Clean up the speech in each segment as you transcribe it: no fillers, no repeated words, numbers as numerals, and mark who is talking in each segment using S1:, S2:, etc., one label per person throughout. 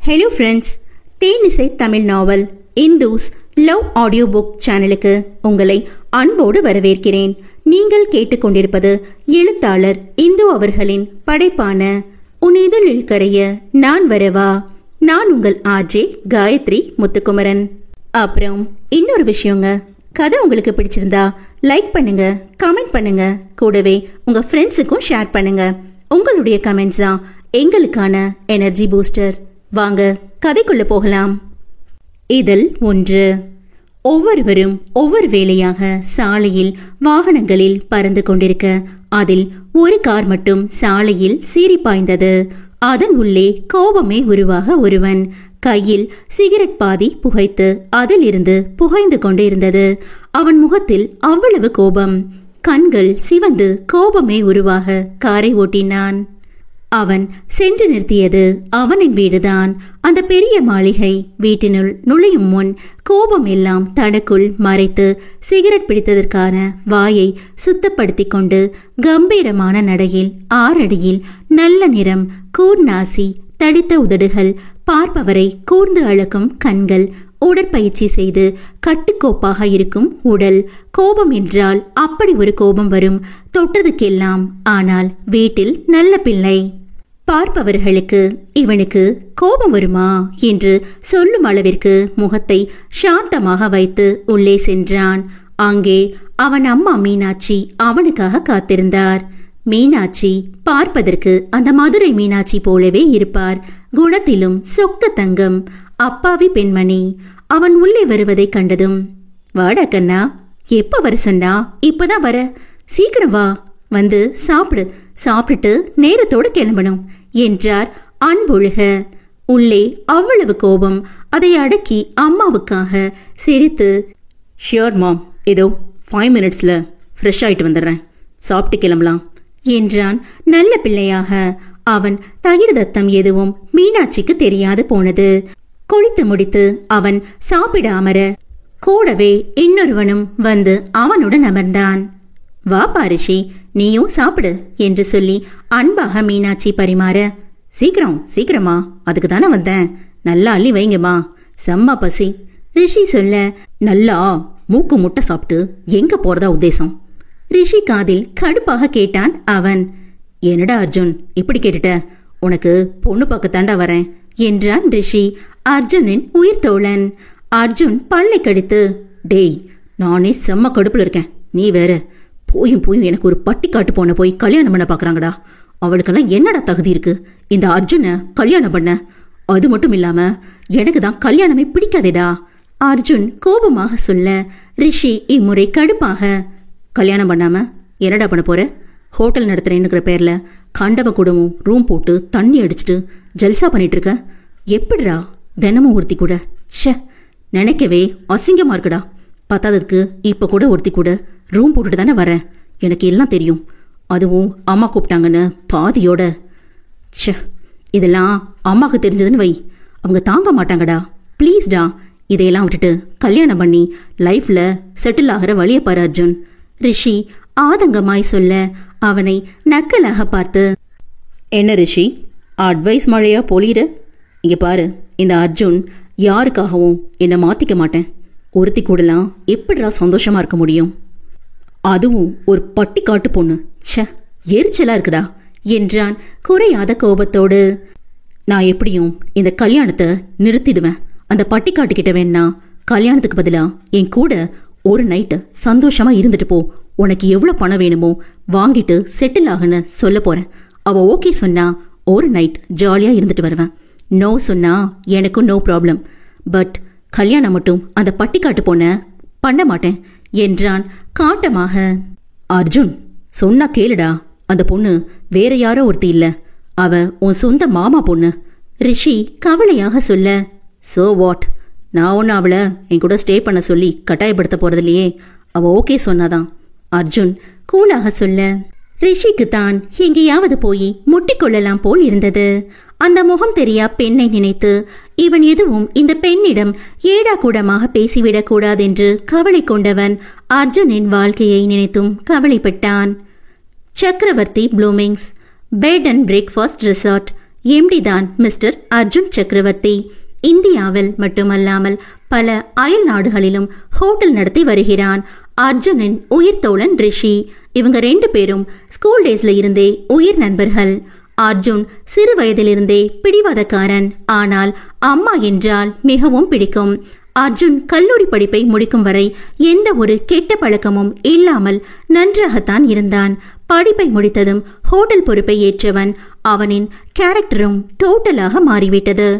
S1: Hello friends, தேனிசை தமிழ் நாவல் Hindus love audio book சேனலுக்கு உங்களை அன்போடு வரவேற்கிறேன். நீங்கள் கேட்டுக்கொண்டிருப்பது எழுத்தாளர் இந்து அவர்களின் படைப்பான உன் இதழில் கரைய நான் வரவா. நான் உங்கள் ஆர்ஜே காயத்ரி முத்துக்குமரன். அப்புறம் இன்னொரு விஷயங்க, கதை உங்களுக்கு பிடிச்சிருந்தா லைக் பண்ணுங்க, கமெண்ட் பண்ணுங்க, கூடவே உங்க ஃப்ரெண்ட்ஸுக்கும் ஷேர் பண்ணுங்க. உங்களுடைய கமெண்ட்ஸ் தான் எங்களுக்கான எனர்ஜி பூஸ்டர். வாங்க கதைக்குள்ள போகலாம். இதில் 1. ஒவ்வொருவரும் ஒவ்வொரு வேளையாக சாலையில் வாகனங்களில் பறந்து கொண்டிருக்க அதில் ஒரு கார் மட்டும் சாலையில் சீறி பாய்ந்தது. அதன் உள்ளே கோபமே உருவாக ஒருவன் கையில் சிகரெட் பாதி புகைத்து அதில் இருந்து புகைந்து கொண்டு இருந்தது. அவன் முகத்தில் அவ்வளவு கோபம், கண்கள் சிவந்து கோபமே உருவாக காரை ஓட்டினான். அவன் சென்று நிறுத்தியது அவனின் வீடுதான். அந்த பெரிய மாளிகை. வீட்டினுள் நுழையும் முன் கோபம் எல்லாம் தனக்குள் மறைத்து சிகரெட் பிடித்ததற்கான வாயை சுத்தப்படுத்தி கொண்டு கம்பீரமான நடையில் 6 அடியில் நல்ல நிறம், கூர்நாசி, தடித்த உதடுகள், பார்ப்பவரை கூர்ந்து அழகும் கண்கள், உடற்பயிற்சி செய்து கட்டுக்கோப்பாக இருக்கும் உடல். கோபம் என்றால் அப்படி ஒரு கோபம் வரும், தொட்டதுக்கெல்லாம். ஆனால் வீட்டில் நல்ல பிள்ளை. பார்ப்பவர்களுக்கு இவனுக்கு கோபம் வருமா என்று சொல்லும் அளவிற்கு முகத்தை சாந்தமாக வைத்து உள்ளே சென்றான். அங்கே அவன் அம்மா மீனாட்சி அவனுக்காக காத்திருந்தார். மீனாட்சி பார்ப்பதற்கு அந்த மதுரை மீனாட்சி போலவே இருப்பார். குணத்திலும் சொக்க தங்கம். அப்பாவி பெண்மணி. அவன் உள்ளே வருவதை கண்டதும், வாடா கண்ணா, எப்ப வர சொன்னா? இப்பதான் வர, சீக்கிரம் வா, வந்து சாப்பிடு, சாப்பிட்டுட்டு நேரத்தோடு கிளம்பணும் என்றார் அன்பொழுக. உள்ளே அவ்வளவு கோபம். அதை அடக்கி அம்மாவுக்காக சிரித்து, ஷியோர் மாம், ஏதோ 5 மினிட்ஸ்ல ஃப்ரெஷ் ஆயிட்டு வந்துடுறேன், சாப்பிட்டு கிளம்பலாம் என்றான் நல்ல பிள்ளையாக. அவன் தகிர்தத்தம் எதுவும் மீனாட்சிக்கு தெரியாது போனது. குளித்து முடித்து அவன் சாப்பிட அமர கூடவே இன்னொருவனும் வந்து அவனுடன் அமர்ந்தான். வா பாரிஷி, நீயும் சாப்பிடு என்று சொல்லி அன்பாக மீனாட்சி பரிமாற, சீக்கிரம் சீக்கிரமா, அதுக்கு தானே வந்தேன், நல்லா அள்ளி வைங்கம்மா, செம்ம பசி ரிஷி சொல்ல, நல்லா மூக்கு முட்டை சாப்பிட்டு எங்க போறதா உத்தேசம்? ரிஷி காதில் கடுப்பாக கேட்டான் அவன். என்னடா அர்ஜுன் இப்படி கேட்டுட்ட, உனக்கு பொண்ணு பார்க்கத்தாண்டா வரேன் என்றான் ரிஷி, அர்ஜுனின் உயிர் தோழன். அர்ஜுன் பல்லை கடித்து, டேய், நானே செம்ம கடுப்புல இருக்கேன், நீ வேற. போயும் எனக்கு ஒரு பட்டி காட்டு போன போய் கல்யாணம் பண்ண பாக்குறாங்கடா. அவளுக்கெல்லாம் என்னடா தகுதி இருக்கு இந்த அர்ஜுனை கல்யாணம் பண்ண? அது மட்டும் இல்லாம எனக்கு தான் கல்யாணமே பிடிக்காதேடா. அர்ஜுன் கோபமாக சொல்ல, ரிஷி இம்முறை கடுப்பாக, கல்யாணம் பண்ணாம என்னடா பண்ண போற? ஹோட்டல் நடத்துறேன்னுங்கிற பேர்ல கண்டவ கூடவும் ரூம் போட்டு தண்ணி அடிச்சுட்டு ஜல்சா பண்ணிட்டு இருக்க. எப்படிடா தினமும் ஒருத்தி கூட? ச்சே, நினைக்கவே அசிங்கமா இருக்குடா. பத்தாததுக்கு இப்ப கூட ஒருத்தி கூட ரூம் போட்டுட்டு தானே வரேன். எனக்கு எல்லாம் தெரியும். அதுவும் அம்மா கூப்பிட்டாங்கன்னு பாதியோட. ச்சே, இதெல்லாம் அம்மாவுக்கு தெரிஞ்சதுன்னு வை, அவங்க தாங்க மாட்டாங்கடா. ப்ளீஸ்டா, இதையெல்லாம் விட்டுட்டு கல்யாணம் பண்ணி லைஃப்ல செட்டில் ஆகிற வழியை பாரு அர்ஜுன். ரிஷி ஆதங்கமாய் சொல்ல, அவனை நக்கலாக பார்த்து, என்ன ரிஷி, அட்வைஸ் மழையா பொழியிற? இங்க பாரு, இந்த அர்ஜுன் யாருக்காகவும் என்னை மாத்திக்க மாட்டேன். ஒருத்தி கூடலாம் எப்படிடா சந்தோஷமா இருக்க முடியும்? அதுவும் ஒரு பட்டி காட்டு பொண்ணு. ச்சே, எரிச்சலா இருக்குடா என்றான் குறையாத கோபத்தோடு. நான் எப்படியும் இந்த கல்யாணத்தை நிறுத்திடுவேன். அந்த பட்டி காட்டுக்கிட்ட வேணா கல்யாணத்துக்கு பதிலா என் கூட ஒரு நைட்டு சந்தோஷமா இருந்துட்டு போ. உனக்கு எவ்வளவு பணம் வேணுமோ வாங்கிட்டு செட்டில் ஆகுன்னு சொல்ல போறேன். அவ ஓகே சொன்னா ஒரு நைட் ஜாலியா இருந்துட்டு வருவேன். நோ சொன்னா எனக்கும் நோ ப்ராப்ளம். பட் கல்யாணம் மட்டும் அந்த பட்டிக்காட்டு பொண்ண பண்ண மாட்டேன் என்றான் காட்டமாக. அர்ஜுன், சொன்னா கேளுடா, அந்த பொண்ணு வேற யாரோ ஒருத்தி இல்ல, அவ உன் சொந்த மாமா பொண்ணு. ரிஷி கவலையாக சொல்ல, சோ வாட்? நான் ஒன்னு அவளை என் கூட ஸ்டே பண்ண சொல்லி கட்டாயப்படுத்த போறதில்லையே, அவ ஓகே சொன்னாதான். அர்ஜுன் கூலாக சொல்ல, ரிஷிக்கு தான் எங்கேயாவது போய் முட்டிக்கொள்ளலாம் போல் இருந்தது. அந்த முகம் தெரியா பெண்ணை நினைத்து இவன் எதுவும் இந்த பெண்ணிடம் ஏடா கூடமாக பேசிவிடக் கூடாதென்று கவலை கொண்டவன் அர்ஜுனின் வாழ்க்கையை நினைத்தும் கவலைப்பட்டான். Chakravarthy Bloomings bed and breakfast resort, MD தான் மிஸ்டர் அர்ஜுன் சக்கரவர்த்தி. இந்தியாவில் மட்டுமல்லாமல் பல அயல் நாடுகளிலும் ஹோட்டல் நடத்தி வருகிறான். அர்ஜுனின் உயிர் தோழன் ரிஷி. இவங்க 2 பேரும் ஸ்கூல் டேஸ்ல இருந்தே உயிர் நண்பர்கள். அர்ஜுன் சிறு வயதிலிருந்தே பிடிவாதக்காரன். ஆனால் அம்மா என்றால் மிகவும் பிடிக்கும். அர்ஜுன் கல்லூரி படிப்பை முடிக்கும் வரை எந்த ஒரு கெட்ட பழக்கமும் இல்லாமல் நன்றாகத்தான் இருந்தான். படிப்பை முடித்ததும் ஹோட்டல் பொறுப்பை ஏற்றவன். அவனின் கேரக்டரும் டோட்டலாக மாறிவிட்டது.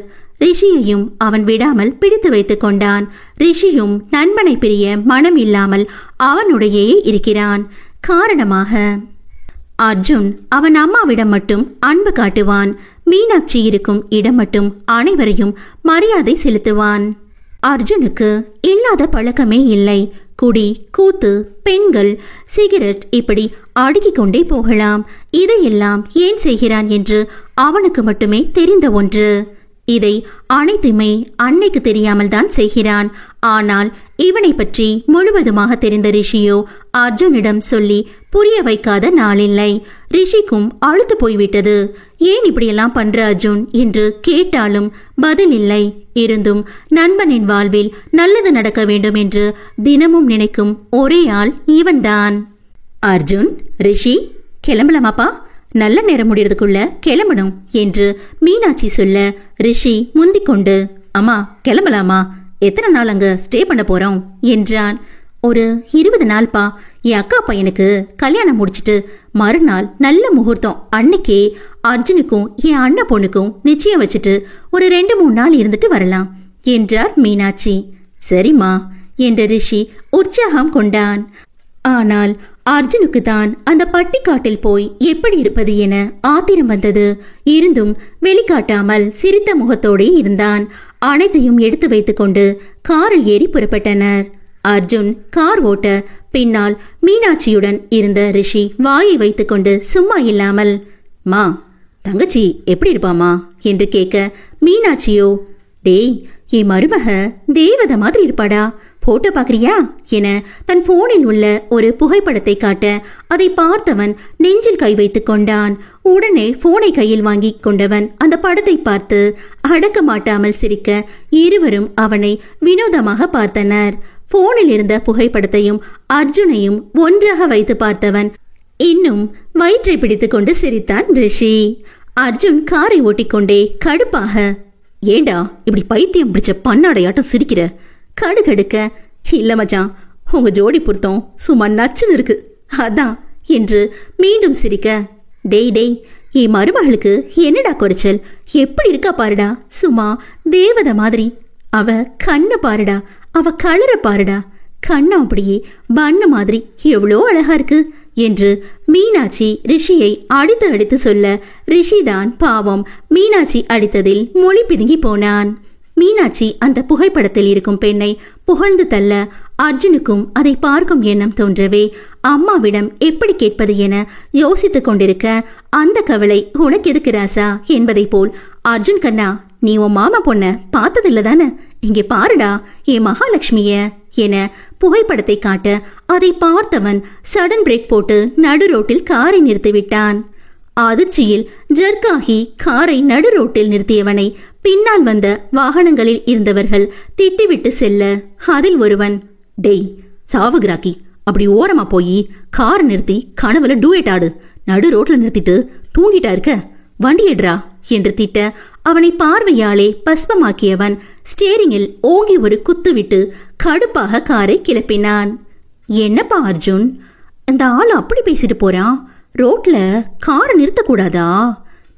S1: ரிஷியையும் அவன் விடாமல் பிடித்து வைத்துக் கொண்டான். ரிஷியும் நண்பனை பிரிய மனம் இல்லாமல் அவனுடையே இருக்கிறான். காரணமாக அர்ஜுன் அவன் அம்மாவிடம் மட்டும் அன்பு காட்டுவான். மீனாட்சி இருக்கும் இடம் மட்டும் அனைவரையும் மரியாதை செலுத்துவான். அர்ஜுனுக்கு இல்லாத பழக்கமே இல்லை. குடி, கூத்து, பெண்கள், சிகரெட் இப்படி அடுக்கிக் கொண்டே போகலாம். இதையெல்லாம் ஏன் செய்கிறான் என்று அவனுக்கு மட்டுமே தெரிந்த ஒன்று. இதை அனைத்துமே அன்னைக்கு தெரியாமல் தான் செய்கிறான். ஆனால் இவனை பற்றி முழுவதுமாக தெரிந்த ரிஷியோ அர்ஜுனிடம் சொல்லி புரிய வைக்காத நாளில்லை. ரிஷிக்கும் அழுத்து போய்விட்டது. ஏன் இப்படியெல்லாம் பண்ற அர்ஜுன் என்று கேட்டாலும் பதில் இல்லை. இருந்தும் நண்பனின் வாழ்வில் நல்லது நடக்க வேண்டும் என்று தினமும் நினைக்கும் ஒரே ஆள் இவன்தான். அர்ஜுன், ரிஷி கிளம்பலாமாப்பா, நல்ல நேரம் முடியறதுக்குள்ள கிளம்பணும் என்று மீனாட்சி சொல்ல ரிஷி முந்திக்கொண்டு, அம்மா கிளம்பலாமா, எத்தனை நாள் அங்க ஸ்டே பண்ண போறோம் என்றான். ஒரு 20 நாள்பா. என் அக்கா பையனுக்கு கல்யாணம் முடிச்சிட்டு மறுநாள் நல்ல முகூர்த்தம் அன்னைக்கே அர்ஜுனுக்கும் என் அண்ணன் பொண்ணுக்கும் நிச்சயம் வச்சுட்டு ஒரு 2-3 நாள் இருந்துட்டு வரலாம் என்றார் மீனாட்சி. சரிம்மா என்ற ரிஷி உற்சாகம் கொண்டான். ஆனால் அர்ஜுனுக்கு தான் அந்த பட்டிக்காட்டில் போய் எப்படி இருப்பது என ஆத்திரம் வந்தது. இருந்தும் வெளிக்காட்டாமல் சிரித்த முகத்தோடு இருந்தான். அனைத்தையும் எடுத்து வைத்துக்கொண்டு காரில் ஏறி புறப்பட்டனர். அர்ஜுன் கார் ஓட்ட பின்னால் மீனாட்சியுடன் இருந்த ரிஷி வாயை வைத்துக்கொண்டு சும்மா இல்லாமல், மா தங்கச்சி எப்படி இருப்பாமா என்று கேட்க மீனாட்சியோ, டேய் என் மருமக தேவதை மாதிரி இருப்பாடா, போட்டோ பாக்குறியா என தன் போனில் உள்ள ஒரு புகைப்படத்தை காட்ட அதை பார்த்தவன் நெஞ்சில் கை வைத்துக் கொண்டான். உடனே போனை கையில் வாங்கி கொண்டவன் அந்த படத்தை பார்த்து அடக்க மாட்டாமல் சிரிக்க இருவரும் அவனை வினோதமாக பார்த்தனர். போனில் இருந்த புகைப்படத்தையும் அர்ஜுனையும் ஒன்றாக வைத்து பார்த்தவன் இன்னும் வயிற்றை பிடித்துக் கொண்டு சிரித்தான் ரிஷி. அர்ஜுன் காரை ஓட்டிக்கொண்டே கடுப்பாக, ஏண்டா இப்படி பைத்தியம் பிடிச்ச பன்னாடையாட்டம் சிரிக்கிற, கடுகடுக்க, இல்ல மச்சான் உங்க ஜோடி பொருத்தம் சும்மா நச்சுன்னு இருக்கு அதான் என்று மீண்டும் சிரிக்க, டேய் டேய் என் மருமகளுக்கு என்னடா குறைச்சல், எப்படி இருக்கா பாருடா, சும்மா தேவதை மாதிரி, அவ கண்ணை பாருடா, அவ கலரை பாருடா, கண்ணா அப்படியே பண்ண மாதிரி எவ்வளோ அழகா இருக்கு என்று மீனாட்சி ரிஷியை அடித்து அடித்து சொல்ல ரிஷிதான் பாவம் மீனாட்சி அடித்ததில் மொழி பிதுங்கி போனான். மீனாட்சி அந்த புகைப்படத்தில் இருக்கும் பெண்ணை புகழ்ந்து தள்ள அர்ஜுனுக்கும் அதை பார்க்கும் எண்ணம் தோன்றவே அம்மாவிடம் எப்படி கேட்பது என யோசித்துக் கொண்டிருக்க, அந்த கவலை உனக்கு எதுக்கு ராசா என்பதை போல், அர்ஜுன் கண்ணா நீ உன் மாமா பொண்ண பார்த்ததில்ல தானே, இங்கே பாருடா என் மகாலட்சுமிய என புகைப்படத்தை காட்ட அதை பார்த்தவன் சடன் பிரேக் போட்டு நடு ரோட்டில் காரை நிறுத்திவிட்டான். அதிர்ச்சியில் ஜர்க்காகி காரை நடு ரோட்டில் நிறுத்தியவனை பின்னால் வந்த வாகனங்களில் இருந்தவர்கள் திட்டிவிட்டு செல்ல, அதில் ஒருவன், டேய் சாவுகிராக்கி, அப்படி ஓரமா போய் கார் நிறுத்தி கனவுல டூயட் ஆடு, நடு ரோட்ல நிறுத்திட்டு தூங்கிட்டா இருக்க, வண்டி எடுறா என்று திட்ட அவனை பார்வையாலே பஸ்பமாக்கியவன் ஸ்டேரிங்கில் ஓங்கி ஒரு குத்து விட்டு கடுப்பாக காரை கிளப்பினான். என்னப்பா அர்ஜுன், அந்த ஆள் அப்படி பேசிட்டு போறான், ரோட்ல காரை நிறுத்தக்கூடாதா?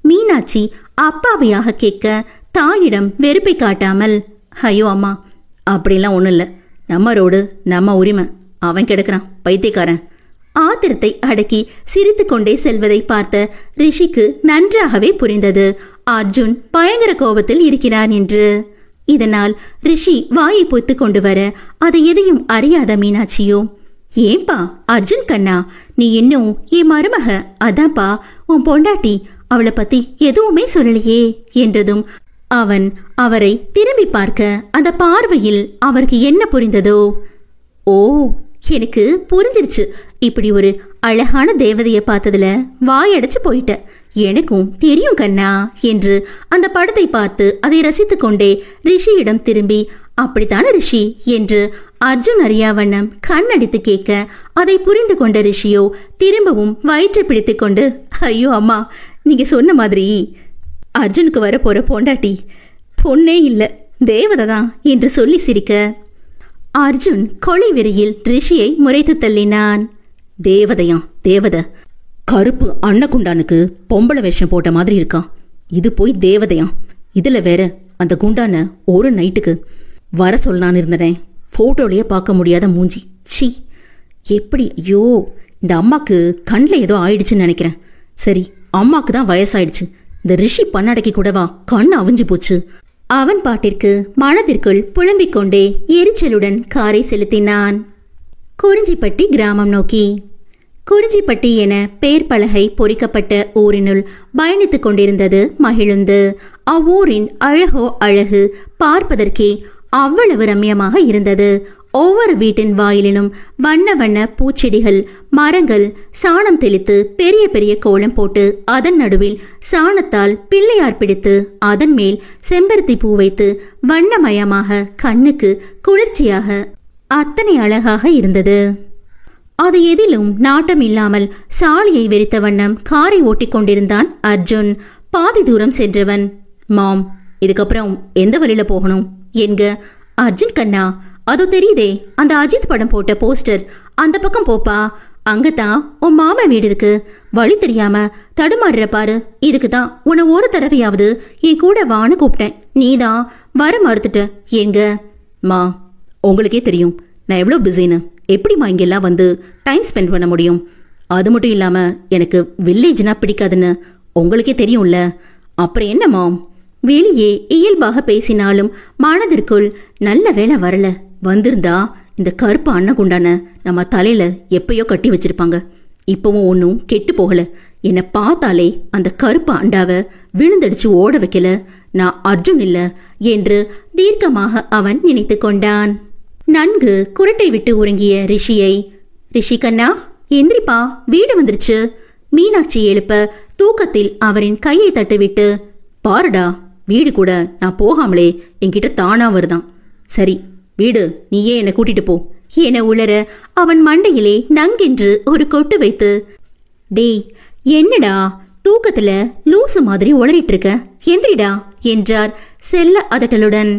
S1: மீனாட்சி அப்பாவையாக கேட்க தாயிடம் வெறுப்பை காட்டாமல், ஐயோ அம்மா அப்படிலாம் ஒன்றும் இல்லை, நம்ம ரோடு நம்ம உரிமை, அவன் கிடக்குறான் பைத்தியக்காரன். ஆத்திரத்தை அடக்கி சிரித்து கொண்டே செல்வதை பார்த்த ரிஷிக்கு நன்றாகவே புரிந்தது அர்ஜுன் பயங்கர கோபத்தில் இருக்கிறான் என்று. இதனால் ரிஷி வாயை பொத்து கொண்டு வர அதை எதையும் அறியாத மீனாட்சியோ, ஏன்பா அர்ஜுன் கண்ணா நீ இன்னும் என் மருமக, அதான்ப்பா உன் பொண்டாட்டி, அவளை பத்தி எதுவுமே சொல்லலையே என்றதும் அவன் அவரை திரும்பி பார்க்க அந்த பார்வையில் அவருக்கு என்ன புரிந்ததோ, ஓ எனக்கு புரிஞ்சிருச்சு, இப்படி ஒரு அழகான தேவதையை பார்த்ததுல வாயடைச்சு போயிட்ட, எனக்கும் தெரியும் கண்ணா என்று அந்த படத்தை பார்த்து அதை ரசித்துக் கொண்டே ரிஷியிடம் திரும்பி, அப்படித்தான ரிஷி என்று அர்ஜுன் அறியாவண்ணம் கண்ணடித்து கேட்க, அதை புரிந்து கொண்ட ரிஷியோ திரும்பவும் வயிற்றை பிடித்து கொண்டு, ஐயோ அம்மா, நீங்க சொன்ன மாதிரி அர்ஜுனுக்கு வர போற பொண்டாட்டி பொண்ணே இல்ல, தேவதை தான் என்று சொல்லி சிரிக்க, அர்ஜுன் கொலை வெறியில் ரிஷியை முறைத்து தள்ளினான். தேவதையா? தேவதை? கருப்பு அன்னகுண்டானுக்கு பொம்பளை வேஷம் போட்ட மாதிரி இருக்கான். இது போய் தேவதையா? இதுல வேற அந்த குண்டான ஒரு நைட்டுக்கு வர சொல்லான்னு இருந்தேன். போட்டோலயே பார்க்க முடியாத மூஞ்சி. சி, எப்படி? ஐயோ, இந்த அம்மாக்கு கண்ணில் ஏதோ ஆயிடுச்சுன்னு நினைக்கிறேன். சரி, அம்மாக்கு தான் வயசாயிடுச்சு, இந்த ரிஷி பண்ணடக்கி கூடவா கண்ணு அவிஞ்சு போச்சு. அவன் பாட்டிற்கு மனதிற்குள் புலம்பிக் கொண்டே எரிச்சலுடன் காரை செலுத்தினான். குறிஞ்சிப்பட்டி கிராமம் நோக்கி. குறிஞ்சிப்பட்டி என பெயர் பலகை பொறிக்கப்பட்ட ஊரினுள் பயணித்துக் கொண்டிருந்தது மகிழுந்து. அவ்வூரின் அழகோ அழகு, பார்ப்பதற்கே அவ்வளவு ரம்யமாக இருந்தது. ஒவ்வொரு வீட்டின் வாயிலிலும் வண்ண வண்ண பூச்செடிகள், மரங்கள், சாணம் தெளித்து பெரிய பெரிய கோலம் போட்டு அதன் நடுவில் சாணத்தால் பிள்ளையார் பிடித்து அதன் மேல் செம்பருத்தி பூ வைத்து வண்ணமயமாக கண்ணுக்கு குளிர்ச்சியாக அத்தனை அழகாக இருந்தது. அது எதிலும் நாட்டம் இல்லாமல் சாலையை வெறித்த வண்ணம் காரை ஓட்டிக் கொண்டிருந்தான் அர்ஜுன். பாதி தூரம் சென்றவன், மாம், இதுக்கப்புறம் எந்த வழியில போகணும் என்க. அர்ஜுன் கண்ணா, அதோ தெரியுதே அந்த அஜித் படம் போட்ட போஸ்டர், அந்த பக்கம் போப்பா, அங்கதான் உன் மாமா வீடு இருக்கு. வழி தெரியாம தடுமாறுற பாரு. இதுக்கு தான் உன்னை ஒரு தடவையாவது என் கூட வான்னு கூப்பிட்டேன், நீதான் வர மறுத்துட்ட எங்க. மா, உங்களுக்கே தெரியும் நான் எவ்வளோ பிஸின்னு. எப்படிமா இங்கெல்லாம் வந்து டைம் ஸ்பெண்ட் பண்ண முடியும்? அது மட்டும் இல்லாம எனக்கு வில்லேஜ்னா பிடிக்காதுன்னு உங்களுக்கே தெரியும்ல. அப்புறம் என்னம்மா? வெளியே இயல்பாக பேசினாலும் மனதிற்குள் நல்ல வேலை வரல, வந்திருந்தா இந்த கருப்பு அன்னகுண்டான நம்ம தலையில எப்பயோ கட்டி வச்சிருப்பாங்க. இப்பவும் ஒன்னும் கெட்டு போகல. என்னை பார்த்தாலே அந்த கருப்பு அண்டாவை விழுந்தடிச்சு ஓட வைக்கல. நான் அர்ஜுன் இல்ல என்று தீர்க்கமாக அவன் நினைத்து கொண்டான். நன்கு குரட்டை விட்டு உறங்கிய ரிஷியை, ரிஷி கண்ணா எந்திரிப்பா, வீடு வந்துருச்சு. மீனாட்சி எழுப்ப தூக்கத்தில் அவரின் கையை தட்டுவிட்டு, பாருடா, வீடு கூட நான் போகாமலே என்கிட்ட தானா வருதான். சரி, வீடு நீயே என்னை கூட்டிட்டு போ என உளர அவன் மண்டையிலே நங்கென்று ஒரு கொட்டு வைத்து, டேய் என்னடா தூக்கத்துல லூசு மாதிரி உளறிட்டு இருக்க, எந்திரிடா என்றார் செல்ல அதட்டலுடன்.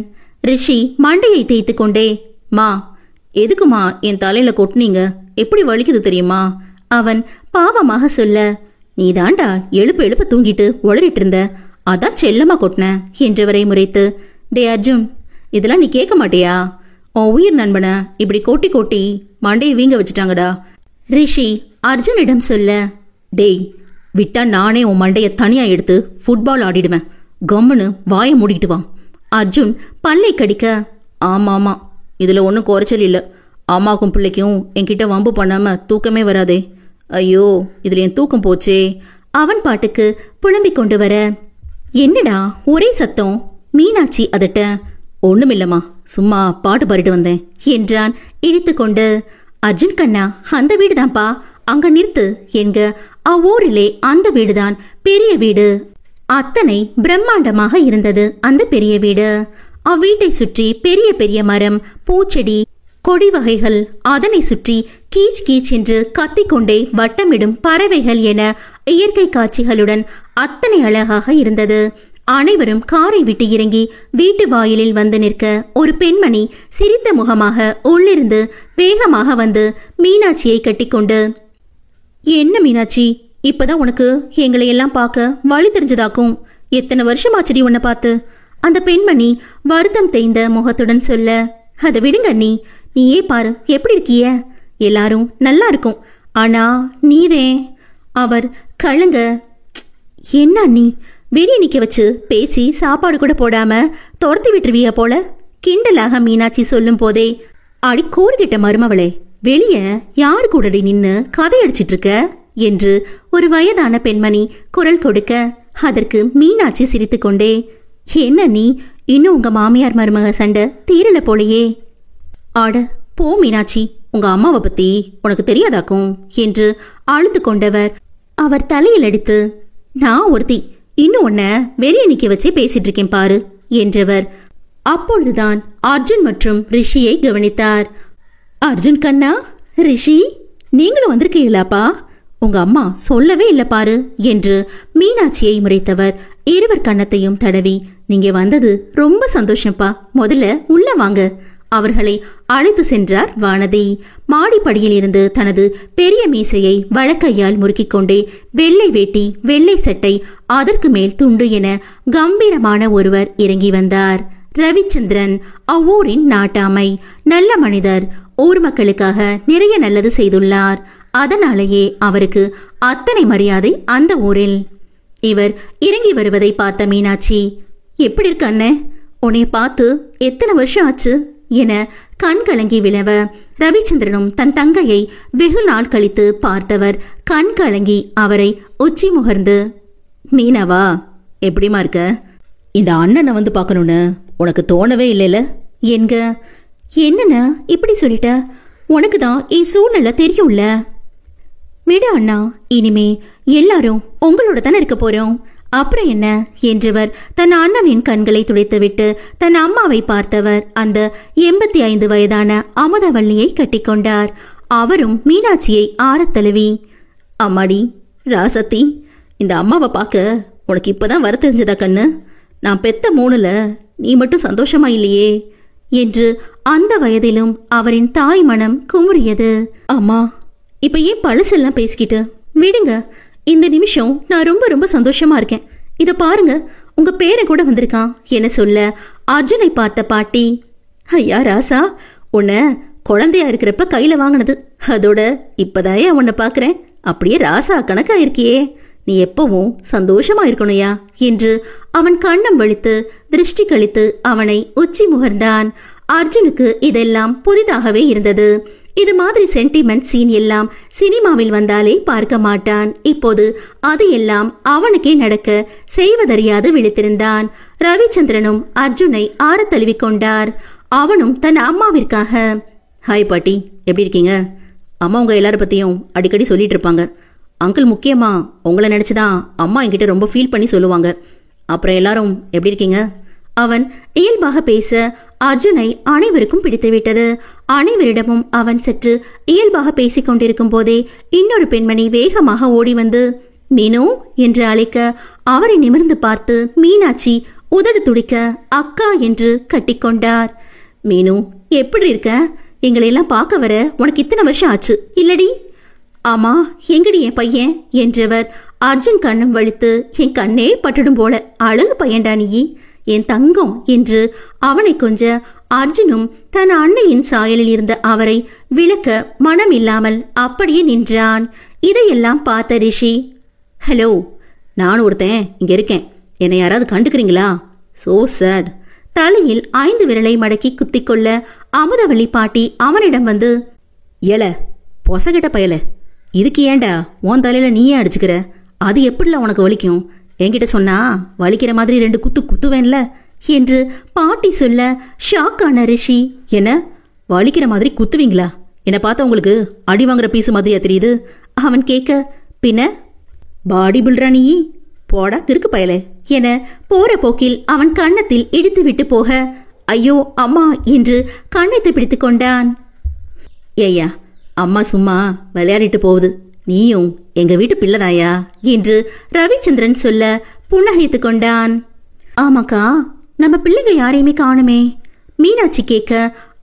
S1: ரிஷி மண்டையை தேய்த்து கொண்டே, மா, எதுக்குமா என் தலையில கொட்டினீங்க? எப்படி வலிக்குது தெரியுமா? அவன் பாவமாக சொல்ல, நீதாண்டா எழுப்ப எழுப்ப தூங்கிட்டு உளறிட்டு இருந்த, அதான் செல்லமா கொட்டின என்றவரை முறைத்து, டே அர்ஜுன், இதெல்லாம் நீ கேட்க மாட்டியா? உன் உயிர் நண்பனை இப்படி கோட்டி கோட்டி மண்டையை வீங்க வச்சுட்டாங்கடா ரிஷி அர்ஜுனிடம் சொல்ல. டேய், விட்டா நானே உன் மண்டையை தனியா எடுத்து ஃபுட்பால் ஆடிடுவேன். கம்முன்னு வாயை மூடிட்டு வா. அர்ஜுன் பல்லை கடிக்க, ஆமா ஆமா, இதுல ஒன்றும் குறைச்சல் இல்லை. அம்மாக்கும் பிள்ளைக்கும் என்கிட்ட வம்பு பண்ணாம தூக்கமே வராதே. ஐயோ, இதுல என் தூக்கம் போச்சே. அவன் பாட்டுக்கு புலம்பிக் கொண்டு வர, என்னடா ஒரே சத்தம்? மீனாட்சி அதட்ட, ஒண்ணுமில்லம்மா, சும்மா பாட்டு பாடிட்டு வந்தேன் என்றான் இழுத்து கொண்டு. அர்ஜுன் கண்ணா, அந்த வீடுதான்ப்பா, அங்க நிறுத்து என்க. அவ்வூரிலே அந்த வீடுதான் பெரிய வீடு. அத்தனை பிரம்மாண்டமாக இருந்தது அந்த பெரிய வீடு. அவ்வீட்டை சுற்றி பெரிய பெரிய மரம், பூச்செடி, கொடி வகைகள், அதனை சுற்றி கீச் கீச் என்று கத்திக்கொண்டே வட்டமிடும் பறவைகள் என இயற்கை காட்சிகளுடன் அத்தனை அழகாக இருந்தது. அனைவரும் காரை விட்டு இறங்கி வீட்டு வாயிலில் வந்து நிற்க ஒரு பெண்மணி சிரித்த முகமாக உள்ளிருந்து வேகமாக வந்து மீனாட்சியை கட்டிக்கொண்டு, என்ன மீனாட்சி, இப்பதான் உனக்கு எங்களை எல்லாம் பார்க்க வழி தெரிஞ்சதாக்கும். எத்தனை வருஷமாச்சடி உன்னை பார்த்து? அந்த பெண்மணி வருத்தம் தேய்ந்த முகத்துடன் சொல்ல. அதை விடுங்க அண்ணி, நீயே பாரு எப்படி இருக்கிய. எல்லாரும் நல்லா இருக்கும், ஆனா நீதே. அவர் கழுங்க. என்ன அண்ணி, வெளியே நிக்க வச்சு பேசி சாப்பாடு கூட போடாம துரத்தி விட்டுருவிய போல கிண்டலாக மீனாட்சி சொல்லும் போதே, அடி கூறுகிட்ட மருமவளே, வெளிய யாரு கூடடி நின்னு கதை அடிச்சிட்டு இருக்க என்று ஒரு வயதான பெண்மணி குரல் கொடுக்க, அதற்கு மீனாட்சி சிரித்து கொண்டே, என்ன நீ இன்னும் உங்க மாமியார் மருமக சண்டை தீரல போலையே. ஆட போ மீனாட்சி, உங்க அம்மாவை பத்தி உனக்கு தெரியாதாக்கும் என்று அழுத்து கொண்டவர் அவர் தலையில் அடித்து, நான் ஒருத்தி இன்னும் உன்னை வெளியே நிக்க வச்சே பேசிட்டு இருக்கேன் பாரு என்றவர். அப்பொழுதுதான் அர்ஜுன் மற்றும் ரிஷியை கவனித்தார். அர்ஜுன் கண்ணா, ரிஷி நீங்களும் வந்திருக்கீங்களாப்பா? உங்க அம்மா சொல்லவே இல்லை பாரு என்று மீனாட்சியை முறைத்தவர் இருவர் கன்னத்தையும் தடவி, நீங்க வந்தது ரொம்ப சந்தோஷம்ப்பா, முதல்ல உள்ள வாங்க அவர்களை அழைத்து சென்றார் வானதி. மாடிப்படியில் இருந்து தனது பெரிய மீசையை வழக்கையால் முறுக்கிக் கொண்டே வெள்ளை வேட்டி, வெள்ளை சட்டை, அதற்கு மேல் துண்டு என கம்பீரமான ஒருவர் இறங்கி வந்தார். ரவிச்சந்திரன் அவ்வூரின் நாட்டாமை, நல்ல மனிதர், ஊர் மக்களுக்காக நிறைய நல்லது செய்துள்ளார். அதனாலேயே அவருக்கு அத்தனை மரியாதை அந்த ஊரில். இவர் இறங்கி வருவதை பார்த்த மீனாட்சி, எப்படி இருக்க அண்ணே, உன்னை பார்த்து எத்தனை வருஷம் ஆச்சு என கண் கலங்கி விழவ, ரவிச்சந்திரனும் தன் தங்கையை வெகு நாள் கழித்து பார்த்தவர் கண் கலங்கி அவரை உச்சி முகர்ந்து, மீனாவா எப்படிமா இருக்க? இந்த அண்ணனை வந்து பார்க்கணும்னு உனக்கு தோணவே இல்லைல என்க. என்னண்ணா இப்படி சொல்லிட்ட? உனக்கு தான் என் சூழ்நிலை தெரியும்ல. விட அண்ணா, இனிமே எல்லாரும் உங்களோட தானே இருக்க போறோம், அப்புறம் என்ன என்றவர் தன் அண்ணனின் கண்களை துடைத்துவிட்டு தன் அம்மாவை பார்த்தவர் அந்த 85 வயதான அமுதவல்லியை கட்டிக்கொண்டார். அவரும் மீனாட்சியை ஆறத் தழுவி, அம்மாடி ராசத்தி, இந்த அம்மாவை பார்க்க உனக்கு இப்பதான் வர தெரிஞ்சதா கண்ணு? நான் பெத்த 3ல நீ மட்டும் சந்தோஷமா இல்லையே என்று அந்த வயதிலும் அவரின் தாய் மனம் குமுறியது. அம்மா, இப்ப ஏன் பழசெல்லாம் பேசிக்கிட்டு விடுங்க, இந்த நிமிஷம் நான் ரொம்ப ரொம்ப சந்தோஷமா இருக்கேன். இத பாருங்க, உங்க பேரை கூட வந்திருக்கான் என சொல்ல அர்ஜுனை பார்த்த பாட்டி, ஐயா ராசா, உன்னை குழந்தையா இருக்கிறப்ப கையில வாங்கினது, அதோட இப்பதாயா உன்னை பாக்குறேன், அப்படியே ராசா கணக்கா இருக்கியே, நீ எப்பவும் சந்தோஷமா இருக்கணும்யா என்று அவன் கண்ணம் வலித்து திருஷ்டி கழித்து அவனை உச்சி முகர்ந்தான். அர்ஜுனுக்கு இதெல்லாம் புதிதாகவே இருந்தது. இது மாதிரி சென்டிமெண்ட் சீன் எல்லாம் சினிமாவில் வந்தாலே பார்க்க மாட்டான். இப்போது அது எல்லாம் அவனுக்கே நடக்க செய்வதறியாது விழித்திருந்தான். ரவிச்சந்திரனும் அர்ஜுனை ஆற தழுவி கொண்டார். அவனும் தன் அம்மாவிற்காக, ஹாய் பாட்டி, எப்படி இருக்கீங்க? அம்மா உங்க எல்லார பத்தியும் அடிக்கடி சொல்லிட்டு இருப்பாங்க. அங்கிள் முக்கியமா உங்களை நினைச்சுதான் அம்மா என்கிட்ட ரொம்ப ஃபீல் பண்ணி சொல்லுவாங்க. அப்புறம் எல்லாரும் எப்படி இருக்கீங்க? அவன் இயல்பாக பேச அர்ஜுனை அனைவருக்கும் பிடித்துவிட்டது. அனைவரிடமும் அவன் சற்று இயல்பாக பேசிக் கொண்டிருக்கும் போதே இன்னொரு பெண்மணி வேகமாக ஓடி வந்து மீனு என்று அழைக்க அவரை நிமிர்ந்து பார்த்து மீனாட்சி உதடு துடிக்க அக்கா என்று கட்டிக்கொண்டார். மீனு, எப்படி இருக்க? எங்களை எல்லாம் பார்க்க வர உனக்கு இத்தனை வருஷம் ஆச்சு இல்லடி? ஆமா, எங்கடி என் பையன் என்றவர் அர்ஜுன் கண்ணும் வலித்து, என் கண்ணே பட்டுடும் போல அழகு பையன்டா நீ, என் தங்கம் என்று அவனை கொஞ்ச அர்ஜுனும் தன் அன்னையின் சாயலில் இருந்த அவரை விளக்க மனம் இல்லாமல் அப்படியே நின்றான். இதையெல்லாம் பார்த்த ரிஷி, ஹலோ, நான் ஒருத்தன் இங்க இருக்கேன், என்னை யாராவது கண்டுக்கிறீங்களா? So sad. தலையில் 5 விரலை மடக்கி குத்திக்கொள்ள அமுதவள்ளி பாட்டி அவனிடம் வந்து, ஏல பொசகிட்ட பயல, இதுக்கு ஏண்டா உன் தலையில நீயே அடிச்சுக்கிற? அது எப்படில உனக்கு வலிக்கும்? என்கிட்ட சொன்னா வலிக்கிற மாதிரி 2 குத்து குத்துவேன்ல என்று பாட்டி சொல்ல ஷாக்கான ரிஷி, என்ன வலிக்கிற மாதிரி குத்துவீங்களா? என்னை பார்த்தா உங்களுக்கு அடி வாங்குற பீஸு மாதிரியா தெரியுது? அவன் கேட்க, பின்ன பாடி பில்டரா நீ, போடா கிறுக்கு பயலே என போற போக்கில் அவன் கன்னத்தில் இடித்து விட்டு போக, ஐயோ அம்மா என்று கண்ணத்தை பிடித்து கொண்டான். ஏய்யா, அம்மா சும்மா விளையாடிட்டு போகுது, நீயும் எங்க வீட்டு பிள்ளைதாயா என்று ரவிச்சந்திரன் சொல்ல புன்னகைத்து கொண்டான். ஆமாக்கா, நம்ம பிள்ளைங்க யாரையுமே காணுமே மீனாட்சி கேட்க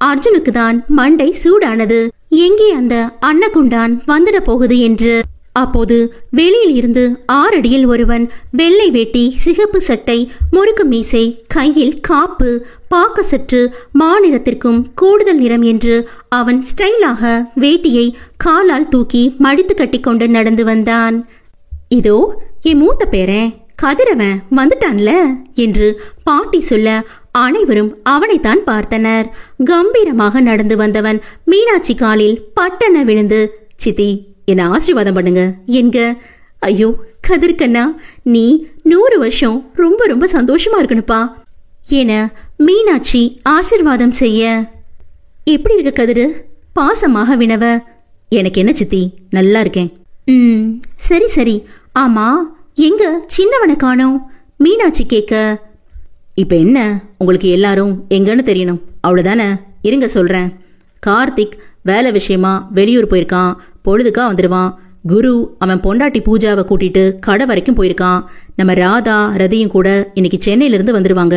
S1: அர்ஜுனுக்கு தான் மண்டை சூடானது. எங்கே அந்த அன்னகுண்டான் வந்துட போகுது என்று. அப்போது வெளியில் இருந்து 6 அடியில் ஒருவன் வெள்ளை வேட்டி, சிகப்பு சட்டை, முறுக்கு மீசை, கையில் காப்பு, பார்க்க சற்று மாநிறத்திற்கும் கூடுதல் நிறம் என்று அவன் ஸ்டைலாக வேட்டியை காலால் தூக்கி மடித்து கட்டிக்கொண்டு நடந்து வந்தான். இதோ என் மூத்த பேரன் கதிரவன் வந்துட்டான்ல என்று பாட்டி சொல்ல அனைவரும் அவனைத்தான் பார்த்தனர். கம்பீரமாக நடந்து வந்தவன் மீனாட்சி காலில் பட்டன விழுந்து, சித்தி என்ன ஆசீர்வாதம் பண்ணுங்க என்க. ஐயோ கதிர்கண்ணா, நீ 100 வருஷம் ரொம்ப ரொம்ப சந்தோஷமா இருக்கணுப்பா என மீனாட்சி ஆசீர்வாதம் செய்ய, எப்படி இருக்க கதிரு பாசமாக வினவ, எனக்கு என்ன சித்தி, நல்லா இருக்கேன். சரி சரி, ஆமா எங்க சின்னவனை காணோம்? மீனாட்சி கேட்க, இப்ப என்ன உங்களுக்கு எல்லாரும் எங்கன்னு தெரியணும் அவ்வளவுதானே? இருங்க சொல்றேன். கார்த்திக் வேலை விஷயமா வெளியூர் போயிருக்கான். பொழுதுக்கா வந்துடுவான். குரு அவன் பொண்டாட்டி பூஜாவை கூட்டிட்டு கடை வரைக்கும் போயிருக்கான். நம்ம ராதா ரதியும் கூட இன்னைக்கு சென்னையில இருந்து வந்துருவாங்க.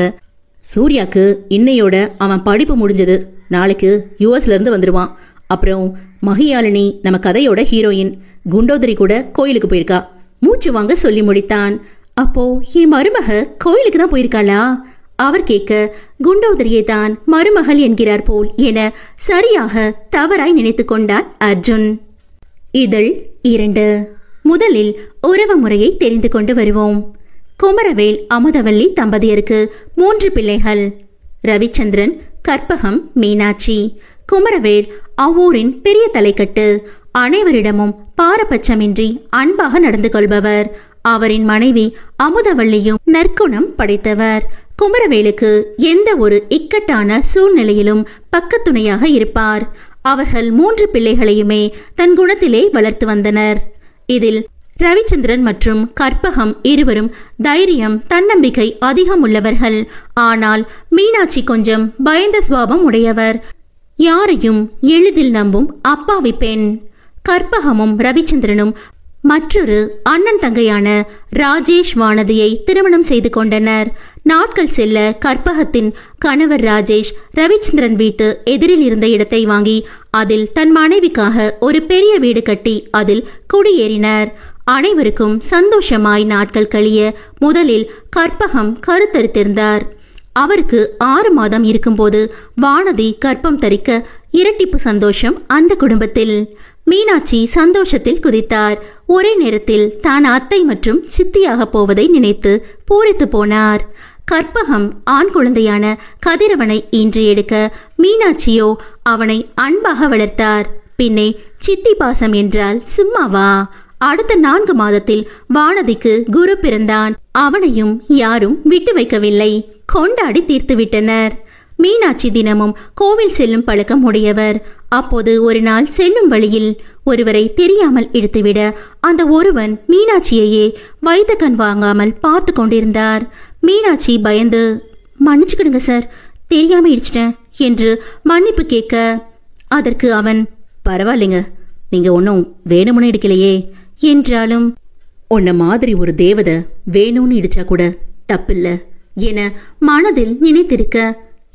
S1: சூர்யாக்கு இன்னையோட அவன் படிப்பு முடிஞ்சது. நாளைக்கு யுஎஸ்ல இருந்து வந்துருவான். அப்புறம் மகியாலினி நம்ம கதையோட ஹீரோயின் குண்டோதரி கூட கோயிலுக்கு போயிருக்கா. மூச்சு வாங்க சொல்லி முடித்தான். அப்போ என் மருமக கோயிலுக்கு தான் போயிருக்காளா? அவர் கேட்க, குண்டோதரியை தான் மருமகள் என்கிறார் போல் என சரியாக தவறாய் நினைத்து கொண்டார் அர்ஜுன். இதழ் 2. முதலில் உறவு முறையை தெரிந்து கொண்டு வருவோம். குமரவேல் அமுதவல்லி தம்பதியருக்கு 3 பிள்ளைகள். ரவிச்சந்திரன், கற்பகம், மீனாட்சி. குமரவேல் அவ்வூரின் பெரிய தலைக்கட்டு. அனைவரிடமும் பாரபட்சமின்றி அன்பாக நடந்து கொள்பவர். அவரின் மனைவி அமுதவல்லியும் நற்குணம் படைத்தவர். குமரவேலுக்கு எந்த ஒரு இக்கட்டான சூழ்நிலையிலும் பக்கத்துணையாக இருப்பார். அவர்கள் 3 பிள்ளைகளையுமே தன் குணத்திலே வளர்த்து வந்தனர். இதில் ரவிச்சந்திரன் மற்றும் கற்பகம் இருவரும் தைரியம், தன்னம்பிக்கை அதிகம் உள்ளவர்கள். ஆனால் மீனாட்சி கொஞ்சம் பயந்த சுபாவம் உடையவர். யாரையும் எளிதில் நம்பும் அப்பாவி பெண். கற்பகமும் ரவிச்சந்திரனும் மற்றொரு அண்ணன் தங்கையான ராஜேஷ் வானதியை திருமணம் செய்து கொண்டனர். நாட்கள் செல்ல கற்பகத்தின் கணவர் ராஜேஷ் ரவிச்சந்திரன் வீட்டு எதிரில் இருந்த இடத்தை வாங்கி அதில் தன் மனைவிக்காக ஒரு பெரிய வீடு கட்டி அதில் குடியேறினர். அனைவருக்கும் சந்தோஷமாய் நாட்கள் கழிய முதலில் கற்பகம் கருத்தரித்திருந்தார். அவருக்கு 6 மாதம் இருக்கும்போது வானதி கர்ப்பம் தரிக்க இரட்டிப்பு சந்தோஷம் அந்த குடும்பத்தில். மீனாட்சி சந்தோஷத்தில் குதித்தார். ஒரே நேரத்தில் தான் அத்தை மற்றும் சித்தியாக போவதை நினைத்து பூரித்து போனார். கற்பகம் ஆண் குழந்தையான கதிரவனை ஈன்று எடுக்க மீனாட்சியோ அவனை அன்பாக வளர்த்தார். பின்னே சித்தி பாசம் என்றால் சும்மாவா? அடுத்த 4 மாதத்தில் வானதிக்கு குரு பிறந்தான். அவனையும் யாரும் விட்டு வைக்கவில்லை. கொண்டாடி தீர்த்து விட்டனர். மீனாட்சி தினமும் கோவில் செல்லும் பழக்கம் உடையவர். அப்போது ஒரு நாள் செல்லும் வழியில் ஒருவரை தெரியாமல் இழுத்துவிட அந்த ஒருவன் மீனாட்சியையே வைத்த கண் வாங்காமல் பார்த்து கொண்டிருந்தார். மீனாட்சி பயந்து, மன்னிச்சுக்கிடுங்க சார், தெரியாம இடிச்சிட்டேன் என்று மன்னிப்பு கேட்க, அதற்கு அவன், பரவாயில்லைங்க, நீங்க ஒன்னும் வேணும்னு இடிக்கலையே என்றாலும் உன்ன மாதிரி ஒரு தேவதை வேணும்னு இடிச்சா கூட தப்பில்ல என மனதில் நினைத்திருக்க,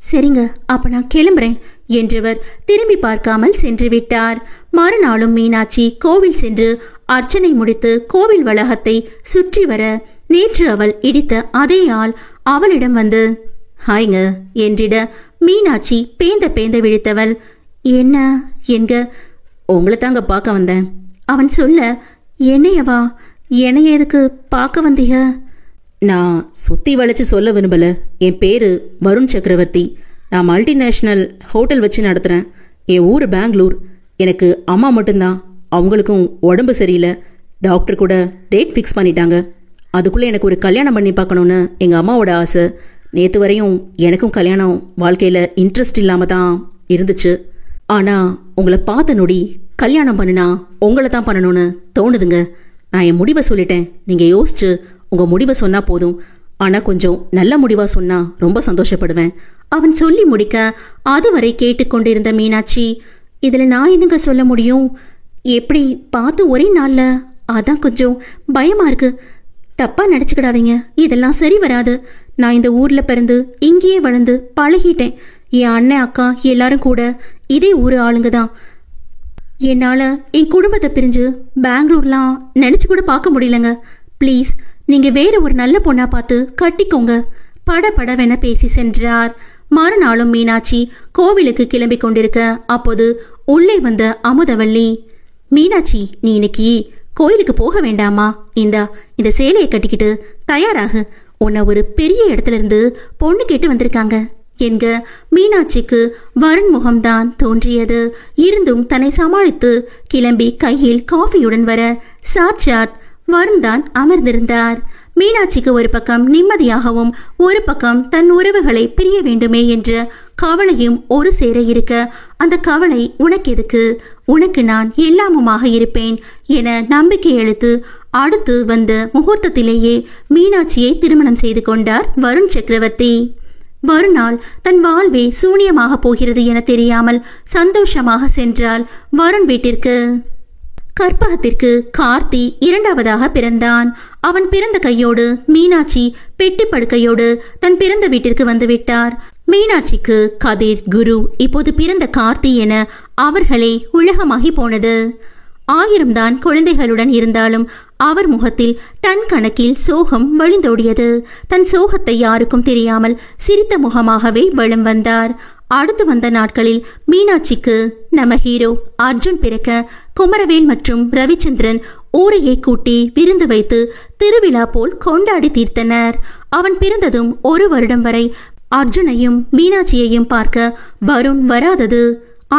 S1: சரிங்க அப்ப நான் கிளம்புறேன் என்றவர் திரும்பி பார்க்காமல் சென்று விட்டார். மறுநாளும் மீனாட்சி கோவில் சென்று அர்ச்சனை முடித்து கோவில் வளாகத்தை சுற்றி வர நேற்று அவள் இடித்த அதே ஆள் அவளிடம் வந்து ஹாய்ங்க என்றிட மீனாட்சி பேந்த பேந்த விழித்தவள், என்ன என்க, உங்களை தாங்க பார்க்க வந்தேன். அவன் சொல்ல, என்னையவா? என்னைய எதுக்கு பார்க்க வந்தீங்க? நான் சுத்தி வளைச்சு சொல்ல விரும்பல. என் பேரு வருண் சக்கரவர்த்தி. நான் மல்டிநேஷ்னல் ஹோட்டல் வச்சு நடத்துகிறேன். என் ஊர் பெங்களூர். எனக்கு அம்மா மட்டும்தான். அவங்களுக்கும் உடம்பு சரியில்லை. டாக்டர் கூட டேட் ஃபிக்ஸ் பண்ணிட்டாங்க. அதுக்குள்ளே எனக்கு ஒரு கல்யாணம் பண்ணி பார்க்கணுன்னு எங்கள் அம்மாவோட ஆசை. நேற்று வரையும் எனக்கும் கல்யாணம் வாழ்க்கையில் இன்ட்ரெஸ்ட் இல்லாமல் தான் இருந்துச்சு. ஆனால் உங்களை பார்த்த நொடி கல்யாணம் பண்ணினா உங்களை தான் பண்ணணும்னு தோணுதுங்க. நான் என் முடிவை சொல்லிட்டேன். நீங்கள் யோசிச்சு உங்கள் முடிவை சொன்னால் போதும். ஆனால் கொஞ்சம் நல்ல முடிவாக சொன்னால் ரொம்ப சந்தோஷப்படுவேன். அவன் சொல்லி முடிக்க அதுவரை கேட்டுக்கொண்டிருந்த மீனாட்சி, இதில் நான் என்னங்க சொல்ல முடியும்? எப்படி பார்த்து ஒரே நாளில்? அதான் கொஞ்சம் பயமாக இருக்கு. தப்பாக நினச்சிக்கிடாதீங்க, இதெல்லாம் சரி வராது. நான் இந்த ஊரில் பிறந்து இங்கேயே வளர்ந்து பழகிட்டேன். என் அண்ணன் அக்கா எல்லாரும் கூட இதே ஊர் ஆளுங்க தான். என்னால் என் குடும்பத்தை பிரிஞ்சு பெங்களூர்லாம் நினச்சி கூட பார்க்க முடியலங்க. ப்ளீஸ் நீங்கள் வேற ஒரு நல்ல பொண்ணா பார்த்து கட்டிக்கோங்க படபடவென பேசி சென்றார். மறுநாளும் மீனாட்சி கோவிலுக்கு கிளம்பி கொண்டிருக்க அப்போது உள்ளே வந்த அமுதவல்லி, மீனாட்சி நீ இன்னைக்கு கோயிலுக்கு போக வேண்டாமா? இந்த சேலையை கட்டிக்கிட்டு தயாராகு. உன்னை ஒரு பெரிய இடத்துல இருந்து பொண்ணு கேட்டு வந்திருக்காங்க என்க மீனாட்சிக்கு வருண் முகம்தான் தோன்றியது. இருந்தும் தன்னை சமாளித்து கிளம்பி கையில் காஃபியுடன் வர சாட்சாத் வருண் தான் அமர்ந்திருந்தார். மீனாட்சிக்கு ஒரு பக்கம் நிம்மதியாகவும் ஒரு பக்கம் தன் உறவுகளை பிரிய வேண்டுமே என்ற கவலையும் ஒரு சேர இருக்க, அந்த கவலை உனக்கு எதுக்கு, உனக்கு நான் எல்லாமுமாக இருப்பேன் என நம்பிக்கை அளித்து அடுத்து வந்த முகூர்த்தத்திலேயே மீனாட்சியை திருமணம் செய்து கொண்டார் வருண் சக்கரவர்த்தி. மறுநாள் தன் வாழ்வே சூனியமாக போகிறது என தெரியாமல் சந்தோஷமாக சென்றாள் வருண் வீட்டிற்கு. கற்பகத்திற்கு கார்த்தி இரண்டாவதாக பிறந்தான். அவன் பிறந்த கையோடு மீனாட்சி பெட்டி படுக்கையோடு தன் பிறந்த வீட்டிற்கு வந்துவிட்டார். மீனாட்சிக்கு கதிர், குரு, இப்போது பிறந்த கார்த்தி என அவர்களே உலகமாகி போனது. 1000 தான் குழந்தைகளுடன் இருந்தாலும் அவர் முகத்தில் டன் கணக்கில் சோகம் வழிந்தோடியது. தன் சோகத்தை யாருக்கும் தெரியாமல் சிரித்த முகமாகவே வலம் வந்தார். அடுத்து வந்த நாட்களில் மீனாட்சிக்கு நம்ம ஹீரோ அர்ஜுன் பிறக்க குமரவேல் மற்றும் ரவிச்சந்திரன் ஊரையை கூட்டி விருந்து வைத்து திருவிழா போல் கொண்டாடி தீர்த்தனர். அவன் பிறந்ததும் 1 வருடம் வரை அர்ஜுனையும் மீனாட்சியையும் பார்க்க வருண் வராதது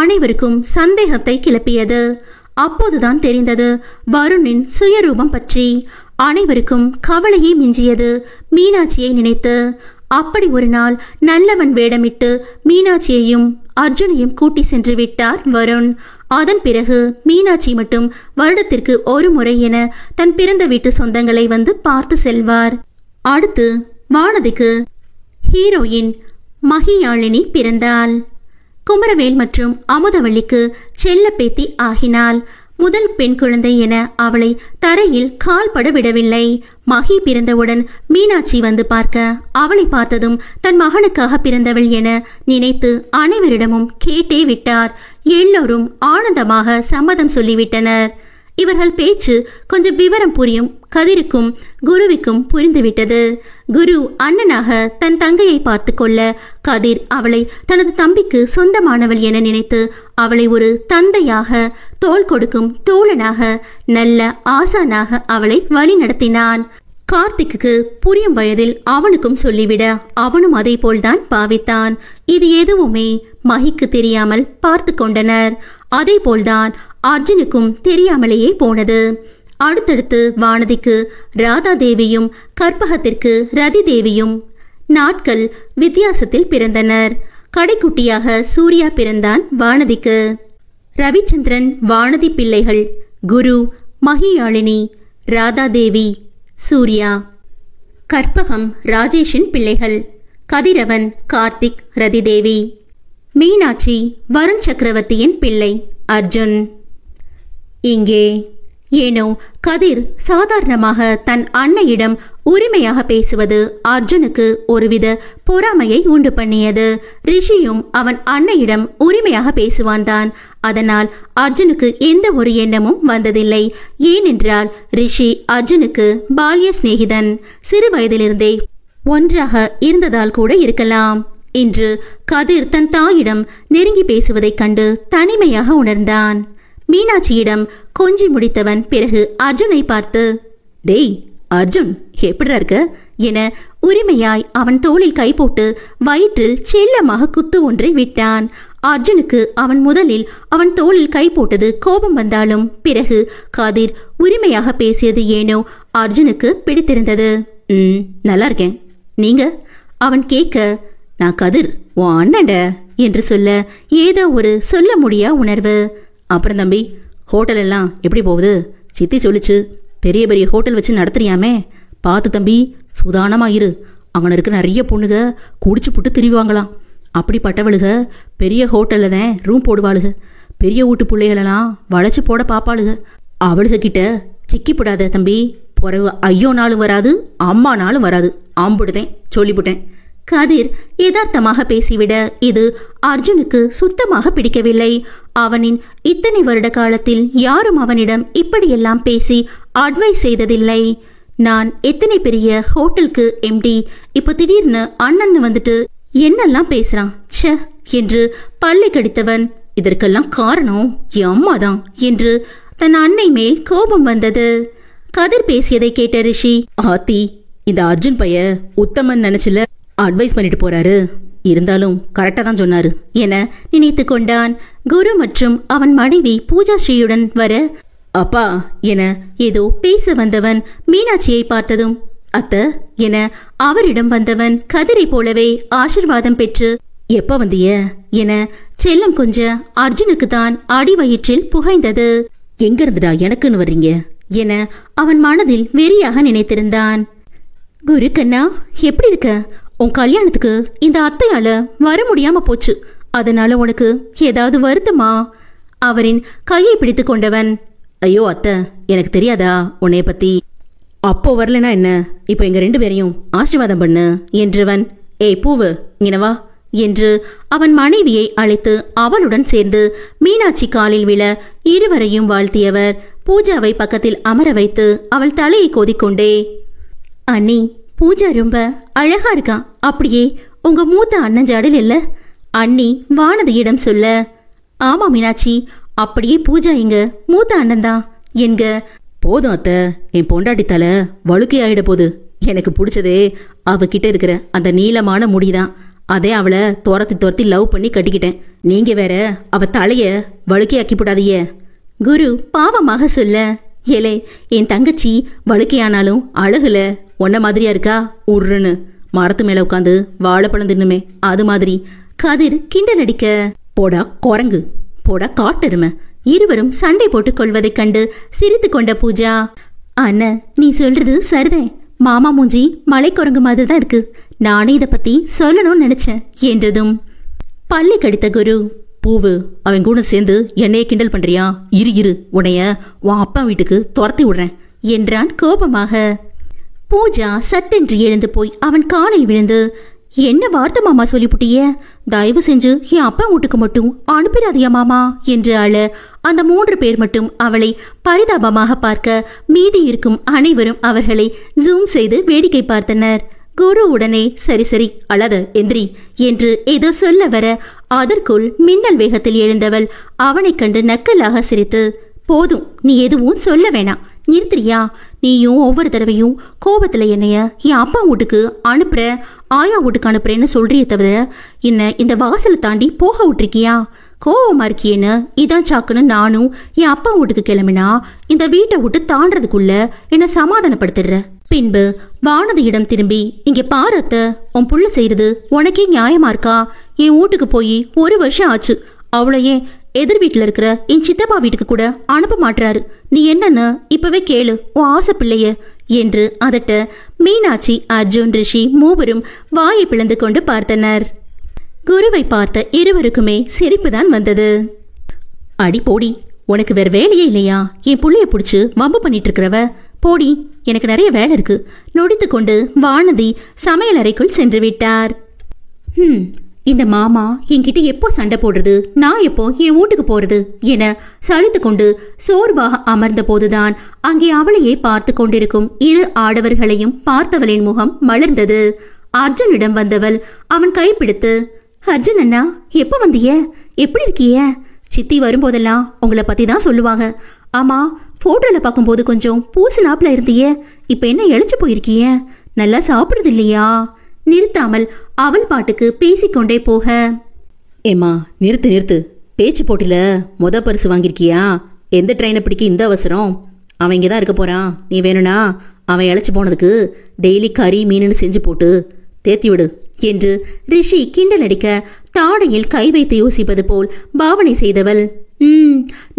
S1: அனைவருக்கும் சந்தேகத்தை கிளப்பியது. அப்போதுதான் தெரிந்தது வருணின் சுயரூபம் பற்றி. அனைவருக்கும் கவலையை மிஞ்சியது மீனாட்சியை நினைத்து. அப்படி ஒரு நாள் நல்லவன் வேடமிட்டு மீனாட்சியையும் அர்ஜுனையும் கூட்டி சென்று விட்டார் வருண். அதன் பிறகு மீனாட்சி மட்டும் வருடத்திற்கு 1 முறை என தன் பிறந்த வீட்டு சொந்தங்களை வந்து பார்த்து செல்வார். அடுத்து வானதிக்கு ஹீரோயின் மகியாழினி பிறந்தாள். குமரவேல் மற்றும் அமுதவள்ளிக்கு செல்ல பேத்தி ஆகினாள். முதல் பெண் குழந்தை என அவளை தரையில் கால் பட விடவில்லை. மகி பிறந்தவுடன் மீனாட்சி வந்து பார்க்க அவளை பார்த்ததும் தன் மகனுக்காக பிறந்தவள் என நினைத்து அனைவரிடமும் கேட்டே விட்டார். எல்லோரும் ஆனந்தமாக சம்மதம் சொல்லிவிட்டனர். இவர்கள் பேச்சு கொஞ்சம் விவரம் புரியும் கதிருக்கும் குருவிக்கும் புரிந்துவிட்டது. குரு அண்ணனாக தன் தங்கையை பார்த்து கொள்ள, கதிர் அவளை தனது தம்பிக்கு சொந்தமானவள் என நினைத்து அவளை ஒரு தந்தையாக, தோள் கொடுக்கும் தோழனாக, நல்ல ஆசானாக அவளை வழி நடத்தினான். கார்த்திக்கு புரியும் வயதில் அவனுக்கும் சொல்லிவிட அவனும் அதை போல்தான் பாவித்தான். இது எதுவுமே மகிக்கு தெரியாமல் பார்த்து கொண்டனர். அதே போல்தான் அர்ஜுனுக்கும் தெரியாமலேயே போனது. அடுத்தடுத்து வானதிக்கு ராதா தேவியும் கற்பகத்திற்கு ரதி தேவியும் நாட்கள் வித்தியாசத்தில் பிறந்தனர். கடைக்குட்டியாக சூர்யா பிறந்தான் வானதிக்கு. ரவிச்சந்திரன் வானதி பிள்ளைகள் குரு, மகியாழினி, ராதா தேவி, சூர்யா. கற்பகம் ராஜேஷின் பிள்ளைகள் கதிரவன், கார்த்திக், ரதிதேவி. மீனாட்சி வருண் சக்கரவர்த்தியின் பிள்ளை அர்ஜுன். இங்கே ஏனோ கதிர் சாதாரணமாக தன் அன்னையிடம் உரிமையாக பேசுவது அர்ஜுனுக்கு ஒருவித பொறாமையை உண்டு பண்ணியது. ரிஷியும் அவன் அன்னையிடம் உரிமையாக பேசுவான் தான். அதனால் அர்ஜுனுக்கு எந்த ஒரு எண்ணமும் வந்ததில்லை. ஏனென்றால் ரிஷி அர்ஜுனுக்கு பால்ய சிநேகிதன். சிறு வயதிலிருந்தே ஒன்றாக இருந்ததால் கூட இருக்கலாம். இன்று கதிர் தன் தாயிடம் நெருங்கி பேசுவதைக் கண்டு தனிமையாக உணர்ந்தான். மீனாட்சியிடம் கொஞ்சி முடித்தவன் பிறகு அர்ஜுனை பார்த்து, டேய் அர்ஜுன், எப்படிடா இருக்க என உரிமையாய் அவன் தோளில் கை போட்டு வயிற்றில் செல்லமாக குத்து ஒன்றை விட்டான். அர்ஜுனுக்கு அவன் முதலில் அவன் தோளில் கை போட்டது கோபம் வந்தாலும் பிறகு கதிர் உரிமையாக பேசியது ஏனோ அர்ஜுனுக்கு பிடித்திருந்தது. நல்லா இருக்கேன், நீங்க? அவன் கேட்க, நான் கதிர், உன் அண்ணண்ட என்று சொல்ல ஏதோ ஒரு சொல்ல முடியா உணர்வு. அப்புறம் தம்பி, ஹோட்டல் எல்லாம் எப்படி போகுது? சித்தி சொல்லிச்சு, பெரிய பெரிய ஹோட்டல் வச்சு நடத்துறியாமே, பார்த்து தம்பி சுதானமா இரு. அங்கே இருக்க நிறைய பொண்ணுக குடிச்சு புட்டு திரிவாங்களாம். அப்படிப்பட்டவளுக பெரிய ஹோட்டலில் தான் ரூம் போடுவாளுக. பெரிய வீட்டு பிள்ளைகளெல்லாம் வளைச்சு போட பாப்பாளுக. அவளுக கிட்ட சிக்கி போடாத தம்பி. பிறகு ஐயோ நாளும் வராது, அம்மா நாளும் வராது. ஆம்புடுதேன், சொல்லிவிட்டேன். கதிர் யதார்த்தமாக பேசிவிட இது அர்ஜுனுக்கு சுத்தமாக பிடிக்கவில்லை. அவனின் இத்தனை வருட காலத்தில் யாரும் அவனிடம் இப்படியெல்லாம் பேசி அட்வைஸ் செய்ததில்லை. நான் எத்தனை பெரிய ஹோட்டலுக்கு எம்டி, இப்போ திடீர்னு அண்ணன் வந்துட்டு என்னெல்லாம் பேசுறான் ச்சே என்று பல்லை கடித்தவன், இதற்கெல்லாம் காரணம் என் அம்மாதான் என்று தன் அன்னை மேல் கோபம் வந்தது. கதிர் பேசியதை கேட்ட ரிஷி, ஆத்தி, இந்த அர்ஜுன் பைய உத்தமன் நினைச்சுல அட்வைஸ் பண்ணிட்டு போறாரு, இருந்தாலும் கரெக்டா தான் சொன்னாரு என நினைத்து கொண்டான். குரு மற்றும் அவன் மனைவி பூஜா ஸ்ரீயுடன் வர, அப்பா என ஏதோ பேச வந்தவன் மீனாட்சியை பார்த்ததும், அத்த என அவரிடம் வந்தவன் கதிரை போலவே ஆசிர்வாதம் பெற்று, எப்ப வந்திய என செல்லம் கொஞ்ச அர்ஜுனுக்கு தான் அடி வயிற்றில் புகைந்தது. எங்க இருந்துடா எனக்குன்னு வர்றீங்க என அவன் மனதில் வெறியாக நினைத்திருந்தான். குரு கண்ணா, எப்படி இருக்க? உன் கல்யாணத்துக்கு இந்த அத்தையால வர முடியாம போச்சு, அதனால உனக்கு ஏதாவது வருத்தமா? அவரின் கையை பிடித்து கொண்டவன், ஐயோ அத்தை, எனக்கு தெரியாதா உன்னைய பத்தி? அப்போ வரலனா என்ன, இப்ப எங்க 2 பேரையும் ஆசீர்வாதம் பண்ணு என்றவன், ஏய் பூவு இங்கனவா என்று அவன் மனைவியை அழைத்து அவளுடன் சேர்ந்து மீனாட்சி காலில் விழ இருவரையும் வாழ்த்தியவர் பூஜாவை பக்கத்தில் அமர வைத்து அவள் தலையை கோதிக்கொண்டே, அண்ணி, பூஜா ரொம்ப அழகா இருக்கா, அப்படியே உங்க மூத்த அண்ணன் ஜாடில் இல்ல? அண்ணி வானதியிடம் சொல்ல, ஆமா மீனாட்சி, அப்படியே பூஜா எங்க மூத்த அண்ணன் தான் என்க. போதும் அத்தை, என் பொண்டாட்டி தலை வழுக்கை ஆயிட போது. எனக்கு பிடிச்சதே அவகிட்ட இருக்கிற அந்த நீளமான முடிதான். அதே அவளை துரத்தி லவ் பண்ணி கட்டிக்கிட்டேன். நீங்க வேற அவ தலைய வழுக்கையாக்கி போடாதீய. குரு பாவமாக சொல்ல, ஏலே, என் தங்கச்சி வழுக்கையானாலும் அழகுல ஒன்ன மாதிரியா இருக்கா? உருன்னு மரத்து மேல உட்காந்து வாழைப்பழம் தின்னுமே அது மாதிரி. கதிர் கிண்டல் அடிக்க, போடா குரங்கு, போடா காட்டெருமை. இருவரும் சண்டை போட்டுக் கொள்வதைக் கண்டு சிரித்து கொண்ட பூஜா, அண்ணா நீ சொல்றது சரிதான், மாமா மூஞ்சி மலை குரங்கு மாதிரி தான் இருக்கு, நானே இதை பத்தி சொல்லணும்னு நினைச்சேன் என்றதும் பல்லை கடித்த குரு, பூவு அவன் கூட சேர்ந்து என்னைய கிண்டல் பண்றியா? இரு உன்னைய உன் அப்பா வீட்டுக்கு துரத்தி விடுறேன் என்றான் கோபமாக. பூஜா சட்டென்று எழுந்து போய் அவன் காலில் விழுந்து, என்ன வார்த்தை மாமா சொல்லிப்புட்டிய? தயவு செஞ்சு என் அப்பா வீட்டுக்கு மட்டும் அனுப்பிடாதியா மாமா என்று அழ அந்த 3 பேர் மட்டும் அவளை பரிதாபமாக பார்க்க மீதி இருக்கும் அனைவரும் அவர்களை ஜூம் செய்து வேடிக்கை பார்த்தனர். குரு உடனே சரி அழாத எந்திரி என்று ஏதோ சொல்ல வர அதற்குள் மின்னல் வேகத்தில் எழுந்தவள் அவனை கண்டு நக்கலாக சிரித்து, போதும், நீ எதுவும் சொல்ல வேணாம், நிறுத்திரியா? நீயும் ஒவ்வொரு தடவையும் கோபத்துல என்னைய என் அப்பா வீட்டுக்கு அனுப்புற, ஆயா வீட்டுக்கு அனுப்புறேன்னு சொல்றிய தவிர என்ன இந்த வாசலை தாண்டி போக விட்டுருக்கியா? கோபமா இருக்கியேன்னு இதான் சாக்குன்னு நானும் என் அப்பா வீட்டுக்கு கிளம்பினா இந்த வீட்டை விட்டு தாண்டறதுக்குள்ள என்ன சமாதானப்படுத்திடுற. பின்பு வானதியிடம் திரும்பி, இங்க பாரத்த, உன் புள்ள செய்யறது உனக்கே நியாயமா இருக்கா? என் வீட்டுக்கு போய் 1 வருஷம் ஆச்சு, அவ்வளோ எதிர் வீட்டுல இருக்கிற என் சித்தப்பா வீட்டுக்கு கூட அனுப்ப மாட்டாரு. நீ என்னன்னு இப்பவே கேளு உன் ஆசை பிள்ளைய என்று அதட்ட மீனாட்சி, அர்ஜுன், ரிஷி மூவரும் வாயை பிளந்து கொண்டு பார்த்தனர். குருவை பார்த்த இருவருக்குமே சிரிப்புதான் வந்தது. அடி போடி, உனக்கு வேற வேலையே இல்லையா? என் புள்ளைய பிடிச்சு வம்பு பண்ணிட்டு இருக்கிறவ, போடி, எனக்கு நிறைய வேலை இருக்கு நொடித்து கொண்டு வானதி சமையலறைக்குள் சென்று விட்டார். இந்த மாமா என்கிட்ட எப்போ சண்டை போடுறது, நான் எப்போ என் வீட்டுக்கு போறது என சலித்து கொண்டு சோர்வாக அமர்ந்த போதுதான் அங்கே அவளையே பார்த்து கொண்டிருக்கும் 2 ஆடவர்களையும் பார்த்தவளின் முகம் மலர்ந்தது. அர்ஜுனிடம் வந்தவள் அவன் கைப்பிடித்து, அர்ஜுன் அண்ணா, எப்ப வந்திய? எப்படி இருக்கிய? சித்தி வரும்போதெல்லாம் உங்களை பத்தி தான் சொல்லுவாங்க. ஆமா, போட்டோல பார்க்கும்போது கொஞ்சம் பூசலாப்ல இருந்திய, இப்ப என்ன இழைச்சு போயிருக்கிய? நல்லா சாப்பிடுறது இல்லையா? நிறுத்தாமல் அவள் பாட்டுக்கு பேசிக்கொண்டே போக, ஏமா நிறுத்து, பேச்சு போட்டில பரிசு வாங்கிருக்கியா? எந்த ட்ரெயினை பிடிக்க இந்த அவசரம்? அவன் இங்கதான் இருக்க போறான், நீ வேணும்னா அவன் இழைச்சு போனதுக்கு டெய்லி கறி மீனுன்னு செஞ்சு போட்டு தேத்தி விடு என்று ரிஷி கிண்டல் அடிக்க தாடையில் கை வைத்து யோசிப்பது போல் பாவனை செய்தவள்,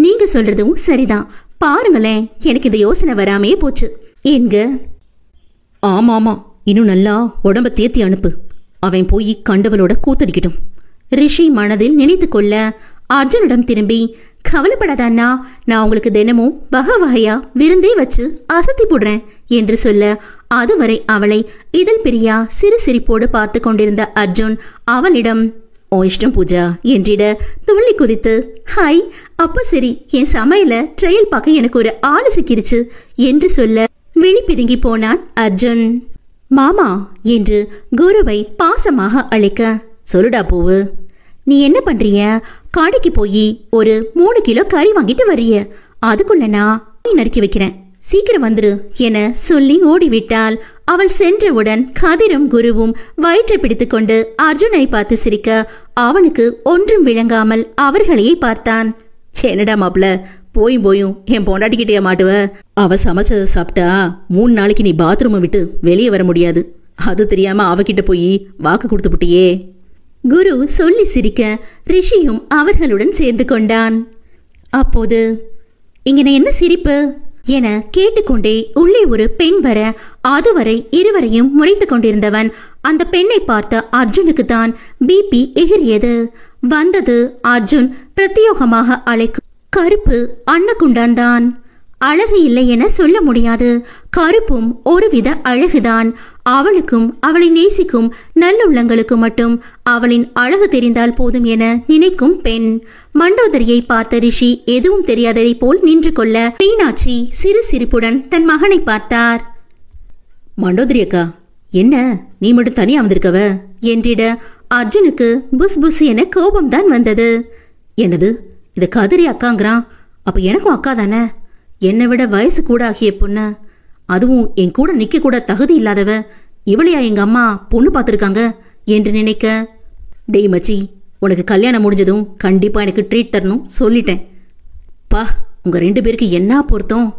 S1: நீங்க சொல்றதும் சரிதான், பாருங்களேன், எனக்கு இந்த யோசனை வராமே போச்சு என்க. ஆமா, இன்னும் நல்லா உடம்ப தேத்தி அனுப்பு, அவன் போய் கண்டவளோட கூத்தடிக்கட்டும். ரிஷி மனதில் நினைத்து கொள்ள அர்ஜுனிடம் திரும்பி, கவலைப்படாதண்ணா, நான் உங்களுக்கு தினமும் வகை வகையா விருந்தே வச்சு அசத்தி போடுறேன் என்று சொல்ல அதுவரை அவளை இதழ் பிரியா சிறு சிரிப்போடு பார்த்து கொண்டிருந்த அர்ஜுன் அவளிடம், ஓ இஷ்டம் பூஜா என்றிட துள்ளி குதித்து, ஹாய், அப்ப சரி, என் சமையல ட்ரையல் பார்க்க எனக்கு ஒரு ஆளு சிக்கிருச்சு என்று சொல்ல விழி பிதுங்கி போனான் அர்ஜுன். மாமா என்று குருவை பாசமாக அழைக்க, சொல்லுடா பூவு, நீ என்ன பண்றிய? கடைக்கு போய் ஒரு 3 கிலோ கறி வாங்கிட்டு வர்றிய, அதுக்குள்ள நான் நறுக்கி வைக்கிறேன், சீக்கிரம் வந்துரு என சொல்லி ஓடிவிட்டாள். அவள் சென்றவுடன் கதிரும் குருவும் வயிற்றை பிடித்துக் கொண்டு அர்ஜுனை பார்த்து சிரிக்க அவனுக்கு ஒன்றும் விளங்காமல் அவர்களையே பார்த்தான். என்னடா மாப்ள, போயும் போயும் என் பொண்டாட்டிக்கிட்டே மாட்டுவ. அவ சமைச்சதை சாப்பிட்டா 3 நாளைக்கு நீ பாத்ரூமை விட்டு வெளியே வர முடியாது. அது தெரியாம அவகிட்ட போய் வாக்கு கொடுத்து புட்டியே. குரு சொல்லி சிரிக்க ரிஷியும் அவர்களுடன் சேர்ந்து கொண்டான். அப்போது இங்க என்ன சிரிப்பு என கேட்டுக்கொண்டே உள்ளே ஒரு பெண் வர அதுவரை இருவரையும் முறைத்து கொண்டிருந்தவன் அந்த பெண்ணை பார்த்த அர்ஜுனுக்கு தான் பிபி எகிரியது. வந்தது அர்ஜுன் பிரத்யோகமாக அழைக்கும் கருப்பு அன்னகுண்டான் தான். அழகு இல்லை என சொல்ல முடியாது. கருப்பும் ஒருவித அழகுதான். அவளுக்கும் அவளை நேசிக்கும் நல்லுள்ளங்களுக்கு மட்டும் அவளின் அழகு தெரிந்தால் போதும் என நினைக்கும் பெண். மண்டோதரியை பார்த்த ரிஷி எதுவும் தெரியாததை போல் நின்று கொள்ள மீனாட்சி சிறு சிரிப்புடன் தன் மகனை பார்த்தார். மண்டோதரி அக்கா, என்ன நீ மட்டும் தனியா வந்திருக்கவ என்றிட அர்ஜுனுக்கு புஸ் புஸ் என கோபம்தான் வந்தது. என்னது இத கதிரி அக்காங்கிறான்? அப்ப எனக்கும் அக்கா தானே? என்னை விட வயசு கூட ஆகிய பொண்ணு, அதுவும் என் கூட நிக்க கூட தகுதி இல்லாதவ இவளையா எங்க அம்மா பொண்ணு பார்த்துருக்காங்க என்று நினைக்க, டேய் மச்சி, உனக்கு கல்யாணம் முடிஞ்சதும் கண்டிப்பா எனக்கு ட்ரீட் தரணும் சொல்லிட்டேன். பா, உங்க 2 பேருக்கு என்ன பொருத்தம்?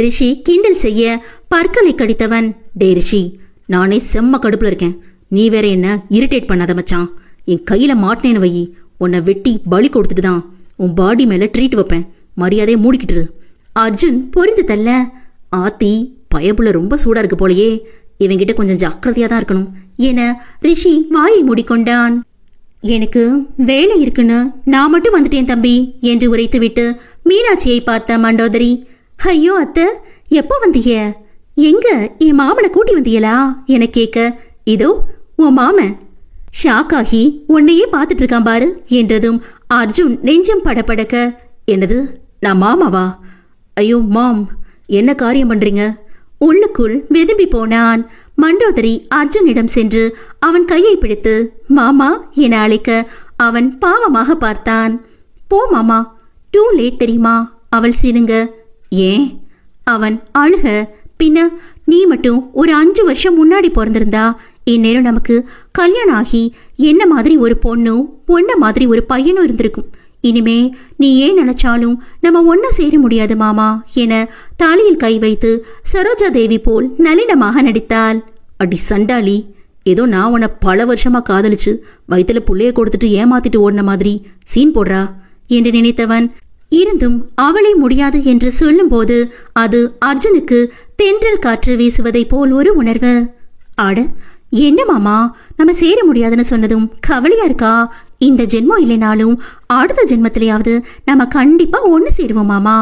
S1: ரிஷி கிண்டல் செய்ய பற்களை கடித்தவன், டே ரிஷி, நானே செம்ம கடுப்புல இருக்கேன். நீ வேற என்ன இரிட்டேட் பண்ணாத மச்சான். என் கையில மாட்டினேன்னு வை, உன்னை வெட்டி பலி கொடுத்துட்டு தான் உன் பாடி மேல ட்ரீட் வைப்பேன். மரியாதையை மூடிக்கிட்டு. அர்ஜுன் பொறிந்து தள்ள, ஆத்தி பயப்புல ரொம்ப சூடா இருக்கு போலயே, இவங்கிட்ட கொஞ்சம் ஜாக்கிரதையா தான் இருக்கணும் என ரிஷி வாயை மூடிக்கொண்டான். எனக்கு வேலை இருக்குன்னு நான் மட்டும் வந்துட்டேன் தம்பி என்று உரைத்துவிட்டு மீனாட்சியை பார்த்த மண்டோதரி, ஐயோ அத்தை, எப்போ வந்தீங்க? எங்க என் மாமனை கூட்டி வந்தீங்களா என கேட்க, இதோ உன் மாமன். ஷாக்காகி உன்னையே பார்த்துட்டு இருக்கான் பாரு என்றதும் அர்ஜுன் நெஞ்சம் படபடக்க, என்னது நான் மாமாவா? ஐயோ மாம், என்ன காரியம் பண்றீங்க? உள்ளுக்குள் வெதும்பி போனான். மண்டோதரி அர்ஜுனிடம் சென்று அவன் கையை பிடித்து மாமா என அழைக்க அவன் பாவமாக பார்த்தான். போ மாமா, டூ லேட் தெரியுமா அவள் சினுங்க. ஏன்? அவன் அழுக, பின்ன நீ மட்டும் ஒரு 5 வருஷம் முன்னாடி பிறந்திருந்தா இந்நேரம் நமக்கு கல்யாணம் ஆகி என்ன மாதிரி ஒரு பொண்ணும் பொண்ண மாதிரி ஒரு பையனும் இருந்திருக்கும். இனிமே நீ ஏன் நினைச்சாலும் நம்ம ஒன்னா சேர முடியாது மாமா என தாலியில் கை வைத்து சரோஜா தேவி போல் நளினமாக நடித்தாள். அடி சண்டாளி, ஏதோ நான் உன்னை பல வருஷமா காதலிச்சு வயிற்றுல புள்ளைய கொடுத்துட்டு ஏமாத்திட்டு ஓடின மாதிரி சீன் போடுறா என்று நினைத்தவன் இருந்தும் அவளை முடியாது என்று சொல்லும் போது அது அர்ஜுனுக்கு தென்றல் காற்று வீசுவதை போல் ஒரு உணர்வு. ஆட, என்ன மாமா நம்ம சேர முடியாதுன்னு சொன்னதும் கவலையா இருக்கா? இந்த ஜென்மம் இல்லைனாலும் அடுத்த ஜென்மத்திலேயாவது நம்ம கண்டிப்பா ஒண்ணு சேருவோம் மாமா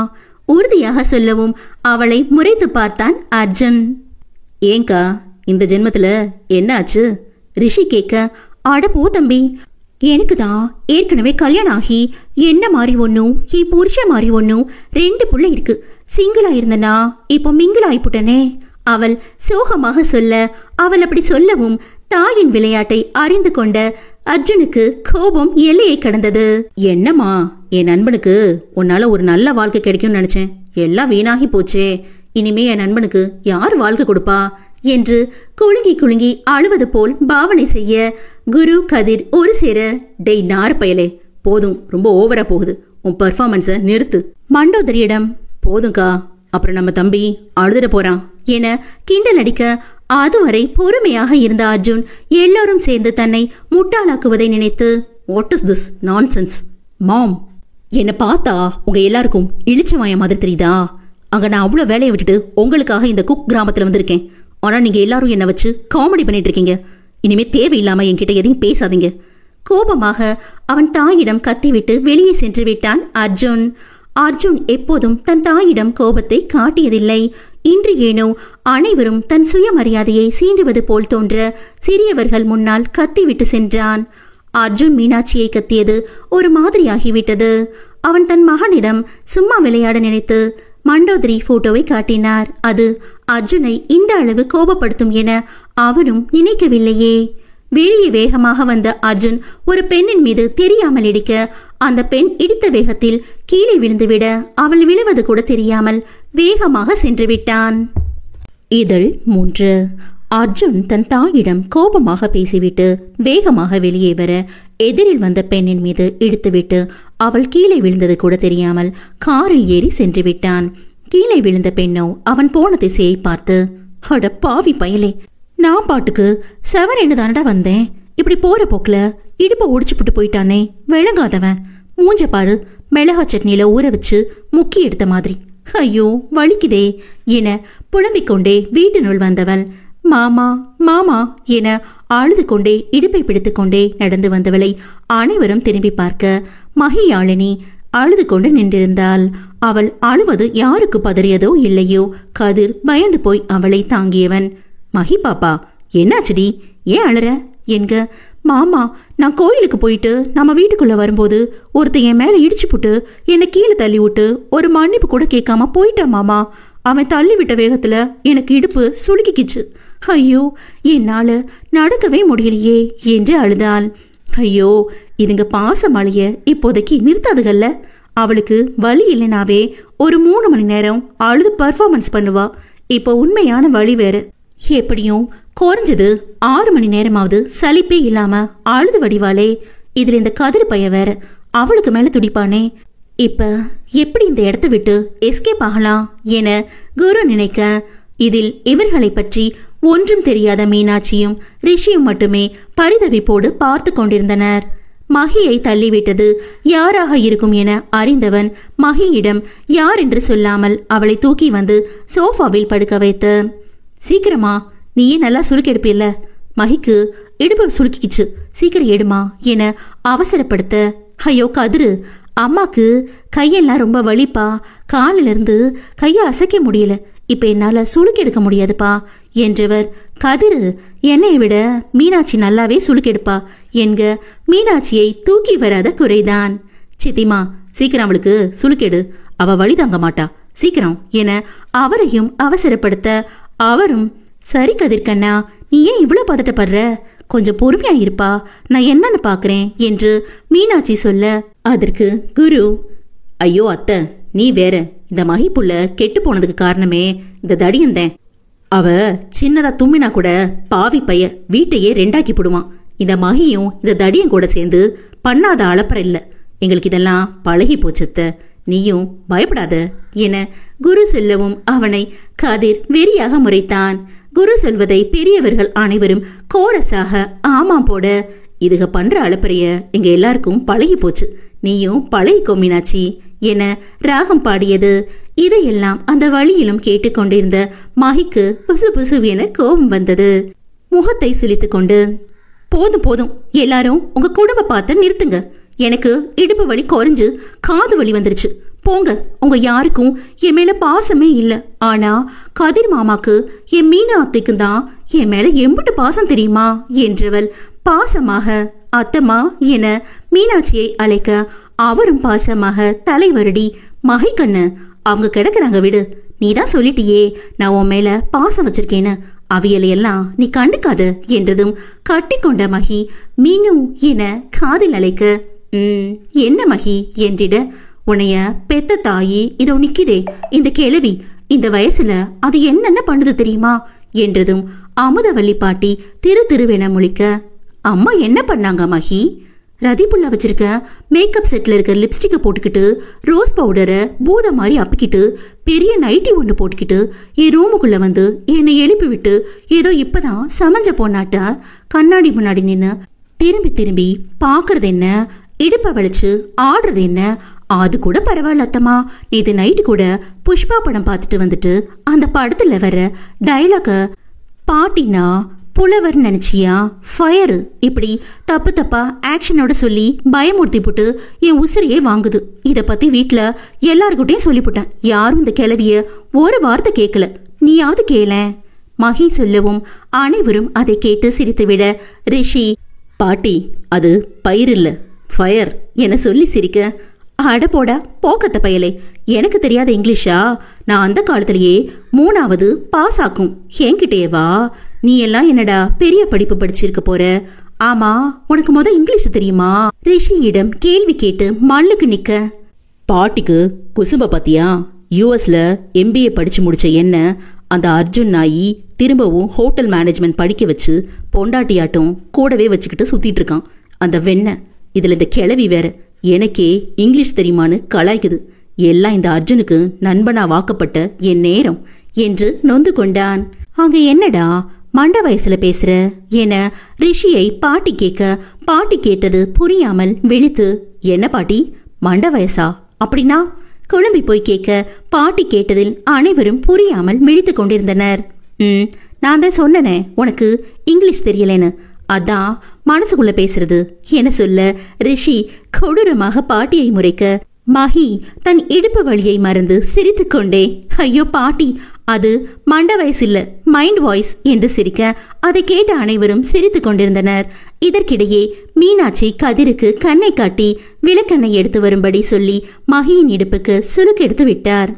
S1: உறுதியாக சொல்லவும் அவளை முறைத்து பார்த்தான் அர்ஜுன். ஏங்கா, இந்த ஜென்மத்துல என்ன ஆச்சு? ரிஷி கேட்க, ஆட போ தம்பி, எனக்கு தான் ஏற்கனவே கல்யாணம் ஆகி என்ன மாதிரி ஒன்னும் என் புருஷ மாதிரி ஒன்னும் 2 புள்ள இருக்கு. சிங்கிளா இருந்தனா இப்போ மிங்கிள் ஆயிப்புட்டனே அவள் சோகமாக சொல்ல, அவள் அப்படி சொல்லவும் தாயின் விளையாட்டை அறிந்து கொண்ட அர்ஜுனுக்கு கோபம் எல்லையை கடந்தது. என்னம்மா, என் நண்பனுக்கு உன்னால ஒரு நல்ல வாழ்க்கை கிடைக்கும்னு நினைச்சேன், எல்லாம் வீணாகி போச்சே. இனிமே என் நண்பனுக்கு யார் வாழ்க்கை கொடுப்பா என்று குலுங்கி குலுங்கி அழுவது போல் பாவனை செய்ய குரு கதிர் ஒரு சேர, டெய் நார் பயலே, போதும், ரொம்ப ஓவரா போகுது, உன் பெர்ஃபார்மன்ஸை நிறுத்து. மண்டோதரியிடம், போதும்க்கா, அப்புறம் நம்ம தம்பி அழுதுட போறான் என கிண்டல் அடிக்க அதுவரை பொறுமையாக இருந்த அர்ஜுன் எல்லோரும் சேர்ந்து தன்னை முட்டாளாக்குவதை நினைத்து, வாட் இஸ் திஸ் நான்சென்ஸ் மாம்? என்னை பார்த்தா உங்க எல்லாருக்கும் இழிச்சவாய மாதிரி தெரியுதா? அங்க நான் அவ்வளவு வேலையை விட்டுட்டு உங்களுக்காக இந்த குக் கிராமத்துல வந்திருக்கேன். ஆனா நீங்க எல்லாரும் என்ன வச்சு காமெடி பண்ணிட்டு இருக்கீங்க. இனிமே தேவையில்லாம என்கிட்ட எதையும் பேசாதீங்க. கோபமாக அவன் தாயிடம் கத்திவிட்டு வெளியே சென்று விட்டான் அர்ஜுன். அர்ஜுன் எப்போதும் தன் தாயிடம் கோபத்தை காட்டியதில்லை. இன்று ஏனோ அனைவரும் தன் சுயமரியாதையை சீண்டுவது போல் தோன்ற சிறியவர்கள் முன்னால் கத்திவிட்டு சென்றான். அர்ஜுன் மீனாட்சியை கத்தியது ஒரு மாதிரியாகிவிட்டது. அவன் தன் மகனிடம் சும்மா விளையாட நினைத்து மண்டோதரி போட்டோவை காட்டினார். அது அர்ஜுனை இந்த அளவு கோபப்படுத்தும் என அவனும் நினைக்கவில்லையே. வெளியே வேகமாக வந்த அர்ஜுன் ஒரு பெண்ணின் மீது தெரியாமல் இடிக்க, அந்த பெண் இடித்த வேகத்தில் கீழே விழுந்துவிட அவள் விழுவது கூட தெரியாமல் வேகமாக சென்று விட்டான். இதழ் 3. அர்ஜுன் தன் தாயிடம் கோபமாக பேசிவிட்டு வேகமாக வெளியே வர எதிரில் வந்த பெண்ணின் மீது இடித்துவிட்டு அவள் கீழே விழுந்தது கூட தெரியாமல் காரில் ஏறி சென்று விட்டான். கீழே விழுந்த பெண்ணோ அவன் போன திசையை பார்த்து, அட பாவி பயலே, நான் பாட்டுக்கு செவரேன்னு தானடா வந்தேன், இப்படி போற போக்குல இடுப்பை ஒடிச்சு புட்டு போயிட்டானே, விளங்காதவன், மூஞ்ச பாரு, மிளகா சட்னியில ஊற வச்சு முக்கி எடுத்த மாதிரி, ஐயோ வலிக்குதே என புலம்பிக் கொண்டே வீட்டினுள் வந்தவள், மாமா மாமா என அழுது கொண்டே இடுப்பை பிடித்துக் கொண்டே நடந்து வந்தவளை அனைவரும் திரும்பி பார்க்க மகியாழினி அழுது கொண்டு நின்றிருந்தாள். அவள் அழுவது யாருக்கு பதறியதோ இல்லையோ கதிர் பயந்து போய் அவளை தாங்கியவன், மகி பாப்பா என்னாச்சுடி, ஏன் அழற என்க, மாமா நான் கோயிலுக்கு போயிட்டு நம்ம வீட்டுக்குள்ள வரும்போது ஒருத்தன் என் மேல இடிச்சு போட்டு என்னை கீழே தள்ளி விட்டு ஒரு மன்னிப்பு கூட கேட்காம போயிட்டான் மாமா. அவன் தள்ளி விட்ட வேகத்துல எனக்கு இடுப்பு சுளுக்கிக்கிச்சு. ஐயோ என்னால நடக்கவே முடியலையே என்று அழுதாள். ஐயோ இதுங்க பாசமழைய இப்போதைக்கு நிறுத்தாதுகள்ல, அவளுக்கு வலி இல்லைனாவே ஒரு 3 மணி நேரம் அழுது பர்ஃபார்மன்ஸ் பண்ணுவா, இப்போ உண்மையான வழி வேற, எப்படியும் குறைஞ்சது 6 மணி நேரமாவது சலிப்பே இல்லாம அழுது வடிவாளே. இதுல இந்த கதிர் பைய வேற அவளுக்கு மேல துடிப்பானே, இப்ப எப்படி இந்த இடத்த விட்டு எஸ்கேப் ஆகலாம் என குரு நினைக்க, இதில் இவர்களை பற்றி ஒன்றும் தெரியாத மீனாட்சியும் ரிஷியும் மட்டுமே பரிதவிப்போடு பார்த்து கொண்டிருந்தனர். மகியை தள்ளிவிட்டது யாராக இருக்கும் என அறிந்தவன் மகியிடம் யார் என்று சொல்லாமல் அவளை தூக்கி வந்து சோஃபாவில் படுக்க வைத்து, சீக்கிரமா நீயே நல்லா சுருக்கெடுப்பில்ல, மகிக்கு இடுப்பு சுருக்கிக்கிச்சு, சீக்கிரம் எடுமா என அவசரப்படுத்த, ஐயோ கதிரு, அம்மாக்கு கையெல்லாம் ரொம்ப வலிப்பா, காலிலிருந்து கையை அசைக்க முடியல, இப்ப என்னால சுளுக்கெடுக்க முடியாதுப்பா என்றவர், கதிரு என்னை விட மீனாட்சி நல்லாவே சுளுக்கெடுப்பா என்க மீனாட்சியை தூக்கி வராத குறைதான். சித்திமா சீக்கிரம் அவளுக்கு சுளுக்கெடு, அவ வழி தாங்க மாட்டா, சீக்கிரம் என அவரையும் அவசரப்படுத்த, அவரும் சரி கதிர்கண்ணா, நீ ஏன் இவ்வளவு பதட்டப்படுற, கொஞ்சம் பொறுமையா இருப்பா, நான் என்னன்னு பாக்குறேன் என்று மீனாட்சி சொல்ல, அதற்கு குரு, ஐயோ அத்தை நீ வேற, இந்த மகி புள்ள கெட்டு போனதுக்கு காரணமே இந்த தடியந்தேன், அவ சின்னதா தும்மினா கூட பாவி பைய வீட்டையே 2ஆக்கி போடுவான், இந்த மகியும் இந்த தடியும் கூட சேர்ந்து பண்ணாத அளப்பற இல்ல, எங்களுக்கு இதெல்லாம் பழகி போச்சத்த, நீயும் பயப்படாத என குரு சொல்லவும் அவனை கதிர் வெறியாக முறைத்தான். குரு சொல்வதை பெரியவர்கள் அனைவரும் கோரஸாக ஆமாம் போட, இதுக பண்ற அளப்பறைய எங்க எல்லாருக்கும் பழகி போச்சு, நீயும் பழகிக்கோ மீனாட்சி என ராகம் பாடியது. இதையெல்லாம் அந்த வழியிலும் கேட்டுக்கொண்டிருந்த மகிக்கு புசு புசுவென கோபம் வந்தது. முகத்தை சுளித்துக் கொண்டு, போதும் போதும், எல்லாரும் உங்க குடும்ப பார்த்து நிறுத்துங்க, எனக்கு இடுப்பு வலி குறைஞ்சு காது வலி வந்துருச்சு, போங்க, உங்க யாருக்கும் என் மேல பாசமே இல்ல, ஆனா கதிர் மாமாக்கு என் மீனா அத்தைக்கும் தான் என் மேல எம்பிட்டு பாசம் தெரியுமா என்றவள் பாசமாக அத்தம்மா என மீனாட்சியை அழைக்க, அவரும் பாசமாக தலைவருடி, மகை கண்ணு அவங்க கிடக்குறாங்க விடு, நீதான் சொல்லிட்டியே நான் உன் மேல பாசம் வச்சிருக்கேன்னு, அவியலையெல்லாம் நீ கண்டுக்காத என்றதும் கட்டி கொண்ட மகி மீனு என காதில் அழைக்க, என்ன மகி என்றிட, உன்னைய பெத்த தாயி இதோ நிக்கிதே இந்த கிழவி, இந்த வயசுல அது என்னென்ன பண்ணுது தெரியுமா என்றதும் அமுதவல்லி பாட்டி திருவென முழிக்க, அம்மா என்ன பண்ணாங்க மகி, ரதிப்புள்ள வச்சிருக்க மேக்கப் செட்ல இருக்க லிப்ஸ்டிக்கை போட்டுக்கிட்டு ரோஸ் பவுடரை பூத மாதிரி அப்பிக்கிட்டு பெரிய நைட்டி ஒன்று போட்டுக்கிட்டு என் ரூமுக்குள்ள வந்து என்னை எழுப்பி விட்டு ஏதோ இப்பதான் சமைஞ்ச பொண்ணாட்ட கண்ணாடி முன்னாடி நின்று திரும்பி திரும்பி பாக்குறது என்ன, இடுப்ப வளைச்சு ஆடுறது என்ன, அது கூட பரவாயில்ல அத்தம்மா, நேத்து நைட்டு கூட புஷ்பா படம் பார்த்துட்டு வந்துட்டு அந்த படத்துல வர டைலாக பாட்டினா புலவர் நினைச்சியா, ஃபயர், இப்படி தப்பு தப்பா ஆக்ஷனோட சொல்லி பயமுறுத்தி போட்டு என் உசிரியே வாங்குது, இத பத்தி வீட்டுல எல்லாருக்கிட்டையும் சொல்லிவிட்டேன், யாரும் இந்த கிழவிய ஒரு வார்த்தை கேட்கல, நீயாவது கேள மகி சொல்லவும் அனைவரும் அதை கேட்டு சிரித்துவிட, ரிஷி, பாட்டி அது பயிர் இல்ல ஃபயர் என சொல்லி சிரிக்க, அட போடா போக்கத்த பயலே, எனக்கு தெரியாத இங்கிலீஷா, நான் அந்த காலத்திலேயே 3வது பாஸ் ஆக்கும், என்கிட்டயே வா, நீ எல்லாம் என்னடா பெரிய படிப்பு படிச்சிருக்க போற, ஆமா உனக்கு இங்கிலீஷ் தெரியுமா ரிஷியிடம் கேள்வி கேட்டு மல்லுக்கு நிக்க, பாட்டிக்கு குசும்ப பாத்தியா, யூஎஸ்ல MBA படிச்சு முடிச்ச என்ன அந்த அர்ஜுன் நாயி திரும்பவும் ஹோட்டல் மேனேஜ்மெண்ட் படிக்க வச்சு பொண்டாட்டியாட்டும் கூடவே வச்சுக்கிட்டு சுத்திட்டு இருக்கான், அந்த வெண்ண, இதுல இந்த கிழவி வேற எனக்கே இங்கிலீஷ் தெரியுமான்னு கலாய்க்குது. எல்லாம் இந்த அர்ஜுனுக்கு நண்பனா வாக்கப்பட்ட என் நேரம் என்று நொந்து கொண்டான். அங்க என்னடா மண்ட வயசுல பேசுற என ரிஷியை பாட்டி கேட்க, பாட்டி கேட்டது புரியாமல் விழித்து, என்ன பாட்டி மண்ட வயசா அப்படின்னா குழம்பி போய் கேட்க, பாட்டி கேட்டதில் அனைவரும் புரியாமல் விழித்து கொண்டிருந்தனர். நான் தான் சொன்னனே உனக்கு இங்கிலீஷ் தெரியலன்னு, அதான் மனசுக்குள்ள பேசுறது என சொல்ல ரிஷி கொடூரமாக பாட்டியை முறைக்க, மகி தன் இடுப்பு வழியை மறந்து சிரித்துக்கொண்டே, ஐயோ பாட்டி அது மண்ட வயசு இல்ல மைண்ட் வாய்ஸ் என்று சிரிக்க, அதை கேட்ட அனைவரும் சிரித்து கொண்டிருந்தனர். இதற்கிடையே மீனாட்சி கதிருக்கு கண்ணை காட்டி விளக்கெண்ணை எடுத்து வரும்படி சொல்லி மகியின் இடுப்புக்கு சுருக்கெடுத்து விட்டார்.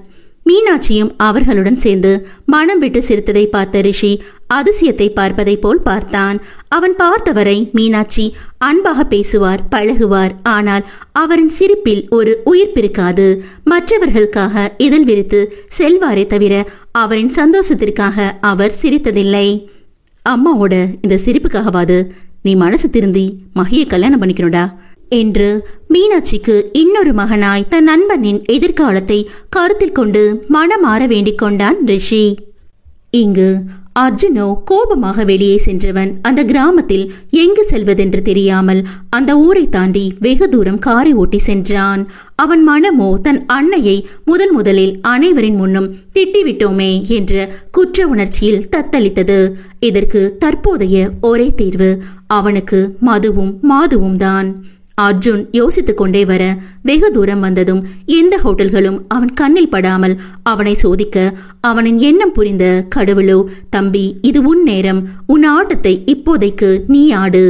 S1: மீனாட்சியும் அவர்களுடன் சேர்ந்து மனம் விட்டு சிரித்ததை பார்த்த ரிஷி அதிசயத்தை பார்ப்பதை போல் பார்த்தான். அவன் பார்த்தவரை மீனாட்சி அன்பாக பேசுவார், பழகுவார். ஆனால் அவரின் சிரிப்பில் ஒரு உயிர்ப்பிருக்காது. மற்றவர்களுக்காக இதழ் விரித்து செல்வாரே தவிர அவரின் சந்தோஷத்திற்காக அவர் சிரித்ததில்லை. அம்மாவோட இந்த சிரிப்புக்காகவாது நீ மனசு திருந்தி மகியை கல்யாணம் பண்ணிக்கணும்டா என்று மீனாட்சிக்கு இன்னொரு மகனாய் தன் நண்பனின் எதிர்காலத்தை கருத்தில் கொண்டு மனமாற வேண்டிக் கொண்டான் ரிஷி. இங்கு அர்ஜுனோ கோபமாக வெளியே சென்றவன் அந்த கிராமத்தில் எங்கு செல்வதென்று தெரியாமல் அந்த ஊரை தாண்டி வெகு தூரம் காரை ஓட்டி சென்றான். அவன் மனமோ தன் அன்னையை முதலில் அனைவரின் முன்னும் திட்டிவிட்டோமே என்ற குற்ற உணர்ச்சியில் தத்தளித்தது. இதற்கு தற்போதைய ஒரே தீர்வு அவனுக்கு மதுவும் மாதுவும் தான். அர்ஜுன் யோசித்துக் கொண்டே வர வெகு தூரம் வந்ததும் எந்த ஹோட்டல்களும் அவன் கண்ணில் படாமல் அவனை சோதிக்க, அவனின் எண்ணம் புரிந்த கடவுளோ, தம்பி இது உன் நேரம், உன் ஆட்டத்தை இப்போதைக்கு நீ ஆடு,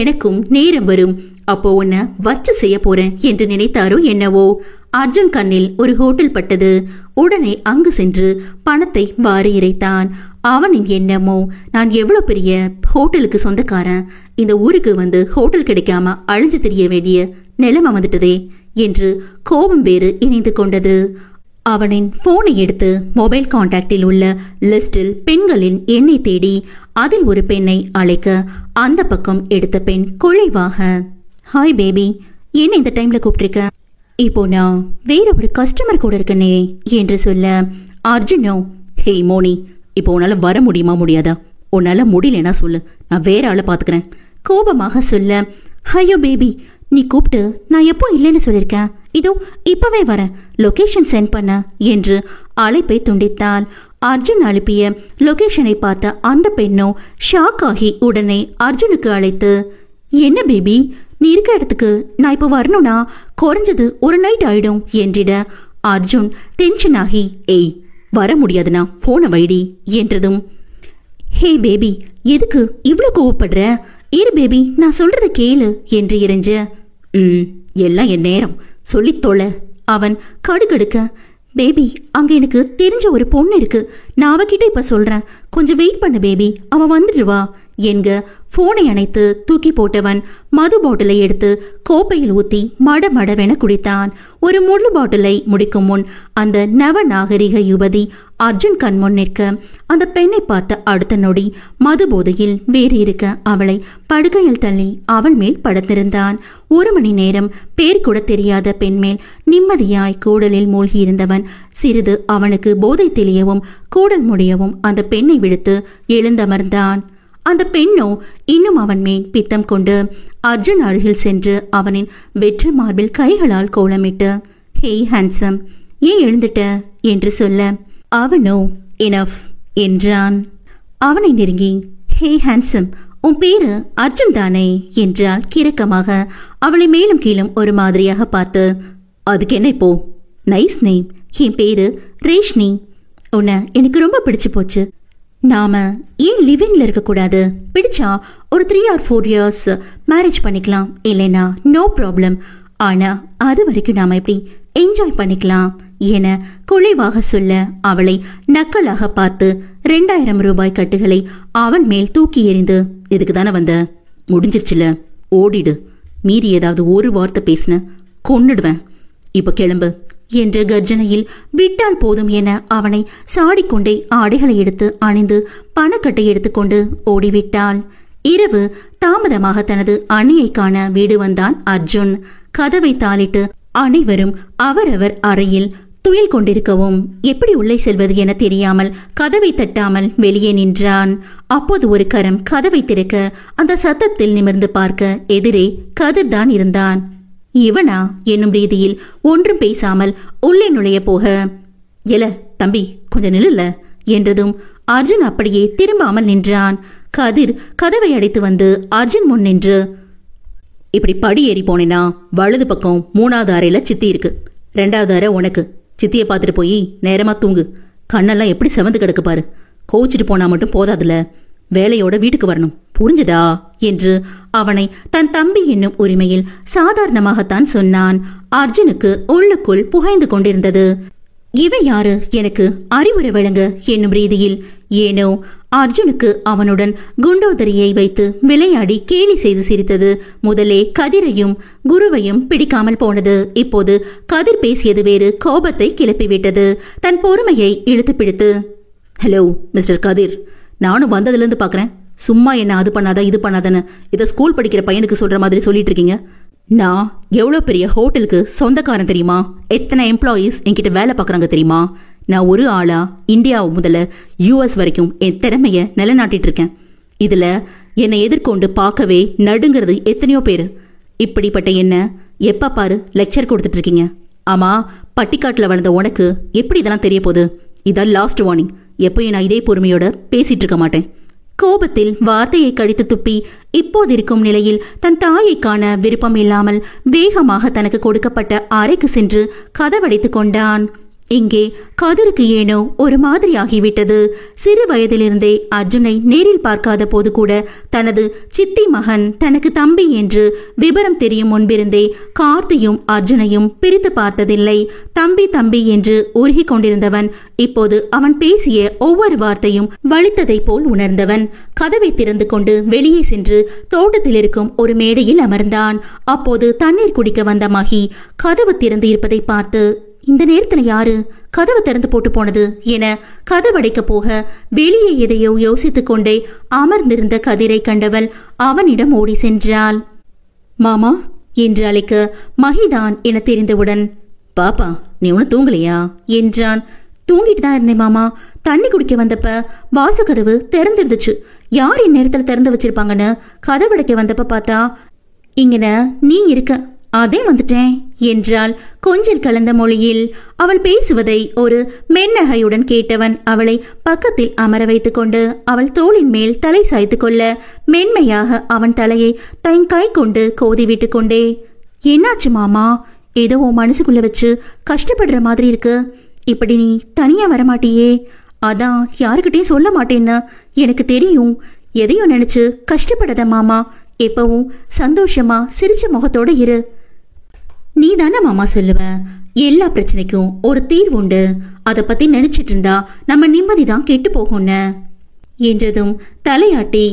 S1: எனக்கும் நேரம் வரும், அப்போ உன்னை வச்சு செய்ய போறேன் என்று நினைத்தாரோ என்னவோ. அர்ஜுன் கண்ணில் ஒரு ஹோட்டல் பட்டது. உடனே அங்கு சென்று பணத்தை வாரி இறைத்தான். அவனின் எண்ணமோ, நான் எவ்வளவு பெரிய ஹோட்டலுக்கு சொந்தக்காரன், இந்த ஊருக்கு வந்து ஹோட்டல் கிடைக்காம அழிஞ்சு தெரிய வேண்டிய நிலைமை வந்துட்டதே என்று கோபம் வேறு இணைந்து கொண்டது. அவனின் போனை எடுத்து மொபைல் கான்டாக்டில் உள்ள லிஸ்டில் பெண்களின் எண்ணை தேடி அதில் ஒரு பெண்ணை அழைக்க, அந்த பக்கம் எடுத்த பெண் குழைவாக, ஹாய் பேபி, என்ன இந்த டைம்ல கூப்பிட்டிருக்க? இப்போ நான் வேற ஒரு கஸ்டமர் கூட இருக்கனே என்று சொல்ல, அர்ஜுனோ, ஹே மோனி, இப்போ உன்னால வர முடியுமா முடியாதா? உன்னால முடியலன்னா சொல்லு, நான் வேற ஆளை பாத்துக்கிறேன் கோபமாக சொல்ல, ஐயோ பேபி, நீ கூப்பிட்டு நான் எப்போ இல்லைன்னு சொல்லியிருக்கேன், இதோ இப்பவே வர, லொகேஷன் சென்ட் பண்ண என்று அழைப்பை துண்டித்தாள். அர்ஜுன் அனுப்பிய லொகேஷனை பார்த்த அந்த பெண்ணோ ஷாக் ஆகி உடனே அர்ஜுனுக்கு அழைத்து, என்ன பேபி, நீ இருக்க இடத்துக்கு நான் இப்போ வரணும்னா குறைஞ்சது ஒரு நைட் ஆயிடும் என்றிட, அர்ஜுன் டென்ஷன் ஆகி, ஏய் வர முடியாதுன்னா போனை வைடி என்றதும், ஹே பேபி, எதுக்கு இவ்வளவு கோவப்படுற? இரு பேபி, நான் சொல்றத கேளு என்று இறைஞ்ச, எல்லாம் என் நேரம், சொல்லி தொலை. அவன் கடுகடுக்க, பேபி, அங்க எனக்கு தெரிஞ்ச ஒரு பொண்ணு இருக்கு, நான் அவகிட்ட இப்ப சொல்றேன், கொஞ்சம் வெயிட் பண்ணு பேபி, அவன் வந்துடுவா என்க போனை அணைத்து தூக்கி போட்டவன் மது பாட்டிலை எடுத்து கோப்பையில் ஊத்தி மடமடவென குடித்தான். ஒரு முழு பாட்டிலை முடிக்கும் முன் அந்த நவ நாகரிக யுவதி அர்ஜுன் கண்முன் நிற்க, அந்த பெண்ணை பார்த்த அடுத்த நொடி மது போதையில் வேறு இருக்க அவளை படுக்கையில் தள்ளி அவள் மேல் படுத்திருந்தான். 1 மணி நேரம் பேர் கூட தெரியாத பெண் மேல் நிம்மதியாய் கூடலில் மூழ்கியிருந்தவன் சிறிது அவனுக்கு போதை தெளியவும் கூடல் முடியவும் அந்த பெண்ணை விடுத்து எழுந்தமர்ந்தான். அந்த பெண்ணோ இன்னும் அவன் மேல் பித்தம் கொண்டு அர்ஜுன் அருகில் சென்று அவனின் வெற்று மார்பில் கைகளால் கோலமிட்டு, ஹே ஹேண்ட்ஸம், ஏன் எழுந்துட்ட என்று சொல்ல, அவனோ எனஃப் என்றான். அவனை நெருங்கி, ஹே ஹேண்ட்ஸம், உன் பேரு அர்ஜுன் தானே என்றாள் கிறக்கமாக. அவளை மேலும் கீழும் ஒரு மாதிரியாக பார்த்து, அதுக்கு என்ன இப்போ? நைஸ் நேம், என் பேரு ரேஷ்னி, உன்னை எனக்கு ரொம்ப பிடிச்சு போச்சு, நாம ஏன் லிவிங்ல இருக்க கூடாது? பிடிச்சா ஒரு 3 or 4 years மேரேஜ் பண்ணிக்கலாம், இல்லைனா நோ ப்ராப்ளம், ஆனா அது வரைக்கும் நாம எப்படி என்ஜாய் பண்ணிக்கலாம் என குழைவாக சொல்ல, அவளை நக்கலாக பார்த்து 2000 ரூபாய் கட்டுகளை அவன் மேல் தூக்கி எறிந்து, இதுக்கு தானே வந்த, முடிஞ்சிருச்சுல, ஓடிடு, மீறி ஏதாவது ஒரு வார்த்தை பேசின கொன்னுடுவேன், இப்ப கிளம்பு என்ற கர்ஜனையில் விட்டால் போதும் என அவனை சாடிக்கொண்டே ஆடைகளை எடுத்து அணிந்து பணக்கட்டை எடுத்துக்கொண்டு ஓடிவிட்டாள். இரவு தாமதமாக தனது அண்ணியை காண வீடு வந்தான் அர்ஜுன். கதவை தாளிட்டு அனைவரும் அவரவர் அறையில் துயில் கொண்டிருக்கவும் எப்படி உள்ளே செல்வது என தெரியாமல் கதவை தட்டாமல் வெளியே நின்றான். அப்போது ஒரு கரம் கதவை திறக்க அந்த சத்தத்தில் நிமிர்ந்து பார்க்க எதிரே கதிர் தான் இருந்தான். இவனா என்னும் ரீதியில் ஒன்றும் பேசாமல் உள்ளே நுழைய போக, எல தம்பி கொஞ்சம் நில்லுல என்றதும் அர்ஜுன் அப்படியே திரும்பாமல் நின்றான். கதிர் கதவை அடைத்து வந்து அர்ஜுன் முன் நின்று, இப்படி படி ஏறி போனேனா வலது பக்கம் 3வது அறையில சித்தி இருக்கு, 2வது அறை உனக்கு. சித்தியை பார்த்துட்டு போய் நேரமா தூங்கு. கண்ணெல்லாம் எப்படி செவந்து கிடக்கு பாரு. கோச்சிட்டு போனா மட்டும் போதாதுல, வேலையோட வீட்டுக்கு வரணும், புரிஞ்சுதா என்று அவனை தன் தம்பி என்னும் உரிமையில் சாதாரணமாகத்தான் சொன்னான். அர்ஜுனுக்கு உள்ளுக்குள் புகைந்து கொண்டிருந்தது. இவன் யாரு எனக்கு அறிவுரை வழங்க என்னும் ரீதியில் ஏனோ அர்ஜுனுக்கு அவனுடன் குண்டோதரியை வைத்து விளையாடி கேலி செய்து சிரித்தது முதலே கதிரையும் குருவையும் பிடிக்காமல் போனது. இப்போது கதிர் பேசியது வேறு கோபத்தை கிளப்பிவிட்டது. தன் பொறுமையை இழுத்து பிடித்து, ஹலோ மிஸ்டர் கதிர், நானும் வந்ததுலேருந்து பார்க்குறேன், சும்மா என்ன அது பண்ணாத இது பண்ணாதன்னு இதை ஸ்கூல் படிக்கிற பையனுக்கு சொல்கிற மாதிரி சொல்லிட்டு இருக்கீங்க. நான் எவ்வளோ பெரிய ஹோட்டலுக்கு சொந்தக்காரன் தெரியுமா? எத்தனை எம்ப்ளாயீஸ் என்கிட்ட வேலை பார்க்குறாங்க தெரியுமா? நான் ஒரு ஆளா இந்தியா முதல்ல US வரைக்கும் என் திறமைய நிலைநாட்டிட்டு இருக்கேன். இதுல என்னை எதிர்கொண்டு பார்க்கவே நடுங்கிறது எத்தனையோ பேரு. இப்படிப்பட்ட என்ன எப்ப பாரு லெக்சர் கொடுத்துட்டு இருக்கீங்க. ஆமா, பட்டிக்காட்டுல வளர்ந்த உனக்கு எப்படி இதெல்லாம் தெரிய போகுது? இதான் லாஸ்ட் வார்னிங். எப்பயும் நான் இதே பொறுமையோட பேசிட்டு இருக்க மாட்டேன். கோபத்தில் வார்த்தையை கழித்து துப்பி இப்போதிருக்கும் நிலையில் தன் தாயை காண விருப்பம் இல்லாமல் வேகமாக தனக்கு கொடுக்கப்பட்ட அறைக்கு சென்று கதவடைத்து கொண்டான். இங்கே கதிருக்கு ஏனோ ஒரு மாதிரி ஆகிவிட்டது. சிறு வயதிலிருந்தே அர்ஜுனை நேரில் பார்க்காத போது கூட தனது சித்தி மகன் தனக்கு தம்பி என்று விபரம் தெரியும் முன்பிருந்தே கார்த்தியும் அர்ஜுனையும் பிரித்து பார்த்ததில்லை. தம்பி தம்பி என்று உருகி கொண்டிருந்தவன் இப்போது அவன் பேசிய ஒவ்வொரு வார்த்தையும் வலித்ததை போல் உணர்ந்தவன். கதவை திறந்து கொண்டு வெளியே சென்று தோட்டத்தில் இருக்கும் ஒரு மேடையில் அமர்ந்தான். அப்போது தண்ணீர் குடிக்க வந்த மகி கதவு திறந்து இருப்பதை பார்த்து, இந்த நேரத்துல யாரு கதவு திறந்து போட்டு போனது என கதவடைக்க போக வெளியே எதையோ யோசித்துக் கொண்டே அமர்ந்திருந்த கதிரை கண்டவள் அவனிடம் ஓடி சென்றாள். மாமா என்று அழைக்க மகிதான் என தெரிந்தவுடன், பாப்பா நீ ஒன்னும் தூங்கலையா என்றான். தூங்கிட்டு தான் இருந்தேன் மாமா. தண்ணி குடிக்க வந்தப்ப வாசக்கதவு திறந்துருந்துச்சு. யார் இந்நேரத்துல திறந்து வச்சிருப்பாங்கன்னு கதவடைக்க வந்தப்ப பார்த்தா இங்கன நீ இருக்க, அதே வந்துட்டேன் என்றாள் கொஞ்சல் கலந்த மொழியில். அவள் பேசுவதை ஒரு மென்னகையுடன் கேட்டவன் அவளை பக்கத்தில் அமர வைத்து கொண்டு அவள் தோளின் மேல் தலை சாய்த்து கொள்ள மென்மையாக அவன் தலையை தன் கை கொண்டு கோதி விட்டு கொண்டே, என்னாச்சு மாமா? ஏதோ உன் மனசுக்குள்ள வச்சு கஷ்டப்படுற மாதிரி இருக்கு. இப்படி நீ தனியா வரமாட்டியே? அதான் யாருக்கிட்டையும் சொல்ல மாட்டேன்னு எனக்கு தெரியும். எதையும் நினைச்சு கஷ்டப்படாத மாமா. எப்பவும் சந்தோஷமா சிரிச்ச முகத்தோட இரு. நீ தானே மாமா சொல்லுவ, எல்லா பிரச்சனைக்கும் ஒரு தீர்வு உண்டு. அதை பத்தி நினைச்சிட்டு இருந்தா நம்ம நிம்மதிதான் கெட்டு போகும்னு என்றதும் தலையாட்டி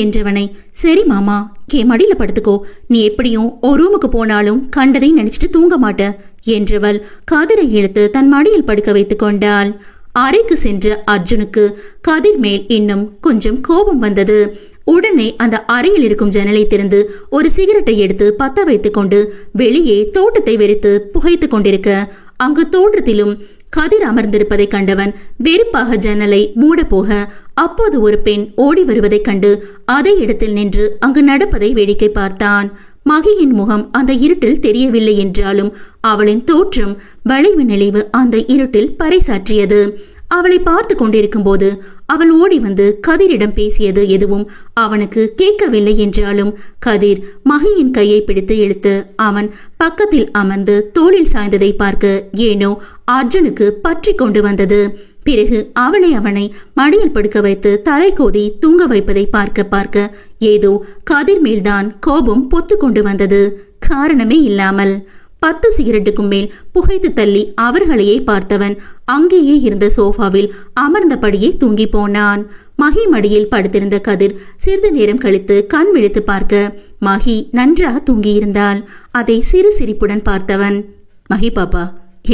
S1: என்றவனை, சரி மாமா என் மடியில படுத்துக்கோ, நீ எப்படியும் ஒரு ரூமுக்கு போனாலும் கண்டதை நினைச்சிட்டு தூங்க மாட்ட என்றவள் கதிரை இழுத்து தன் மடியில் படுக்க வைத்துக் கொண்டாள். அறைக்கு சென்ற அர்ஜுனுக்கு கதிர் மேல் இன்னும் கொஞ்சம் கோபம் வந்தது. உடனே அந்த அறையில் இருக்கும் ஜன்னலை திறந்து ஒரு சிகரெட்டை எடுத்து பத்த வைத்துக் கொண்டு வெளியே தோட்டத்தை வெறித்து புகைத்து கொண்டிருக்க அங்கு தோட்டத்திலும் கதிர் அமர்ந்திருப்பதை கண்டவன் வெறுப்பாக ஜன்னலை மூட போக அப்போது ஒரு பெண் ஓடி வருவதைக் கண்டு அதே இடத்தில் நின்று அங்கு நடப்பதை வேடிக்கை பார்த்தான். மகியின் முகம் அந்த இருட்டில் தெரியவில்லை என்றாலும் அவளின் தோற்றம் வளைவு நெளிவு அந்த இருட்டில் பறைசாற்றியது. அவளை பார்த்து கொண்டிருக்கும் போது அவள் ஓடி வந்து கதிரிடம் பேசியது எதுவும் அவனுக்கு கேட்கவில்லை என்றாலும் கதிர் மகியின் கையை பிடித்து இழுத்து அவன் பக்கத்தில் அமர்ந்து தோளில் சாய்ந்ததை பார்க்க ஏனோ அர்ஜுனுக்கு பற்றி கொண்டு வந்தது. பிறகு அவனை மடியில் படுக்க வைத்து தலை கோதி தூங்க வைப்பதை பார்க்க பார்க்க ஏதோ கதிர் மேல்தான் கோபம் பொத்து கொண்டு வந்தது, காரணமே இல்லாமல். 10 சிகரெட்டுக்கும் மேல் புகைத்து தள்ளி அவர்களையே பார்த்தவன் அங்கேயே இருந்த சோஃபாவில் அமர்ந்தபடியே தூங்கி போனான். மகி மடியில் படுத்திருந்த கதிர் சிறிது நேரம் கழித்து கண் விழித்து பார்க்க மகி நன்றாக தூங்கியிருந்தாள். அதை சிறு சிரிப்புடன் பார்த்தவன், மகி பாப்பா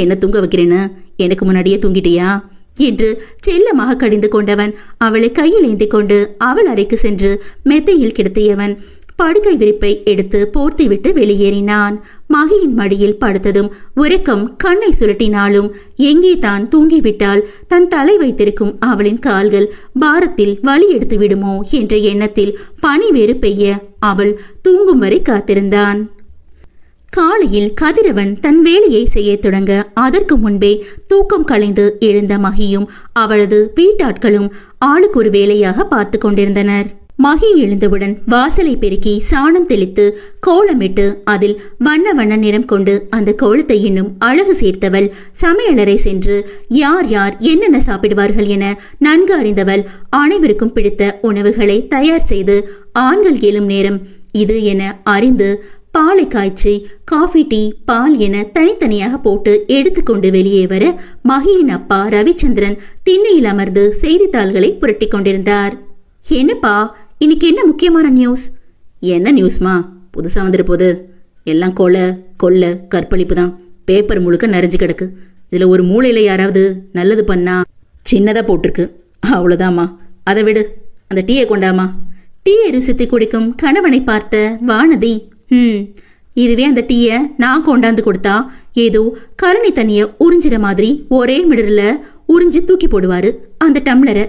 S1: என்ன தூங்க வைக்கிறேன்னு எனக்கு முன்னாடியே தூங்கிட்டியா என்று செல்லமாக கடிந்து கொண்டவன் அவளை கையில் ஏந்தி கொண்டு அவள் அறைக்கு சென்று மெத்தையில் கிடத்தியவன் படுக்கை விரிப்பை எடுத்து போர்த்திவிட்டு வெளியேறினான். மகியின் மடியில் படுத்ததும் உறக்கம் கண்ணை சுருட்டினாலும் எங்கே தான் தூங்கிவிட்டால் தன் தலை வைத்திருக்கும் அவளின் கால்கள் பாரத்தில் வலி எடுத்து விடுமோ என்ற எண்ணத்தில் பனி வேறு பெய்ய அவள் தூங்கும் வரை காத்திருந்தான். காலையில் கதிரவன் தன் வேலையை செய்ய தொடங்க அதற்கு முன்பே தூக்கம் கலைந்து எழுந்த மகியும் அவளது வீட்டாட்களும் ஆளுக்கு ஒரு வேலையாக பார்த்து கொண்டிருந்தனர். மகி எழுந்தவுடன் வாசலை பெருக்கி சாணம் தெளித்து கோலமிட்டு அதில் வண்ண வண்ண நிறம் கொண்டு அந்த கோலத்தை இன்னும் அழகு சேர்த்தவள் சமையலறை சென்று யார் யார் என்னென்ன சாப்பிடுவார்கள் என நன்கு அறிந்தவள் அனைவருக்கும் பிடித்த உணவுகளை தயார் செய்து ஆண்கள் எழும் நேரம் இது என அறிந்து பாலை காய்ச்சி காஃபி டீ பால் என தனித்தனியாக போட்டு எடுத்துக்கொண்டு வெளியே வர மகியின் அப்பா ரவிச்சந்திரன் திண்ணையில் அமர்ந்து செய்தித்தாள்களை புரட்டி கொண்டிருந்தார். என்னப்பா, இன்னைக்கு என்ன முக்கியமான நியூஸ்? என்ன நியூஸ்மா? புதுசா வந்துட்டு போகுது. எல்லாம் கொலை கற்பழிப்பு தான். பேப்பர் முழுக்க நிறைஞ்சு கிடக்கு. இதுல ஒரு மூலையில யாராவது நல்லது பண்ணா சின்னதா போட்டிருக்கு, அவ்வளவுதாம்மா. அதை விடு, அந்த டீயை கொண்டாமா. டீயை ருசித்து குடிக்கும் கணவனை பார்த்த வானதி, இதுவே அந்த டீயை நான் கொண்டாந்து கொடுத்தா ஏதோ கரணி தண்ணிய உறிஞ்சிற மாதிரி ஒரே மிடர்ல உறிஞ்சி தூக்கி போடுவாரு அந்த டம்ளரை.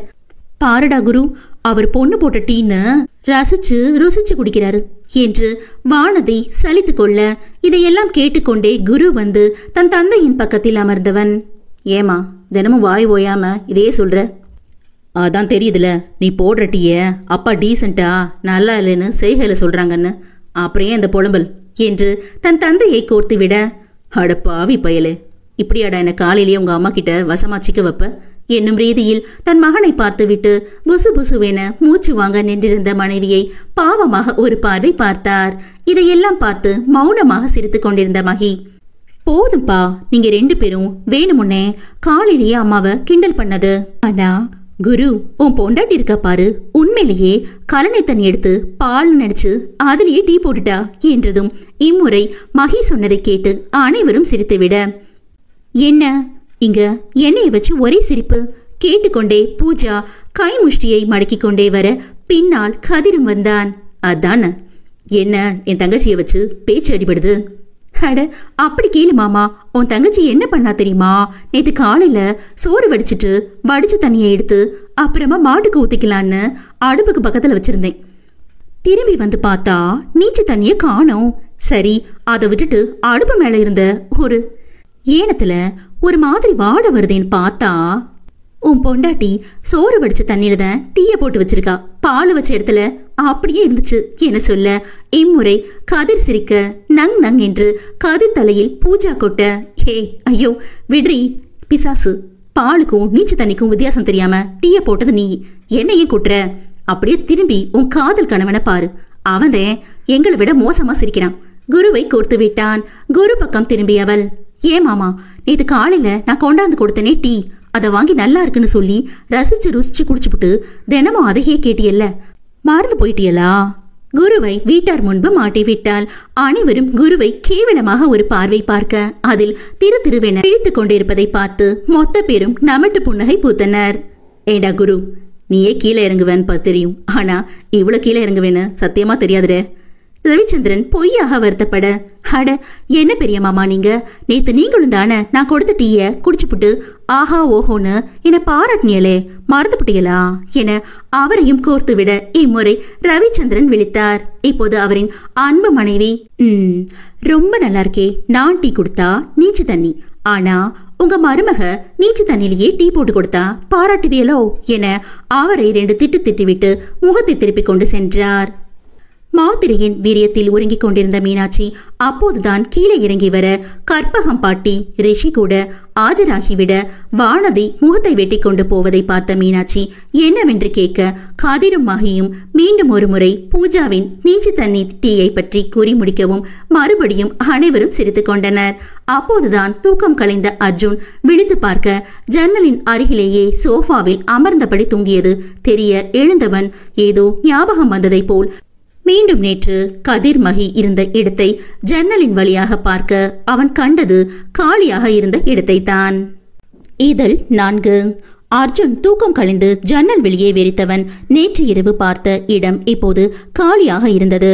S1: பாரடா குரு, அவர் பொண்ணு போட்ட டீன்னு ரசிச்சு ருசிச்சு குடிக்கிறாரு என்று வானதி சலித்து கொள்ள இதையெல்லாம் கேட்டுக்கொண்டே குரு வந்து தன் தந்தையின் பக்கத்தில் அமர்ந்தவன், ஏமா தினமும் வாய் ஓயாம இதே சொல்ற? அதான் தெரியுதுல, நீ போடுற டீய அப்பா டீசென்டா நல்லா இல்லைன்னு செய்கையில சொல்றாங்கன்னு. அப்புறம் ஏன் இந்த புலம்பல் என்று தன் தந்தையை கோர்த்து விட, அடப்பாவி பயலே, இப்படியாடா என்ன காலையிலேயே உங்க அம்மா கிட்ட வசமாச்சிக்க வைப்ப என்னும் ரீதியில் தன் மகனை பார்த்துவிட்டு புசு புசுவென மூச்சு வாங்க நின்றிருந்த மனைவியை பாவமாக ஒரு பார்வை பார்த்தார். இதையெல்லாம் பார்த்து மௌனமாக சிரித்து கொண்டிருந்த மகி, போதும்பா, நீங்க 2 பேரும் வேணுமுன்னே காலையிலேயே அம்மாவை கிண்டல் பண்ணது. ஆனா குரு, உன் பொண்டாட்டி இருக்கா பாரு, உண்மையிலேயே கலனை தண்ணி எடுத்து பால் நினைச்சு அதுலயே டீ போட்டுட்டா என்றதும் இம்முறை மகி சொன்னதை கேட்டு அனைவரும் சிரித்துவிட, என்ன இங்க எண்ணெயை வச்சு ஒரே சிரிப்பு? கேட்டுக்கொண்டே பூஜா கை முஷ்டியை மடக்கி கொண்டே வர பின்னால் கதிரும் வந்தான். அதான, என்ன என் தங்கச்சியை வச்சு பேச்சு அடிபடுது? அட அப்படி கேளு மாமா, உன் தங்கச்சி என்ன பண்ணா தெரியுமா? நேத்து காலையில சோறு வடிச்சிட்டு வடிச்ச தண்ணியை எடுத்து அப்புறமா மாட்டுக்கு ஊத்திக்கலான்னு அடுப்புக்கு பக்கத்துல வச்சிருந்தேன். திரும்பி வந்து பார்த்தா நீச்ச தண்ணிய காணோம். சரி, அதை விட்டுட்டு அடுப்பு மேல இருந்த ஒரு ஏனத்துல ஒரு மாதிரி வாட வருதேன்னு பார்த்தா உன் பொண்டாட்டி சோறு வடிச்ச தண்ணியில தான் டீயை போட்டு வச்சிருக்கா. பால் வச்ச இடத்துல அப்படியே இருந்துச்சு என சொல்ல இம்முறை கதிர் சிரிக்க நங் நங் என்று கதிர் தலையில் பூஜா கொட்ட, ஹே ஐயோ விட்ரி பிசாசு, பாலுக்கும் நீச்ச தண்ணிக்கும் வித்தியாசம் தெரியாம டீயை போட்டது நீ, என்னையே கொட்டுற? அப்படியே திரும்பி உன் காதல் கணவனை பாரு, அவன்தான் எங்களை விட மோசமா சிரிக்கிறான். குருவை கோர்த்து விட்டான். குரு பக்கம் திரும்பியவள், ஏன் மாமா, நேத்து காலையில நான் கொண்டாந்து கொடுத்தனே டீ, அதை வாங்கி நல்லா இருக்குன்னு சொல்லி ரசிச்சு ருசிச்சு குடிச்சுப்புட்டு தினமும் அதையே கேட்டியல்ல, மறந்து போயிட்டியலா? குருவை வீட்டார் முன்பு மாட்டிவிட்டால் அனைவரும் குருவை கேவலமாக ஒரு பார்வை பார்க்க அதில் திரு திருவென இழுத்துக் கொண்டிருப்பதை பார்த்து மொத்த பேரும் நமட்டு புன்னகை பூத்தனர். ஏண்டா குரு, நீயே கீழே இறங்குவேன்னு தெரியும், ஆனா இவ்வளவு கீழே இறங்குவேன்னு சத்தியமா தெரியாதுடே. ரவிச்சந்திரன் பொய்யாக வருத்தப்பட, அட என்ன பெரிய மாமா நீங்க, நேத்து நீங்களும் தானே நான் கொடுத்த டீய குடிச்சுப்புட்டு ஆஹா ஓஹோன்னு என பாராட்டினியலே, மறந்து புட்டியலா என அவரையும் கோர்த்து விட இம்முறை ரவிச்சந்திரன் விழித்தார். இப்போது அவரின் அன்பு மனைவி, ரொம்ப நல்லா இருக்கே, நான் டீ கொடுத்தா நீச்சு தண்ணி, ஆனா உங்க மருமக நீச்சு தண்ணிலேயே டீ போட்டு கொடுத்தா பாராட்டுவியலோ என அவரை 2 திட்டு திட்டிவிட்டு முகத்தை திருப்பிக் கொண்டு சென்றார். மாத்திரையின் வீரியத்தில் உறங்கிக் கொண்டிருந்த மீனாட்சி அப்போதுதான் கீழே இறங்கி வர கற்பகம் பாட்டி ரிஷி கூட ஆஜராகிவிட வானதி முகத்தை வெட்டி கொண்டு போவதை பார்த்த மீனாட்சி என்னவென்று கேட்க கதிரும் மகியும் மீண்டும் ஒரு முறை பூஜாவின் நீச்சு தண்ணி டீயை பற்றி கூறி முடிக்கவும் மறுபடியும் அனைவரும் சிரித்துக் கொண்டனர். அப்போதுதான் தூக்கம் கலைந்த அர்ஜுன் விழித்து பார்க்க ஜன்னலின் அருகிலேயே சோஃபாவில் அமர்ந்தபடி தூங்கியது தெரிய எழுந்தவன் ஏதோ ஞாபகம் வந்ததை போல் மீண்டும் நேற்று கதிர் மகி இருந்த இடத்தை ஜன்னலின் வழியாக பார்க்க அவன் கண்டது காலியாக இருந்த இடத்தை தான். இதழ் 4. அர்ஜுன் தூக்கம் கழிந்து ஜன்னல் வெளியே வெறித்தவன் நேற்று இரவு பார்த்த இடம் இப்போது காலியாக இருந்தது.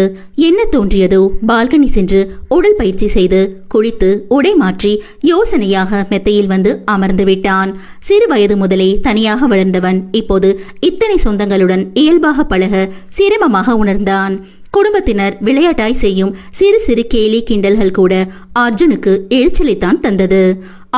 S1: என்ன தோன்றியதோ பால்கனி சென்று உடல் பயிற்சி செய்து குளித்து உடை மாற்றி யோசனையாக மெத்தையில் வந்து அமர்ந்து விட்டான். சிறு வயது முதலே தனியாக வளர்ந்தவன் இப்போது இத்தனை சொந்தங்களுடன் இயல்பாக பழக சிரமமாக உணர்ந்தான். குடும்பத்தினர் விளையாட்டாய் செய்யும் சிறு சிறு கேலி கிண்டல்கள் கூட அர்ஜுனுக்கு எரிச்சலைத்தான் தந்தது.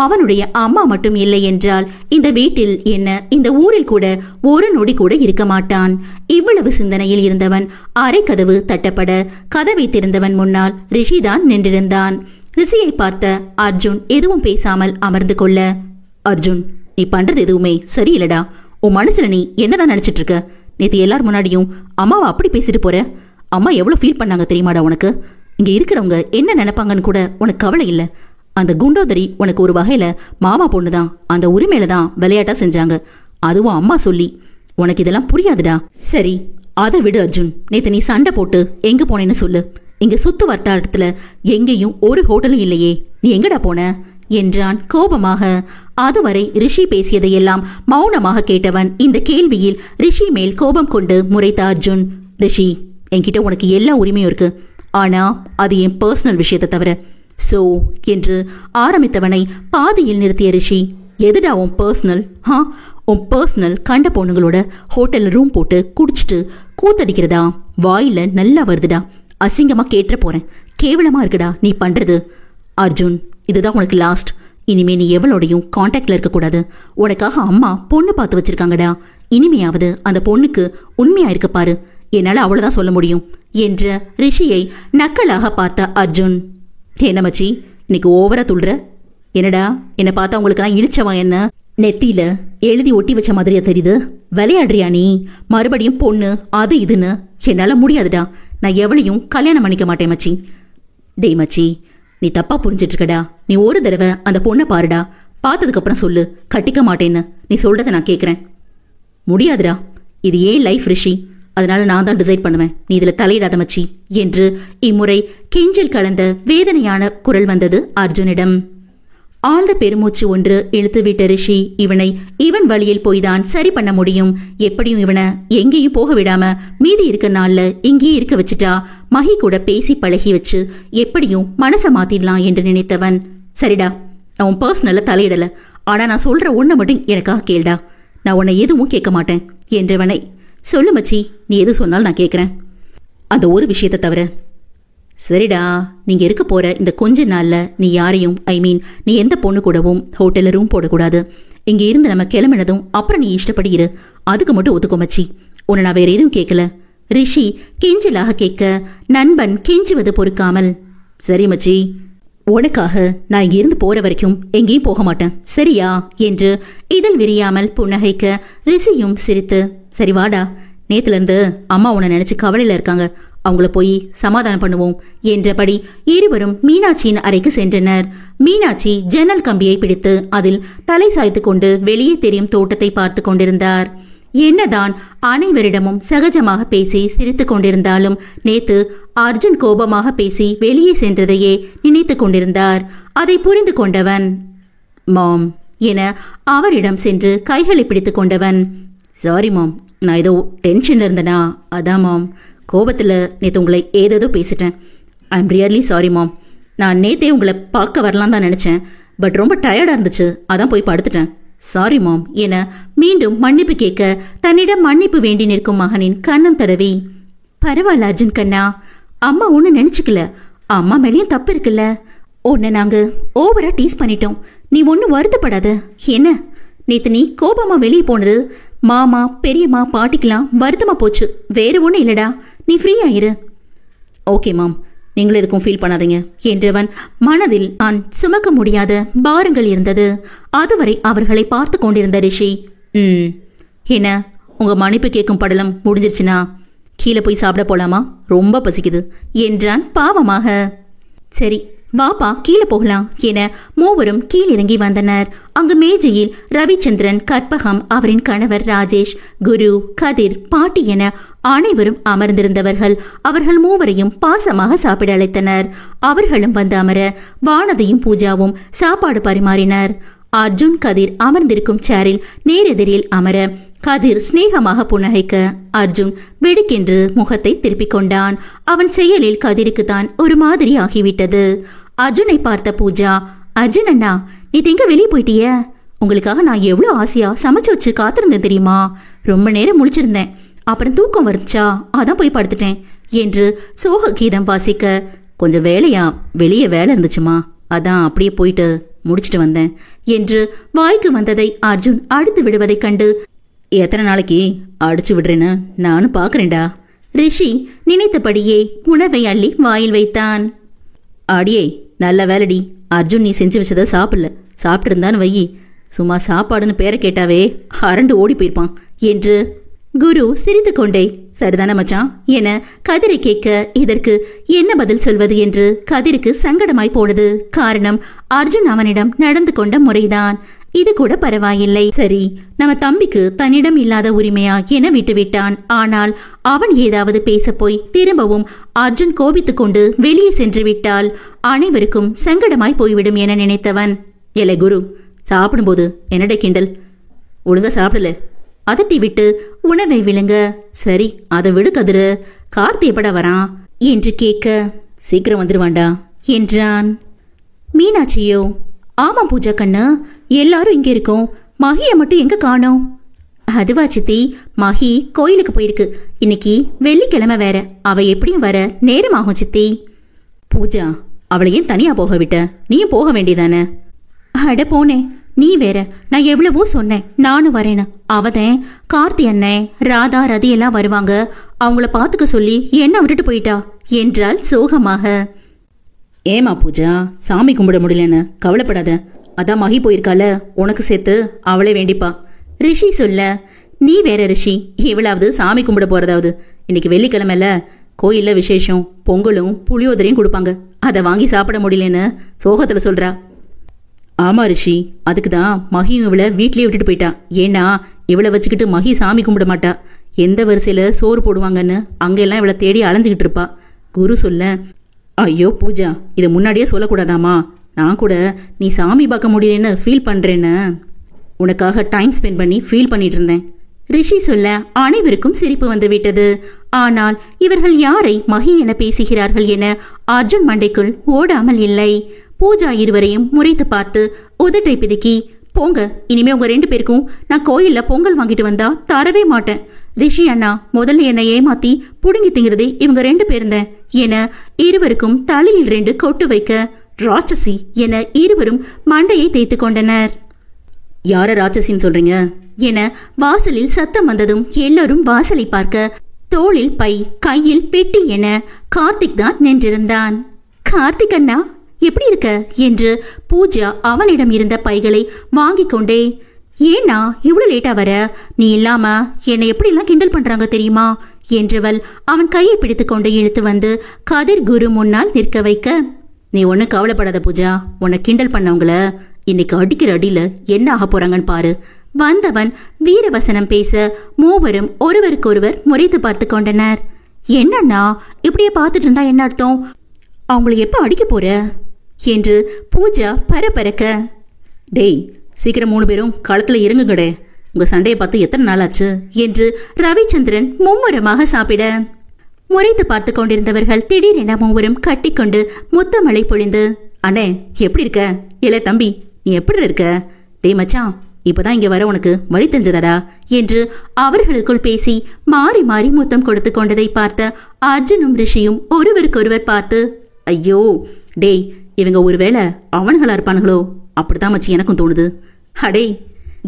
S1: அவனுடைய அம்மா மட்டும் இல்லை என்றால் இந்த வீட்டில் என்ன, இந்த ஊரில் கூட ஒரு நொடி கூட இருக்க மாட்டான். இவ்வளவு சிந்தனையில் இருந்தவன் அரை கதவு தட்டப்பட கதவை திறந்தவன் முன்னால் ரிஷிதான் நின்றிருந்தான். ரிஷியை பார்த்த அர்ஜுன் எதுவும் பேசாமல் அமர்ந்து கொள்ள, அர்ஜுன், நீ பண்றது எதுவுமே சரியில்லடா. உன் மனசுல நீ என்னதான் நினைச்சிட்டு இருக்க? நேத்து எல்லார் முன்னாடியும் அம்மாவை அப்படி பேசிட்டு போற. அம்மா எவ்வளவு ஃபீல் பண்ணாங்க தெரியுமாடா உனக்கு? இங்க இருக்கிறவங்க என்ன நினைப்பாங்கன்னு கூட உனக்கு கவலை இல்லை. அந்த குண்டோதரி உனக்கு ஒரு வகையில மாமா பொண்ணுதான். அந்த உரிமையில தான் விளையாட்டா செஞ்சாங்க. அதுவும் அம்மா சொல்லி. உனக்கு இதெல்லாம் புரியாதுடா. சரி, அதை விடு அர்ஜுன். நேத்து நீ சண்டை போட்டு எங்க போனேன்னு சொல்லு. இங்க சுத்து வட்டாரத்துல எங்கேயும் ஒரு ஹோட்டலும் இல்லையே, நீ எங்கடா போன என்றான் கோபமாக. அதுவரை ரிஷி பேசியதையெல்லாம் மௌனமாக கேட்டவன் இந்த கேள்வியில் ரிஷி மேல் கோபம் கொண்டு முறைத்த அர்ஜுன், ரிஷி, என்கிட்ட உனக்கு எல்லா உரிமையும் இருக்கு. ஆனா அது என் பர்சனல் விஷயத்தை தவிர. சோ என்று ஆரம்பித்தவனை பாதியில் நிறுத்திய ரிஷி, எதுடா உன் பர்சனல்? உன் பர்சனல் கண்ட பொண்ணுங்களோட ஹோட்டல்ல ரூம் போட்டு குடிச்சிட்டு கூத்தடிக்கிறதா? வாயில நல்லா வருதுடா. அசிங்கமா கேட்டுற போறேன். கேவலமா இருக்குடா நீ பண்றது. அர்ஜுன், இதுதான் உனக்கு லாஸ்ட். இனிமே நீ எவளோடையும் கான்டாக்ட்ல இருக்க கூடாது. உனக்காக அம்மா பொண்ணு பார்த்து வச்சிருக்காங்கடா. இனிமையாவது அந்த பொண்ணுக்கு உண்மையா இருக்க பாரு. என்னால அவ்வளவுதான் சொல்ல முடியும் என்ற ரிஷியை நக்கலாக பார்த்த அர்ஜுன், என்ன மச்சி, இன்னைக்கு ஓவரா துள்ளுற? என்னடா, என்ன பார்த்தா உங்களுக்கு நான் இழிச்சவா என்ன? நெத்தியில எழுதி ஒட்டி வச்ச மாதிரியா தெரியுது? விளையாடுறியா நீ? மறுபடியும் பொண்ணு அது இதுன்னு. என்னால முடியாதுடா. நான் எவளையும் கல்யாணம் பண்ணிக்க மாட்டேன் மச்சி. டேய் மச்சி, நீ தப்பா புரிஞ்சிட்டு இருக்கடா. நீ ஒரு தடவை அந்த பொண்ணை பாருடா. பார்த்ததுக்கு அப்புறம் சொல்லு கட்டிக்க மாட்டேன்னு. நீ சொல்றத நான் கேட்கறேன். முடியாதுடா, இது ஏன் லைஃப் ரிஷி, அதனால நான் தான் டிசைட் பண்ணுவேன். நீ இதுல தலையிடாத மச்சி என்று இம்முறை கெஞ்சல் கலந்த வேதனையான குரல் வந்தது அர்ஜுனிடம். ஆழ்ந்த பெருமூச்சு ஒன்று இழுத்துவிட்ட ரிஷி இவன் வழியில் போய்தான் சரி பண்ண முடியும். எப்படியும் இவனை எங்கேயும் போக விடாம மீதி இருக்க நாள்ல இங்கேயே இருக்க வச்சுட்டா மகி கூட பேசி பழகி வச்சு எப்படியும் மனசை மாத்திடலாம் என்று நினைத்தவன், சரிடா, நான் உன் பர்சனல்ல தலையிடல. ஆனா நான் சொல்ற ஒண்ணு மட்டும் எனக்காக கேள்டா. நான் உன்னை எதுவும் கேட்க மாட்டேன் என்றவனை, சொல்லு மச்சி, நீ எது சொன்னாலும் நான் கேட்கறேன். அந்த ஒரு விஷயத்தை தவிர. சரிடா, நீங்க இருக்க போற இந்த கொஞ்ச நாள்ல நீ யாரையும், நீ எந்த பொண்ணு கூடவும் ஹோட்டல்ல ரூம் போடக்கூடாது. இங்க இருந்து நம்ம கிளம்பினதும் அப்புறம் நீ இஷ்டப்படி இரு. அதுக்கு மட்டும் ஒத்துக்கோ மச்சி. உன்னை நான் வேற எதுவும் கேட்கல. ரிஷி கெஞ்சலாக கேட்க நண்பன் கெஞ்சுவது பொறுக்காமல், சரி மச்சி, உனக்காக நான் இங்க இருந்து போற வரைக்கும் எங்கேயும் போக மாட்டேன், சரியா என்று இதழ் விரியாமல் புன்னகைக்க ரிஷியும் சிரித்து, சரி வாடா, நேத்துல இருந்து அம்மா உன்னை நினைச்சு கவலையில இருக்காங்க, அவங்கள போய் சமாதானம் பண்ணுவோம் என்றபடி இருவரும் மீனாட்சியின் அறைக்கு சென்றனர். மீனாட்சி ஜன்னல் கம்பியை பிடித்து அதில் தலை சாய்த்து கொண்டு வெளியே தெரியும் தோட்டத்தை பார்த்து கொண்டிருந்தார். என்னதான் அனைவரிடமும் சகஜமாக பேசி சிரித்து கொண்டிருந்தாலும் நேத்து அர்ஜுன் கோபமாக பேசி வெளியே சென்றதையே நினைத்து கொண்டிருந்தார். அதை புரிந்து கொண்டவன், மாம் என அவரிடம் சென்று கைகளை பிடித்து கொண்டவன், சாரி மாம், நான் ஏதோ டென்ஷன்ல இருந்தனா, அதான் மாம், கோபத்தில் நேற்று உங்களை ஏதேதோ பேசிட்டேன். ஐ எம் ரியர்லி சாரி மாம். நான் நேத்தே உங்களை பார்க்க வரலாம் தான் நினச்சேன். பட் ரொம்ப டயர்டாக இருந்துச்சு, அதான் போய் படுத்துட்டேன். சாரி மாம் என மீண்டும் மன்னிப்பு கேட்க தன்னிடம் மன்னிப்பு வேண்டி நிற்கும் மகனின் கண்ணம் தடவி, பரவாயில்ல அர்ஜுன் கண்ணா, அம்மா ஒன்று நினச்சிக்கல, அம்மா மேலேயும் தப்பு இருக்குல்ல. உன்னை நாங்கள் ஓவரா டீஸ் பண்ணிட்டோம். நீ ஒன்றும் வருத்தப்படாத. என்ன நேற்று நீ கோபமா வெளியே போனது மாமா பெரியம்மா பாட்டிக்கலாம் வருத்தமா போச்சு. வேற ஒன்றும் இல்லடா, நீ ஃப்ரீ ஆயிரு. ஓகே மாம், நீங்களும் எதுக்கும் ஃபீல் பண்ணாதீங்க என்றவன் மனதில் நான் சுமக்க முடியாத பாரங்கள் இருந்தது. அதுவரை அவர்களை பார்த்து கொண்டிருந்த ரிஷி, என்ன உங்க மன்னிப்பு கேட்கும் படலம் முடிஞ்சிருச்சுனா கீழே போய் சாப்பிட போலாமா? ரொம்ப பசிக்குது என்றான் பாவமாக. சரி வாப்பா கீழே போகலாம் என மூவரும் கீழிறங்கி வந்தனர். அங்கு மேஜையில் ரவிச்சந்திரன், கற்பகம், அவரின் கணவர் ராஜேஷ், குரு, கதிர், பாட்டி என அனைவரும் அமர்ந்திருந்தவர்கள் அவர்கள் மூவரையும் பாசமாக சாப்பிட அழைத்தனர். அவர்களும் வந்து அமர வானதியும் பூஜாவும் சாப்பாடு பரிமாறினர். அர்ஜுன் கதிர் அமர்ந்திருக்கும் சேரில் நேரெதிரில் அமர கதிர் சிநேகமாக புன்னகைக்க அர்ஜுன் வெடுக்கென்று முகத்தை திருப்பிக் கொண்டான். அவன் செயலில் கதிருக்கு தான் ஒரு மாதிரி ஆகிவிட்டது. அர்ஜுனை பார்த்த பூஜா, அர்ஜுன் அண்ணா, நீ எங்க வெளியே போயிட்டிய? உங்களுக்காக நான் எவ்வளவு ஆசையா சமைச்சு வச்சு காத்திருந்தேன் தெரியுமா? ரொம்ப நேரம் முழிச்சிருந்தேன், அப்புறம் தூக்கம் வந்துச்சா, அதான் போய் படுத்துட்டேன் என்று சோக கீதம் வாசிக்க, கொஞ்சம் வேலையா, வெளியே வேலை இருந்துச்சுமா, அதான் அப்படியே போயிட்டு முடிச்சிட்டு வந்தேன் என்று வாய்க்கு வந்ததை அர்ஜுன் அடித்து விடுவதைக் கண்டு, எத்தனை நாளைக்கு அடிச்சு விடுறேன்னு நானும் பாக்குறேன்டா. ரிஷி நினைத்தபடியே உணவை அள்ளி வாயில் வைத்தான். அடியே, நல்ல வேலைடி, அர்ஜுன் நீ செஞ்சு வச்சதை சாப்பிட்டு இருந்தான்னு வையி, சும்மா சாப்பாடுன்னு பேரை கேட்டாவே அரண்டு ஓடி போயிருப்பான் என்று குரு சிரித்து கொண்டே, சரிதானே மச்சான் என கதிரை கேட்க இதற்கு என்ன பதில் சொல்வது என்று கதிருக்கு சங்கடமாய் போனது. காரணம் அர்ஜுன் அவனிடம் நடந்து கொண்ட முறைதான். இது கூட பரவாயில்லை, சரி நம்ம தம்பிக்கு தன்னிடம் இல்லாத உரிமையா என விட்டுவிட்டான். ஆனால் அவன் ஏதாவது பேச போய் திரும்பவும் அர்ஜுன் கோபித்துக் கொண்டு வெளியே சென்று விட்டால் அனைவருக்கும் சங்கடமாய் போய்விடும் என நினைத்தவன், எலை குரு, சாப்பிடும்போது என்னடா கிண்டல், ஒழுங்கா சாப்பிடல, அதட்டி விட்டு உணவை விழுங்க. சரி அதை விடு கதிரு, கார்த்தி எப்படா வரான் என்று கேட்க, சீக்கிரம் வந்துடுவாண்டா என்றான். மீனாட்சியோ, ஆமா பூஜா கண்ணு, எல்லாரும் இங்க இருக்கோம், மகிய மட்டும் எங்க காணோம்? அதுவா சித்தி, மகி கோயிலுக்கு போயிருக்கு, இன்னைக்கு வெள்ளிக்கிழமை வேற, அவ எப்படியும் வர நேரமாகும் சித்தி. பூஜா, அவளை ஏன் தனியா போக விட்ட? நீயும் போக வேண்டியதானே? அட போனேன், நீ வேற, நான் எவ்வளவோ சொன்னேன் நானும் வரேன்னு. அவதான் கார்த்தி அண்ணன் ராதா ரதி எல்லாம் வருவாங்க, அவங்கள பாத்துக்க சொல்லி என்ன விட்டுட்டு போயிட்டா என்றாள் சோகமாக. ஏமா பூஜா, சாமி கும்பிட முடியலன்னு கவலைப்படாத, அதான் மகி போயிருக்கால, உனக்கு சேர்த்து அவளே வேண்டிப்பா ரிஷி சொல்ல. நீ வேற ரிஷி, இவளாவது சாமி கும்பிட போறதாவது, இன்னைக்கு வெள்ளிக்கிழமைல கோயில்ல விசேஷம், பொங்கலும் புளியோதரையும் கொடுப்பாங்க, அதை வாங்கி சாப்பிட முடியலன்னு சோகத்துல சொல்றா. ஆமா ரிஷி, அதுக்குதான் மகியும் இவளை வீட்லயே விட்டுட்டு போயிட்டா. ஏன்னா இவளை வச்சுக்கிட்டு மகி சாமி கும்பிட மாட்டா, எந்த வரிசையில சோறு போடுவாங்கன்னு அங்கெல்லாம் இவளை தேடி அலைஞ்சுக்கிட்டு இருப்பா. குரு சொல்ல, ஐயோ பூஜா, இதை முன்னாடியே சொல்லக்கூடாதாமா, நான் கூட நீ சாமி பார்க்க முடியலன்னு ஃபீல் பண்றேன்னு உனக்காக டைம் ஸ்பெண்ட் பண்ணி ஃபீல் பண்ணிட்டு இருந்தேன். ரிஷி சொல்ல அனைவருக்கும் சிரிப்பு வந்து விட்டது. ஆனால் இவர்கள் யாரை மகி என பேசுகிறார்கள் என அர்ஜுன் மண்டைக்குள் ஓடாமல் இல்லை. பூஜா இருவரையும் முறைத்து பார்த்து உதட்டை பிதுக்கி, போங்க, இனிமே உங்க 2 பேருக்கும் நான் கோயில்ல பொங்கல் வாங்கிட்டு வந்தா தரவே மாட்டேன். ரிஷி அண்ணா முதல்ல என்னை ஏமாத்தி புடுங்கி திங்கிறதே இவங்க 2 பேருந்தேன் என இருவருக்கும் தலையில் 2 கொட்டு வைக்க, ராட்சசி என இருவரும் மண்டையை தேய்த்து கொண்டனர். யார ராட்சசின்னு சொல்றீங்க என வாசலில் சத்தம் வந்ததும் எல்லாரும் வாசலை பார்க்க, தோளில் பை கையில் பெட்டி என கார்த்திக் தான் நின்றிருந்தான். கார்த்திக் அண்ணா எப்படி இருக்க என்று பூஜா அவனிடம் இருந்த பைகளை வாங்கி கொண்டே, ஏன்னா இவ்வளவு லேட்டா வர, நீ இல்லாம என்னை எப்படிலாம் கிண்டல் பண்றாங்க தெரியுமா என்றவள் அவன் கையை பிடித்து கொண்டு இழுத்து வந்து கதிர் குரு முன்னால் நிற்க வைக்க, நீ ஒன்னும் கவலைப்படாத பூஜா, உன்னை கிண்டல் பண்ணவங்கள இன்னைக்கு அடிக்கிற அடியில என்ன ஆக போறாங்கன்னு பாரு. வந்தவன் வீரவசனம் பேச மூவரும் ஒருவருக்கொருவர் முறைத்து பார்த்து கொண்டனர். என்னன்னா இப்படியே பார்த்துட்டு இருந்தா என்ன அர்த்தம்? அவங்களை எப்ப அடிக்க போற என்று பூஜா பரபரக்க. டேய், சீக்கிரம் 3 பேரும் களத்துல இறங்குங்கடே, உங்க சண்டையை பார்த்து எத்தனை நாள் ஆச்சு என்று ரவிச்சந்திரன் மும்முரமாக சாப்பிட, முறைத்து பார்த்து கொண்டிருந்தவர்கள் திடீரென மூவரும் கட்டிக்கொண்டு முத்தமழை பொழிந்து, அண்ணே எப்படி இருக்க? இல்ல தம்பி, நீ எப்படி இருக்க? டேய் மச்சான், இப்பதான் இங்க வர உனக்கு வழி தெரிஞ்சதடா என்று அவர்களுக்குள் பேசி மாறி மாறி முத்தம் கொடுத்து கொண்டதை பார்த்த அர்ஜுனும் ரிஷியும் ஒருவருக்கொருவர் பார்த்து, ஐயோ டேய், இவங்க ஒருவேளை அவன்களா இருப்பானுங்களோ, அப்படித்தான் மச்சி எனக்கும் தோணுது. அடே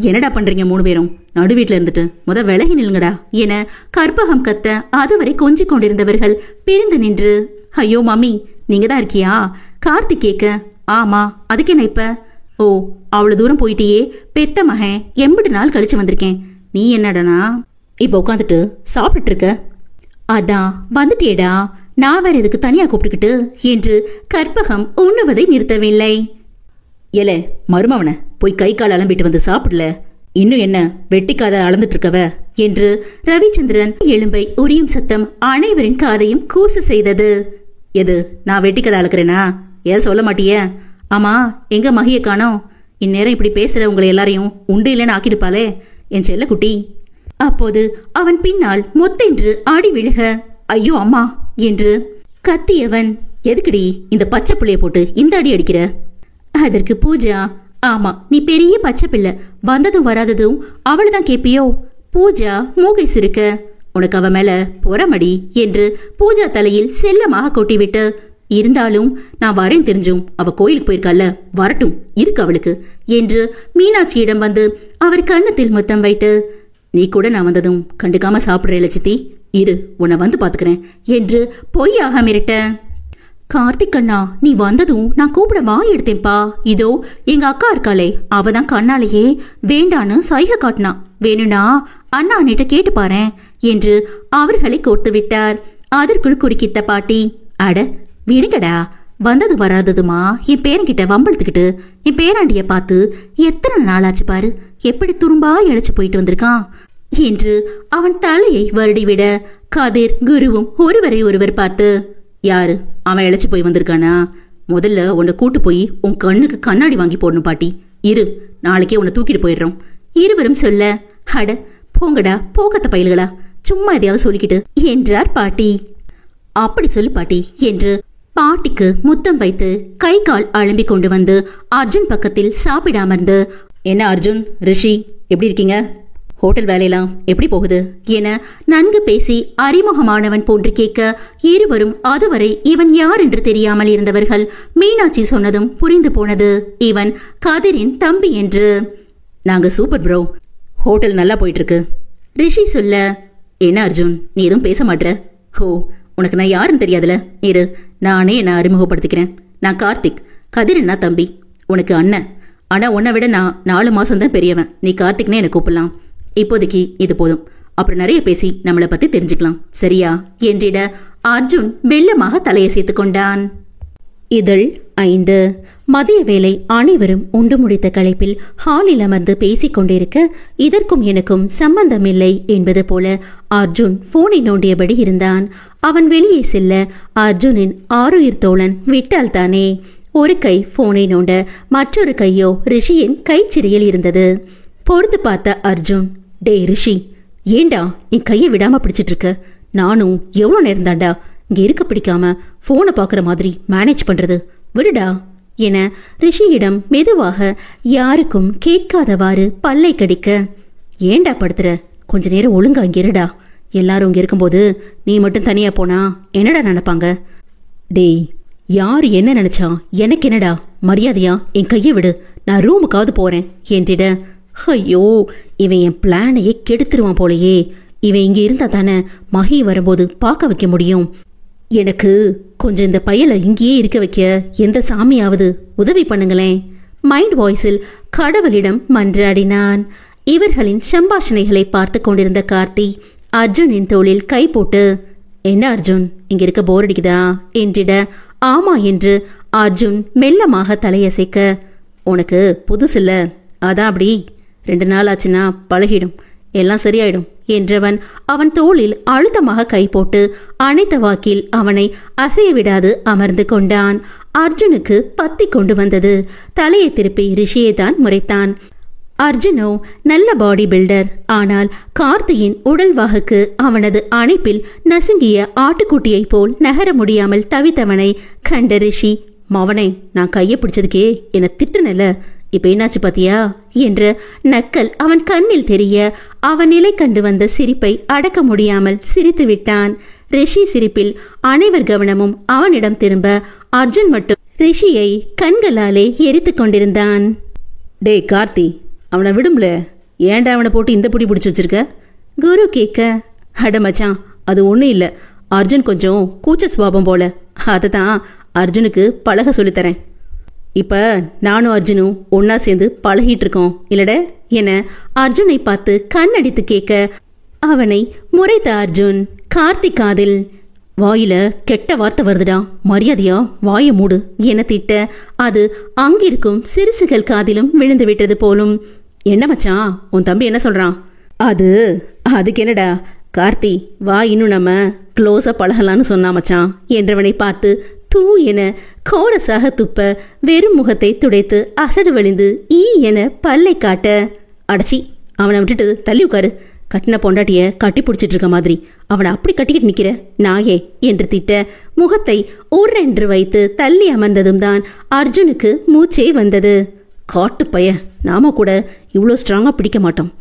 S1: என்னடா பண்றீங்க 3 பேரும்? நடு வீட்டுல இருந்துட்டு விலகி நில்லுங்கடா என கற்பகம் கத்த அதுவரை கொஞ்சிக் கொண்டிருந்தவர்கள் பிரிந்து நின்று, ஐயோ மாமி நீங்க தான் இருக்கியா? கார்த்திக் கேட்க, ஆமா அதுக்கு என்ன இப்ப? ஓ அவ்வளவு தூரம் போயிட்டியே, பெத்த மகன், எம்பிட்டு நாள் கழிச்சு வந்திருக்கேன். நீ என்னடனா இப்ப உட்காந்துட்டு சாப்பிட்டு இருக்க? அதான் வந்துட்டியேடா, நான் வேற இதுக்கு தனியா கூப்பிட்டுக்கிட்டு என்று கற்பகம் உண்ணுவதை நிறுத்தவில்லை. ஏல மருமவன, போய் கை கால் அலம்பிட்டு வந்து சாப்பிடல, இன்னும் என்ன வெட்டிக்காத அளந்துட்டு இருக்கவ என்று ரவிச்சந்திரன் எலும்பை உரியும் சத்தம் அனைவரின் காதையும் கூசு செய்தது. எது, நான் வெட்டிக்கதை அளக்குறேனா? ஏன் சொல்ல மாட்டிய? ஆமா, எங்க மகிய காணோம்? இந்நேரம் இப்படி பேசுற உங்களை எல்லாரையும் உண்டு இல்லைன்னு ஆக்கிடுப்பாளே என் செல்ல குட்டி. அப்போது அவன் பின்னால் மொத்தென்று ஆடி விழுக, ஐயோ அம்மா என்று கத்தியவன், எதுக்குடி இந்த பச்சை பிள்ளைய போட்டு இந்த அடி அடிக்கிற? அதற்கு பூஜா, ஆமா நீ பெரிய பச்சை பிள்ளை, வந்ததும் வராததும் அவள்தான் கேப்பியோ? பூஜா மூகை சிரிக்க, உனக்கு அவ மேல பொறமடி என்று பூஜா தலையில் செல்லமாக கொட்டிவிட்டு, இருந்தாலும் நான் வரேன் தெரிஞ்சும் அவ கோயிலுக்கு போயிருக்கால, வரட்டும் இருக்கு அவளுக்கு என்று மீனாட்சியிடம் வந்து அவர் கன்னத்தில் முத்தம் வைத்து, நீ கூட நான் வந்ததும் கண்டுக்காம சாப்பிடுறேல சித்தி, இரு உன்னை வந்து பாத்துக்கிறேன் என்று பொய்யாக மிரட்ட, கார்த்திக் அண்ணா நீ வந்ததும் நான் கூப்பிட வாய் எடுத்தேன்பா, இதோ எங்க அக்கா இருக்காளே அவதான் கண்ணாலேயே வேண்டான்னு சைகை காட்டினா, வேணும்னா அண்ணா அண்ணிட்ட கேட்டு பாறேன் என்று அவர்களை கோர்த்து விட்டார். அதற்குள் குறுக்கிட்ட பாட்டி, அட விடுங்கடா, வந்தது வராததுமா என் பேரன்கிட்ட வம்பழுத்துக்கிட்டு என் பேராண்டிய பார்த்து எத்தனை நாளாச்சு பாரு, எப்படி துரும்பா இழைச்சு போயிட்டு வந்திருக்கான் என்று அவன் தலையை வருடிவிட, கதிர் குருவும் ஒருவரை ஒருவர் பார்த்து, யாரு அவன் இழைச்சு போய் வந்திருக்கானா? முதல்ல உன்னை கூட்டு போய் உன் கண்ணுக்கு கண்ணாடி வாங்கி போடணும் பாட்டி, இரு நாளைக்கே உன்னை தூக்கிட்டு போயிடுறோம். இருவரும் சொல்ல, அட போங்கடா போகத்த பயல்களா, சும்மா எதையாவது சொல்லிக்கிட்டு என்றார் பாட்டி. அப்படி சொல்லு பாட்டி என்று பாட்டிக்கு முத்தம் வைத்து கை கால் அலம்பி கொண்டு வந்து அர்ஜுன் பக்கத்தில் சாப்பிட அமர்ந்து, என்ன அர்ஜுன், ரிஷி எப்படி இருக்கீங்க? ஹோட்டல் வேலையெல்லாம் எப்படி போகுது என நன்கு பேசி அறிமுகமானவன் போன்று கேட்க, இருவரும் அதுவரை இவன் யார் என்று தெரியாமல் இருந்தவர்கள் மீனாட்சி சொன்னதும் புரிந்து போனது இவன் கதிரின் தம்பி என்று. நாங்க சூப்பர் ப்ரோ, ஹோட்டல் நல்லா போயிட்டு இருக்கு ரிஷி சொல்ல, என்ன அர்ஜுன் நீ எதுவும் பேச மாட்ற? ஹோ உனக்கு நான் யாருன்னு தெரியாதுல, இரு நானே என்ன அறிமுகப்படுத்திக்கிறேன். நான் கார்த்திக், கதிர் என்ன தம்பி, உனக்கு அண்ணன். ஆனா உன்னை விட நான் 4 மாசம் தான் பெரியவன். நீ கார்த்திக்னே என்னை கூப்பிடலாம். இப்போதைக்கு இது போதும், அப்புறம் நிறைய பேசி நம்மளை பத்தி தெரிஞ்சுக்கலாம் சரியா என்றிட அர்ஜுன் மெல்லமாக தலையசைத்து கொண்டான். இதழ் 5. மதிய வேளை அனைவரும் உண்டு முடித்த களைப்பில் ஹாலில் அமர்ந்து பேசிக் கொண்டிருக்க, இதற்கும் எனக்கும் சம்பந்தமில்லை என்பது போல அர்ஜுன் போனை நோண்டியபடி இருந்தான். அவன் வெளியே செல்ல அர்ஜுனின் ஆருயிர் தோழன் விட்டால் தானே. ஒரு கை போனை நோண்ட, மற்றொரு கையோ ரிஷியின் கைச்சிறையில் இருந்தது. பொறுத்து பார்த்த அர்ஜுன், டே ரிஷி, ஏண்டா என் கையை விடாம பிடிச்சிட்டு இருக்க? நானும் எவ்வளோ நேரம் தாண்டா இங்க இருக்க பிடிக்காம போனை பாக்குற மாதிரி மேனேஜ் பண்றது, விடுடா என ரிஷியிடம் மெதுவாக யாருக்கும் கேட்காதவாறு பல்லை கடிக்க, ஏண்டா படுத்துற, கொஞ்ச நேரம் ஒழுங்கா இங்க இருடா, எல்லாரும் இங்க இருக்கும்போது நீ மட்டும் தனியா போனா என்னடா நினைப்பாங்க? டேய் யாரு என்ன நினைச்சா எனக்கு என்னடா, மரியாதையா என் கையை விடு, நான் ரூமுக்காவது போறேன் என்றிட, ஐயோ இவன் என் பிளானையே கெடுத்துருவான் போலையே, இவன் இங்க இருந்தா தானே மகி வரும்போது பார்க்க வைக்க முடியும். எனக்கு கொஞ்சம் இந்த பையலை இங்கேயே இருக்க வைக்க எந்த சாமியாவது உதவி பண்ணுங்களேன். மைண்ட் வாய்ஸில் கடவுளிடம் மன்றாடினான். இவர்களின் சம்பாஷணைகளை பார்த்து கொண்டிருந்த கார்த்தி அர்ஜுனின் தோளில் கை போட்டு, என்ன அர்ஜுன் இங்க இருக்க போர் அடிக்குதா என்றிட, ஆமா என்று அர்ஜுன் மெல்லமாக தலையசைக்க, உனக்கு புதுசில்ல, அதான் அப்படி 2 நாள் ஆச்சுன்னா பழகிடும், எல்லாம் சரியாயிடும் என்றவன் அவன் தோளில் அழுத்தமாக கை போட்டு அணைத்த வாக்கில் அவனை அசைய விடாது அமர்ந்து கொண்டான். அர்ஜுனுக்கு பத்தி கொண்டு வந்தது. தலையை திருப்பி ரிஷியை தான் முறைத்தான். அர்ஜுனோ நல்ல பாடி பில்டர். ஆனால் கார்த்தியின் உடல்வாகுக்கு அவனது அணைப்பில் நசுங்கிய ஆட்டுக்குட்டியைப் போல் நகர முடியாமல் தவித்தவனை கண்ட ரிஷி, மவனை நான் கையை பிடிச்சதுக்கே என திட்டுனல, இப்ப என்னாச்சு பாத்தியா என்ற நக்கல் அவன் கண்ணில் தெரிய அவன் நிலை கண்டு வந்த சிரிப்பை அடக்க முடியாமல் சிரித்து விட்டான். ரிஷி சிரிப்பில் அனைவர் கவனமும் அவனிடம் திரும்ப அர்ஜுன் மட்டும் ரிஷியை கண்களாலே எரித்து கொண்டிருந்தான். டே கார்த்தி, அவனை விடும்ல, ஏன்டா அவனை போட்டு இந்த புடி பிடிச்சி வச்சிருக்க? குரு கேட்க, அட மச்சான் அது ஒன்றும் இல்லை, அர்ஜுன் கொஞ்சம் கூச்ச சுவாபம் போல, அதை தான் அர்ஜுனுக்கு பழக சொல்லித்தரேன். இப்ப நானும் அர்ஜுனும் ஒன்னா சேர்ந்து பழகிட்டு இருக்கோம் இல்லட என அர்ஜுனை பார்த்து கண்ணடித்து கேட்க, அவனை முறைத்த அர்ஜுன் கார்த்திக் காதில், வாயில கெட்ட வார்த்தை வருதுடா, மரியாதையா வாய மூடு என திட்ட, அது அங்கிருக்கும் சிறுசுகள் காதிலும் விழுந்து விட்டது போலும். என்ன மச்சான் உன் தம்பி என்ன சொல்றான்? அதுக்கு என்னடா கார்த்தி, வா இன்னும் நம்ம க்ளோஸா பழகலான்னு சொன்னா மச்சான் என்றவனை பார்த்து தூ என கோரசாக துப்ப வெறும் முகத்தை துடைத்து அசடு வழிந்து ஈ என பல்லை காட்ட, அடச்சி அவனை விட்டுட்டு தள்ளி உட்காரு, கட்டின பொண்டாட்டிய கட்டி பிடிச்சிட்டு இருக்க மாதிரி அவனை அப்படி கட்டிக்கிட்டு நிக்கிற நாயே என்று திட்ட, முகத்தை உர்ரென்று வைத்து தள்ளி அமர்ந்ததும் தான் அர்ஜுனுக்கு மூச்சே வந்தது. காட்டு பைய, நாம கூட இவ்வளோ ஸ்ட்ராங்கா பிடிக்க மாட்டோம்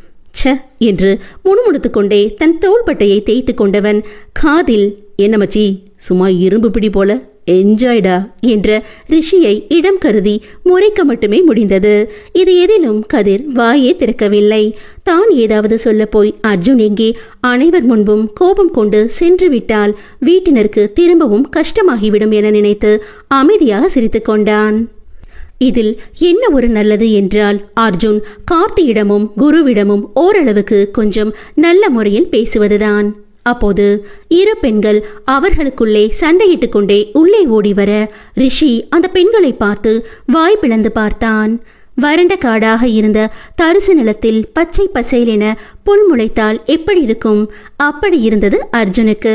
S1: ச என்று முணுமுணுத்து கொண்டே தன் தோள்பட்டையை தேய்த்து கொண்டவன் காதில், என்ன மச்சி சும்மா இரும்பு பிடி போல என்ஜாய்டா என்ற ரிஷியை இடம் கருதி முறைக்க மட்டுமே முடிந்தது. இது எதிலும் கதிர் வாயே திறக்கவில்லை. தான் ஏதாவது சொல்ல போய் அர்ஜுன் எங்கே அனைவர் முன்பும் கோபம் கொண்டு சென்று விட்டால் வீட்டினருக்கு திரும்பவும் கஷ்டமாகிவிடும் என நினைத்து அமைதியாக சிரித்து கொண்டான். இதில் என்ன ஒரு நல்லது என்றால் அர்ஜுன் கார்த்தியிடமும் குருவிடமும் ஓரளவுக்கு கொஞ்சம் நல்ல முறையில் பேசுவதுதான். அப்போது இரு பெண்கள் அவர்களுக்குள்ளே சண்டையிட்டுக் கொண்டே உள்ளே ஓடி வர ரிஷி அந்த பெண்களை பார்த்து வாய் பிளந்து பார்த்தான். வறண்ட காடாக இருந்த தரிசு நிலத்தில் பச்சை பசையிலென புல் முளைத்தால் எப்படி இருக்கும், அப்படி இருந்தது அர்ஜுனுக்கு.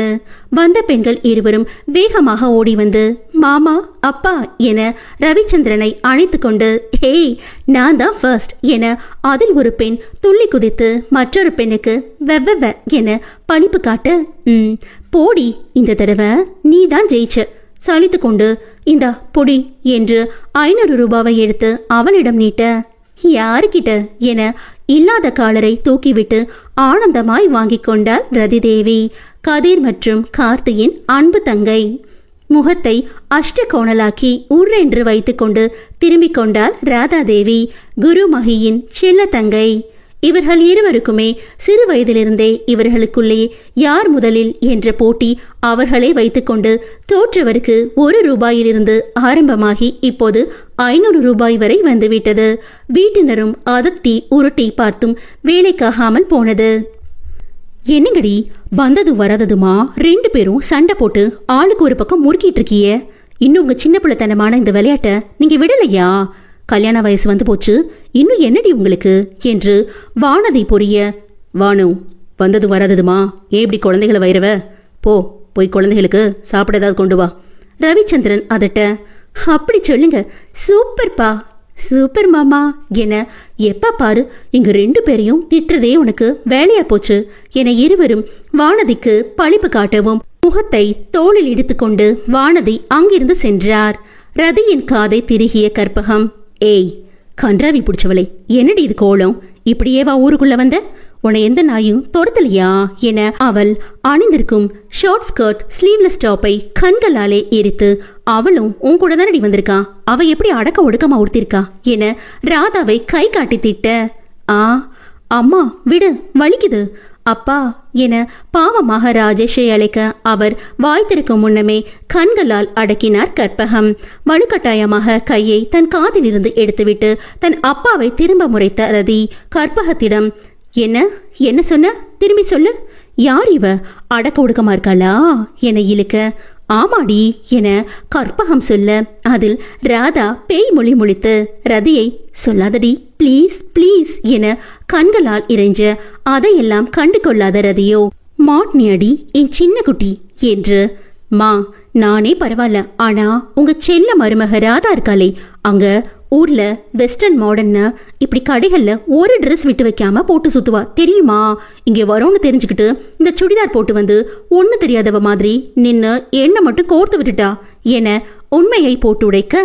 S1: வந்த பெண்கள் இருவரும் வேகமாக ஓடி வந்து மாமா அப்பா என ரவிச்சந்திரனை அணைத்து கொண்டு, ஹேய் நான் தான் ஃபர்ஸ்ட் என அதில் ஒரு பெண் துள்ளி குதித்து மற்றொரு பெண்ணுக்கு வெவ்வ என பணிப்பு காட்ட, போடி இந்த தடவை நீ தான் ஜெயிச்ச, சலித்து கொண்டு இந்தா பொடி என்று 500 ரூபாவை எடுத்து அவளிடம் நீட்ட, யாருக்கிட்ட என இல்லாத காலரை தூக்கிவிட்டு ஆனந்தமாய் வாங்கிக் கொண்டாள் ரதிதேவி, கதிர் மற்றும் கார்த்தியின் அன்பு தங்கை. முகத்தை அஷ்டகோணலாக்கி உர்ரென்று வைத்துக்கொண்டு திரும்பிக் கொண்டாள் ராதாதேவி, குருமகியின் சின்ன தங்கை. இவர்கள் இருவருக்குமே சிறு வயதிலிருந்தே இவர்களுக்குள்ளே யார் முதலில் என்ற போட்டி அவர்களே வைத்துக்கொண்டு தோற்றவருக்கு 1 ரூபாயிலிருந்து ஆரம்பமாகி இப்போது 500 ரூபாய் வரை வந்துவிட்டது. வீட்டினரும் அதட்டி உருட்டி பார்த்தும் வேலைக்காகாமல் போனது. என்னங்கடி வந்தது வராததுமா 2 பேரும் சண்டை போட்டு ஆளுக்கு ஒரு பக்கம் முறுக்கிட்டு இருக்கிய, இன்னும் உங்க சின்ன பிள்ளைத்தனமான இந்த விளையாட்டை நீங்க விடலையா? கல்யாண வயசு வந்து போச்சு, இன்னும் என்னடி உங்களுக்கு என்று வானதி புரிய, வானு வந்தது வராததுமா ஏன் இப்படி குழந்தைகளை வயிறவ, போய் குழந்தைகளுக்கு சாப்பிட ஏதாவது கொண்டு வா. ரவிச்சந்திரன் அதட்ட, அப்படி சொல்லுங்க சூப்பர்ப்பா சூப்பர் மாமா என எப்ப பாரு இங்க 2 பேரையும் திட்டுறதே உனக்கு வேலையா போச்சு என இருவரும் வானதிக்கு பழிப்பு காட்டவும் முகத்தை தோளில் இடித்துக்கொண்டு வானதி அங்கிருந்து சென்றார். ரதியின் காதை திருகிய கற்பகம், ஏய் கன்றாவி பிடிச்சவளை, என்னடி இது கோலம், இப்படியேவா ஊருக்குள்ள வந்த, உன்னை எந்த நாயும் துரத்தலையா என அவள் அணிந்திருக்கும் ஷார்ட் ஸ்கர்ட் ஸ்லீவ்லெஸ் டாப்பை கண்களாலே எரித்து, அவளும் உன் கூட தானடி வந்திருக்கா, அவ எப்படி அடக்க ஒடுக்கமா உடுத்திருக்கா என ராதாவை கை காட்டி திட்ட, அம்மா விடு வலிக்குது அப்பா என பாவமாக ராஜேஷை அழைக்க அவர் வாய் திறக்கும் முன்னமே கண்களால் அடக்கினார் கற்பகம். வலுக்கட்டாயமாக கையை தன் காதிலிருந்து எடுத்துவிட்டு தன் அப்பாவை திரும்ப முறைத்த ரதி கற்பகத்திடம், என்ன சொன்ன, திரும்பி சொல்லு, யார் இவ, அடக்க ஒடுக்கமா இருக்காளா என இழுக்க, ஆமாடி என கற்பகம் சொல்ல அதில் ராதா பேய் மொழி முழித்து ரதியை, சொல்லாதடி ப்ளீஸ் ப்ளீஸ் என கண்களால் இறைஞ்ச அதையெல்லாம் கண்டு கொள்ளாத ரதியோ, மாட்னியடி என் சின்ன குட்டி என்று, மா நானே பரவாயில்ல, ஆனா உங்க செல்ல மருமக ராதா இருக்காளே, அங்க ஊர்ல வெஸ்டர்ன் மாடர்ன்னு இப்படி கடைகள்ல ஒரு ட்ரெஸ் விட்டு வைக்காம போட்டு சுத்துவா தெரியுமா, இங்கே வரோன்னு தெரிஞ்சுக்கிட்டு இந்த சுடிதார் போட்டு வந்து ஒண்ணு தெரியாதவ மாதிரி நின்னு என்ன மட்டும் கோர்த்து விட்டுட்டா என உண்மையை போட்டு உடைக்க,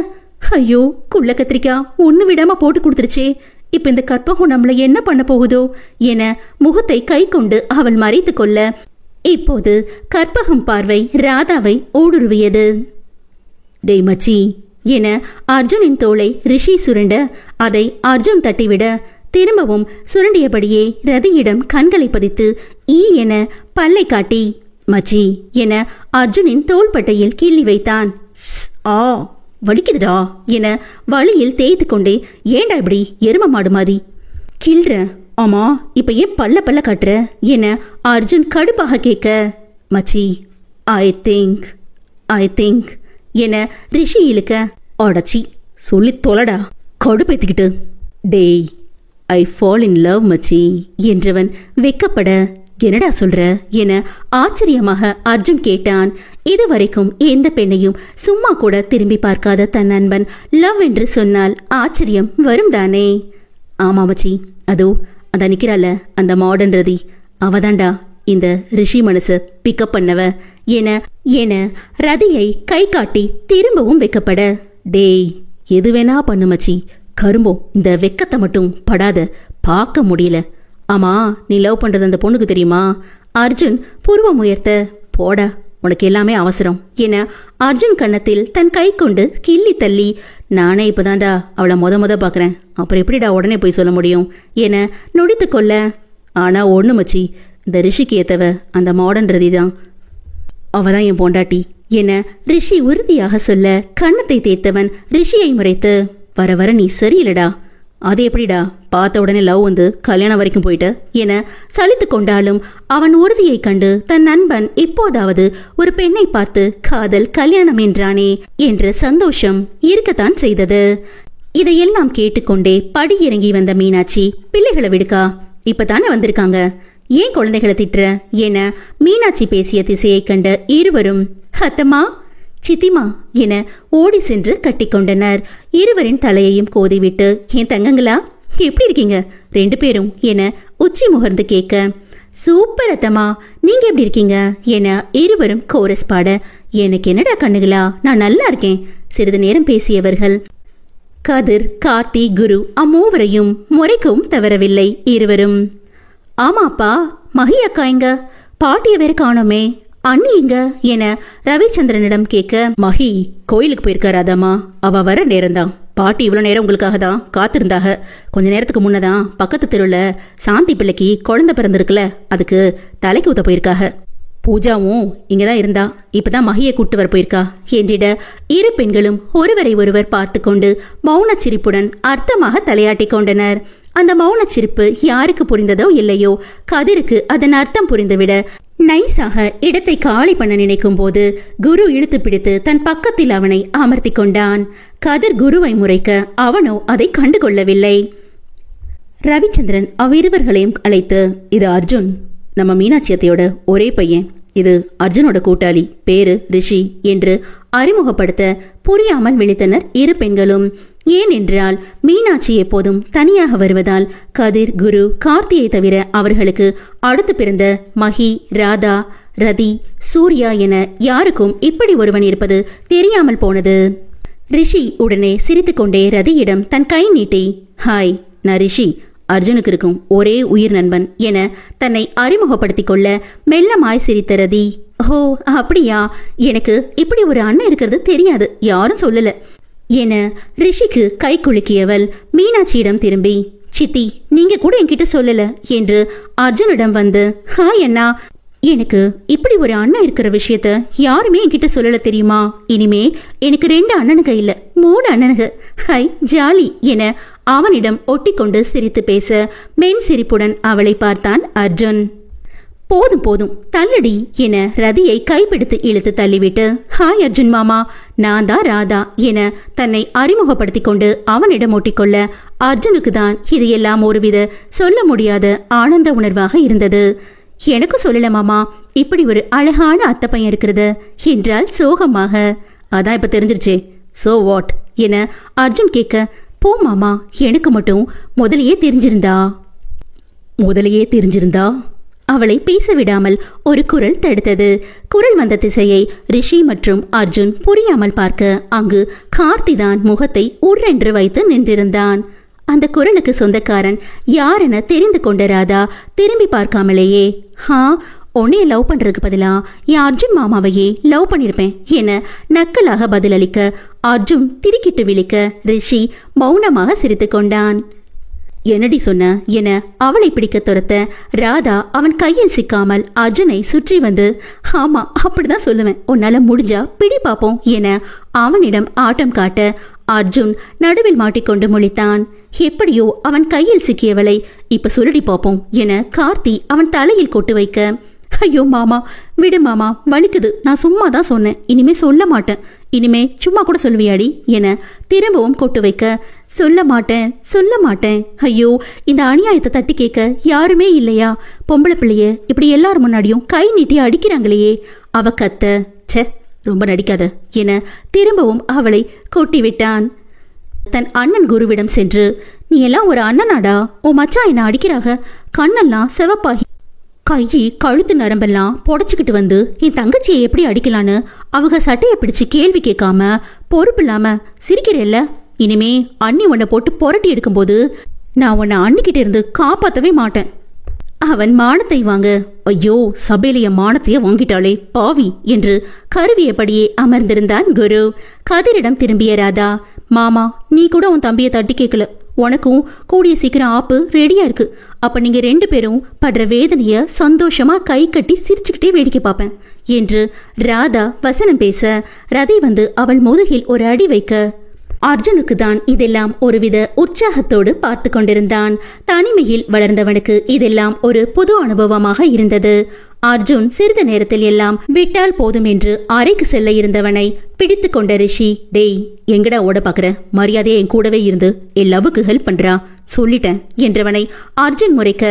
S1: ஐயோ குள்ள கத்திரிக்கா ஒண்ணு விடாம போட்டு கொடுத்துருச்சே, இப்ப இந்த கற்பகம் நம்மள என்ன பண்ண போகுதோ என முகத்தை கை கொண்டு அவள் மறைத்து கொள்ள, இப்போது கற்பகம் பார்வை ராதாவை ஊடுருவியது. டேய் மச்சி என அர்ஜுனின் தோளை ரிஷி சுருண்ட அதை அர்ஜுன் தட்டிவிட திரும்பவும் சுருண்டியபடியே ரதியிடம் கண்களை பதித்து ஈ என பல்லை காட்டி, மச்சி என அர்ஜுனின் தோள்பட்டையில் கிள்ளி வைத்தான். வலிக்குதுடா என வழியில் தேய்த்து கொண்டே, ஏண்டா இப்படி எரும மாடு மாதிரி கிள்ற, ஆமா இப்ப ஏன் பல்ல பல்ல காட்டுற என அர்ஜுன் கடுப்பாக கேட்க, மச்சி ஐ திங்க் என ரிஷி இழுக்க, அடச்சி சொல்லி தொலைடா கடுப்பேத்திக்கிட்டு, டேய் ஐ ஃபால் இன் லவ் மச்சி என்றவன் வெக்கப்பட, என்னடா சொல்ற என ஆச்சரியமாக அர்ஜுன் கேட்டான். இதுவரைக்கும் எந்த பெண்ணையும் சும்மா கூட திரும்பி பார்க்காத தன் நண்பன் லவ் என்று சொன்னால் ஆச்சரியம் வரும் தானே? ஆமா மச்சி, அதோ அந்த நிக்கிறாள அந்த மாடர்ன் ரதி, அவதாண்டா இந்த ரிஷி மனசு பிக்கப் பண்ணவ என ரதியை கை காட்டி திரும்பவும் வைக்கப்பட, டேய் எது வேணா பண்ணு மச்சி, கரும்போ இந்த வெக்கத்தை மட்டும் படாத, பார்க்க முடியல. ஆமா, நீ லவ் பண்றது அந்த பொண்ணுக்கு தெரியுமா? அர்ஜுன் புருவம் உயர்த்த, போடா உனக்கு எல்லாமே அவசரம் என அர்ஜுன் கன்னத்தில் தன் கை கொண்டு கிள்ளி தள்ளி, நானே இப்பதான்டா அவளை முத பாக்குறேன், அப்புறம் எப்படிடா உடனே போய் சொல்ல முடியும் என நொடித்து கொள்ள, ஆனா ஒண்ணு மச்சி, இந்த ரிஷிக்கு ஏத்தவ அந்த மாடர்ன் ரதி தான், அவதான் என் பொண்டாட்டி என ரிஷி உறுதியாக சொல்ல, கன்னத்தை தேய்த்தவன் ரிஷியை முறைத்து, வர வர நீ சரியில்லடா. அது எப்படிடா பார்த்த உடனே லவ் வந்து கல்யாணம் வரைக்கும் போயிட்ட என சலித்து கொண்டாலும் அவன் உறுதியை கண்டு தன் நண்பன் இப்போதாவது ஒரு பெண்ணை பார்த்து காதல் கல்யாணம் என்றானே என்ற சந்தோஷம் இருக்கத்தான் செய்தது. இதையெல்லாம் கேட்டுக்கொண்டே படி இறங்கி வந்த மீனாட்சி, பிள்ளைகளை விடுக்கா, இப்பதானே வந்திருக்காங்க, ஏன் குழந்தைகளை திட்டுற என மீனாட்சி பேசிய திசையை கண்ட இருவரும் அத்தம்மா சித்திமா என ஓடி சென்று கட்டிக்கொண்டனர். இருவரின் தலையையும் கோதிவிட்டு, என் தங்கங்களா எப்படி இருக்கீங்க 2 பேரும் என உச்சி முகர்ந்து கேட்க, சூப்பர் அத்தம்மா, நீங்க எப்படி இருக்கீங்க என இருவரும் கோரஸ் பாட, எனக்கு என்னடா கண்ணுகளா, நான் நல்லா இருக்கேன். சிறிது நேரம் பேசியவர்கள் கதிர், கார்த்தி, குரு அம்மூவரையும் முறைக்கவும் தவறவில்லை இருவரும். ஆமாப்பா, மகி அக்கா எங்க? பாட்டிய வேற காணோமே, அண்ணி எங்க என ரவிச்சந்திரனிடம் கேட்க, மகி கோயிலுக்கு போயிருக்காராதாமா, அவ வர நேரம்தான், பாட்டி இவ்வளவு நேரம் உங்களுக்காக தான் காத்திருந்தாக. கொஞ்ச நேரத்துக்கு முன்னதான் பக்கத்து தெருவுல சாந்தி பிள்ளைக்கு குழந்தை பிறந்திருக்குல, அதுக்கு தலைக்கு ஊத்த போயிருக்காக. பூஜாவும் இங்கதான் இருந்தா, இப்பதான் மகியை கூட்டு வர போயிருக்கா என்றிட, இரு பெண்களும் ஒருவரை ஒருவர் பார்த்து கொண்டு மௌன சிரிப்புடன் அர்த்தமாக தலையாட்டி கொண்டனர். அந்த மௌன சிரிப்பு யாருக்கு புரிந்ததோ இல்லையோ, கதிருக்கு அதன் அர்த்தம் புரிந்துவிட நைஸாக இடத்தை காலி பண்ண நினைக்கும் போது குரு இழுத்து பிடித்து தன் பக்கத்தில் அவனை அமர்த்தி கொண்டான். கதிர் குருவை முறைக்க அவனோ அதை கண்டுகொள்ளவில்லை. ரவிச்சந்திரன் அவ்விருவர்களையும் அழைத்து, இது அர்ஜுன், நம்ம மீனாட்சியத்தையோட ஒரே பையன், இது அர்ஜுனோட கூட்டாளி, பேரு ரிஷி என்று அறிமுகப்படுத்த புரியாமல் விழித்தனர் இரு பெண்களும். ஏனென்றால் மீனாட்சி எப்போதும் தனியாக வருவதால் கதிர், குரு, கார்த்தியை தவிர அவர்களுக்கு அடுத்து பிறந்த மகி, ராதா, ரதி, சூர்யா என யாருக்கும் இப்படி ஒருவன் இருப்பது தெரியாமல் போனது. ரிஷி உடனே சிரித்துக்கொண்டே ரதியிடம் தன் கை நீட்டி, ஹாய், நான் ரிஷி, அர்ஜுனுக்கு இருக்கும் ஒரே உயிர் நண்பன் என தன்னை அறிமுகப்படுத்திக் கொள்ள மெல்லமாய் சிரித்த ரதி, ஓ அப்படியா, எனக்கு இப்படி ஒரு அண்ணன் இருக்கிறது தெரியாது, யாரும் சொல்லல என ரிஷிக்கு கை குலுக்கியவள் மீனாட்சியிடம் திரும்பி, சித்தி நீங்க கூட என்கிட்ட சொல்லல என்று அர்ஜுனிடம் வந்து, ஹாய் அண்ணா, எனக்கு இப்படி ஒரு அண்ணன் இருக்கிற விஷயத்த யாருமே என்கிட்ட சொல்லல தெரியுமா, இனிமே எனக்கு 2 அண்ணனுங்க இல்ல 3 அண்ணனுங்க, ஹை ஜாலி என அவனிடம் ஒட்டிக்கொண்டு சிரித்து பேச மென் சிரிப்புடன் அவளை பார்த்தான் அர்ஜுன். போதும் போதும் தள்ளடி என ரதியை கைப்பிடித்து இழுத்து தள்ளிவிட்டு, ஹாய் அர்ஜுன் மாமா, நான் தான் ராதா என தன்னை அறிமுகப்படுத்தி கொண்டு அவனிடம் ஒட்டிக்கொள்ள, அர்ஜுனுக்கு தான் இது எல்லாம் ஒருவித சொல்ல முடியாத ஆனந்த உணர்வாக இருந்தது. எனக்கும் சொல்லல மாமா, இப்படி ஒரு அழகான அத்தை பையன் இருக்கிறது என்றால் சோகமாக. அதான் இப்ப தெரிஞ்சிருச்சே, சோ வாட் என அர்ஜுன் கேட்க, போ மாமா, எனக்கு மட்டும் முதலையே தெரிஞ்சிருந்தா அவளை பேச விடாமல் ஒரு குரல் தடுத்தது. குரல் வந்த திசையை ரிஷி மற்றும் அர்ஜுன் புரியாமல் பார்க்க அங்கு கார்த்திதான் முகத்தை உரென்று வைத்து நின்றிருந்தான். அந்த குரலுக்கு சொந்தக்காரன் யாரென தெரிந்து கொண்ட ராதா திரும்பி பார்க்காமலேயே, உன்னைய லவ் பண்றதுக்கு பதிலா என் அர்ஜுன் மாமாவையே லவ் பண்ணிருப்பேன் என நக்கலாக பதிலளிக்க அர்ஜுன் திடுக்கிட்டு விழிக்க ரிஷி மௌனமாக சிரித்து கொண்டான். என்னடி சொன்ன என அவளை பிடிக்க துரத்த ராதா அவன் கையில் சிக்காமல் அர்ஜுனை சுற்றி வந்து, ஆமா அப்படிதான் சொல்லுவேன், உன்னால முடிஞ்சா பிடி பாப்போம் என அவனிடம் ஆட்டம் காட்ட அர்ஜுன் நடுவில் மாட்டிக்கொண்டு முழித்தான். எப்படியோ அவன் கையில் சிக்கியவளை இப்ப சொல்லடி பாப்போம் என கார்த்தி அவன் தலையில் கொட்டு வைக்க, ஐயோ மாமா விடு மாமா, வலிக்குது, நான் சும்மா தான் சொன்னேன், இனிமே சொல்ல மாட்டேன், இனிமே சும்மா கூட சொல்வியாடி என திரும்பவும் கொட்டு வைக்க, சொல்ல மாட்டேன், ஐயோ இந்த அநியாயத்தை தட்டி கேட்க யாருமே இல்லையா, பொம்பளை பிள்ளைய இப்படி எல்லாரும் முன்னாடியும் கை நீட்டி அடிக்கிறாங்களே, அவ கத்த, ச்சே ரொம்ப நடிக்காத என திரும்பவும் அவளை கொட்டிவிட்டான். தன் அண்ணன் குருவிடம் சென்று, நீ எல்லாம் ஒரு அண்ணனாடா, உன் மச்சான் என்ன அடிக்கிறாக, கண்ணெல்லாம் சிவப்பாகி கையி கழுத்து நரம்பெல்லாம் புடச்சிக்கிட்டு வந்து என் தங்கச்சியை எப்படி அடிக்கலான்னு அவங்க சட்டையை பிடிச்சு கேள்வி கேட்காம பொறுப்பு இல்லாம சிரிக்கிறேல்ல. இனிமே அண்ணி உன்னை போட்டு புரட்டி எடுக்கும்போது நான் உன்னை அண்ணிக்கிட்ட இருந்து காப்பாற்றவே மாட்டேன். அவன் மானத்தை வாங்க, ஐயோ சபையிலைய மானத்தையே வாங்கிட்டாளே பாவி என்று கருவியபடியே அமர்ந்திருந்தான் குரு. கதிரிடம் திரும்பிய ராதா, மாமா நீ கூட உன் தம்பியை தட்டி கேட்கல, உனக்கும் கூடிய சீக்கிரம் ஆப்பு ரெடியா இருக்கு. அப்ப நீங்க 2 பேரும் படுற வேதனைய சந்தோஷமா கை கட்டி சிரிச்சுக்கிட்டே வேடிக்கை பார்ப்பேன் என்று ராதா வசனம் பேச, ரதி வந்து அவள் முதுகில் ஒரு அடி வைக்க, அர்ஜுனுக்கு தான் இதெல்லாம் ஒருவித உற்சாகத்தோடு பார்த்து கொண்டிருந்தான். தனிமையில் வளர்ந்தவனுக்கு இதெல்லாம் ஒரு புது அனுபவமாக இருந்தது. அர்ஜுன் சிறிது நேரத்தில் எல்லாம் விட்டால் போதும் என்று அறைக்கு செல்ல இருந்தவனை பிடித்து கொண்ட ரிஷி, டேய் எங்கடா ஓட பாக்குற, மரியாதையை என் கூடவே இருந்து என் லவ்வுக்கு ஹெல்ப் பண்றா சொல்லிட்டேன் என்றவனை அர்ஜுன் முறைக்க,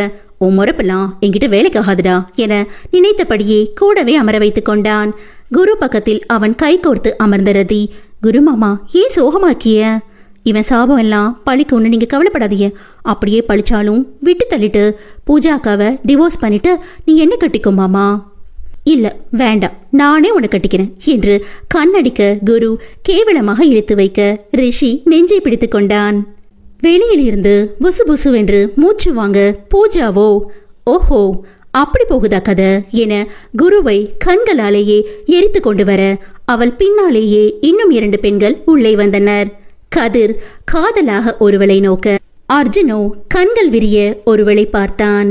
S1: உன் முறப்பெல்லாம் என்கிட்ட வேலைக்காகாதுடா என நினைத்தபடியே கூடவே அமர வைத்துக் கொண்டான். குரு பக்கத்தில் அவன் கை கோர்த்து அமர்ந்த ரதி, குரு மாமா ஏன் சோகமா இருக்கிய, இவன் சாபம் எல்லாம் பழிக்கும்னு நீங்க கவலைப்படாதீங்க, அப்படியே பழிச்சாலும் விட்டு தள்ளிட்டு பூஜா அக்காவை டிவோர்ஸ் பண்ணிட்டு நீ என்ன கட்டிக்கும் மாமா. இல்ல வேண்டாம், நானே உன்னை கட்டிக்கிறேன் என்று கண்ணடிக்க குரு கேவலமாக இழுத்து வைக்க ரிஷி நெஞ்சை பிடித்து கொண்டான். வெளியில் இருந்து புசு புசுவென்று மூச்சு வாங்க பூஜாவோ, ஓஹோ அப்படி போகுதா கதை என குருவை கண்களாலேயே எரித்து கொண்டு வர அவள் பின்னாலேயே இன்னும் 2 பெண்கள் உள்ளே வந்தனர். கதிர் காதலாக ஒருவளை நோக்க, அர்ஜுனோ கண்கள் விரிய ஒருவளை பார்த்தான்.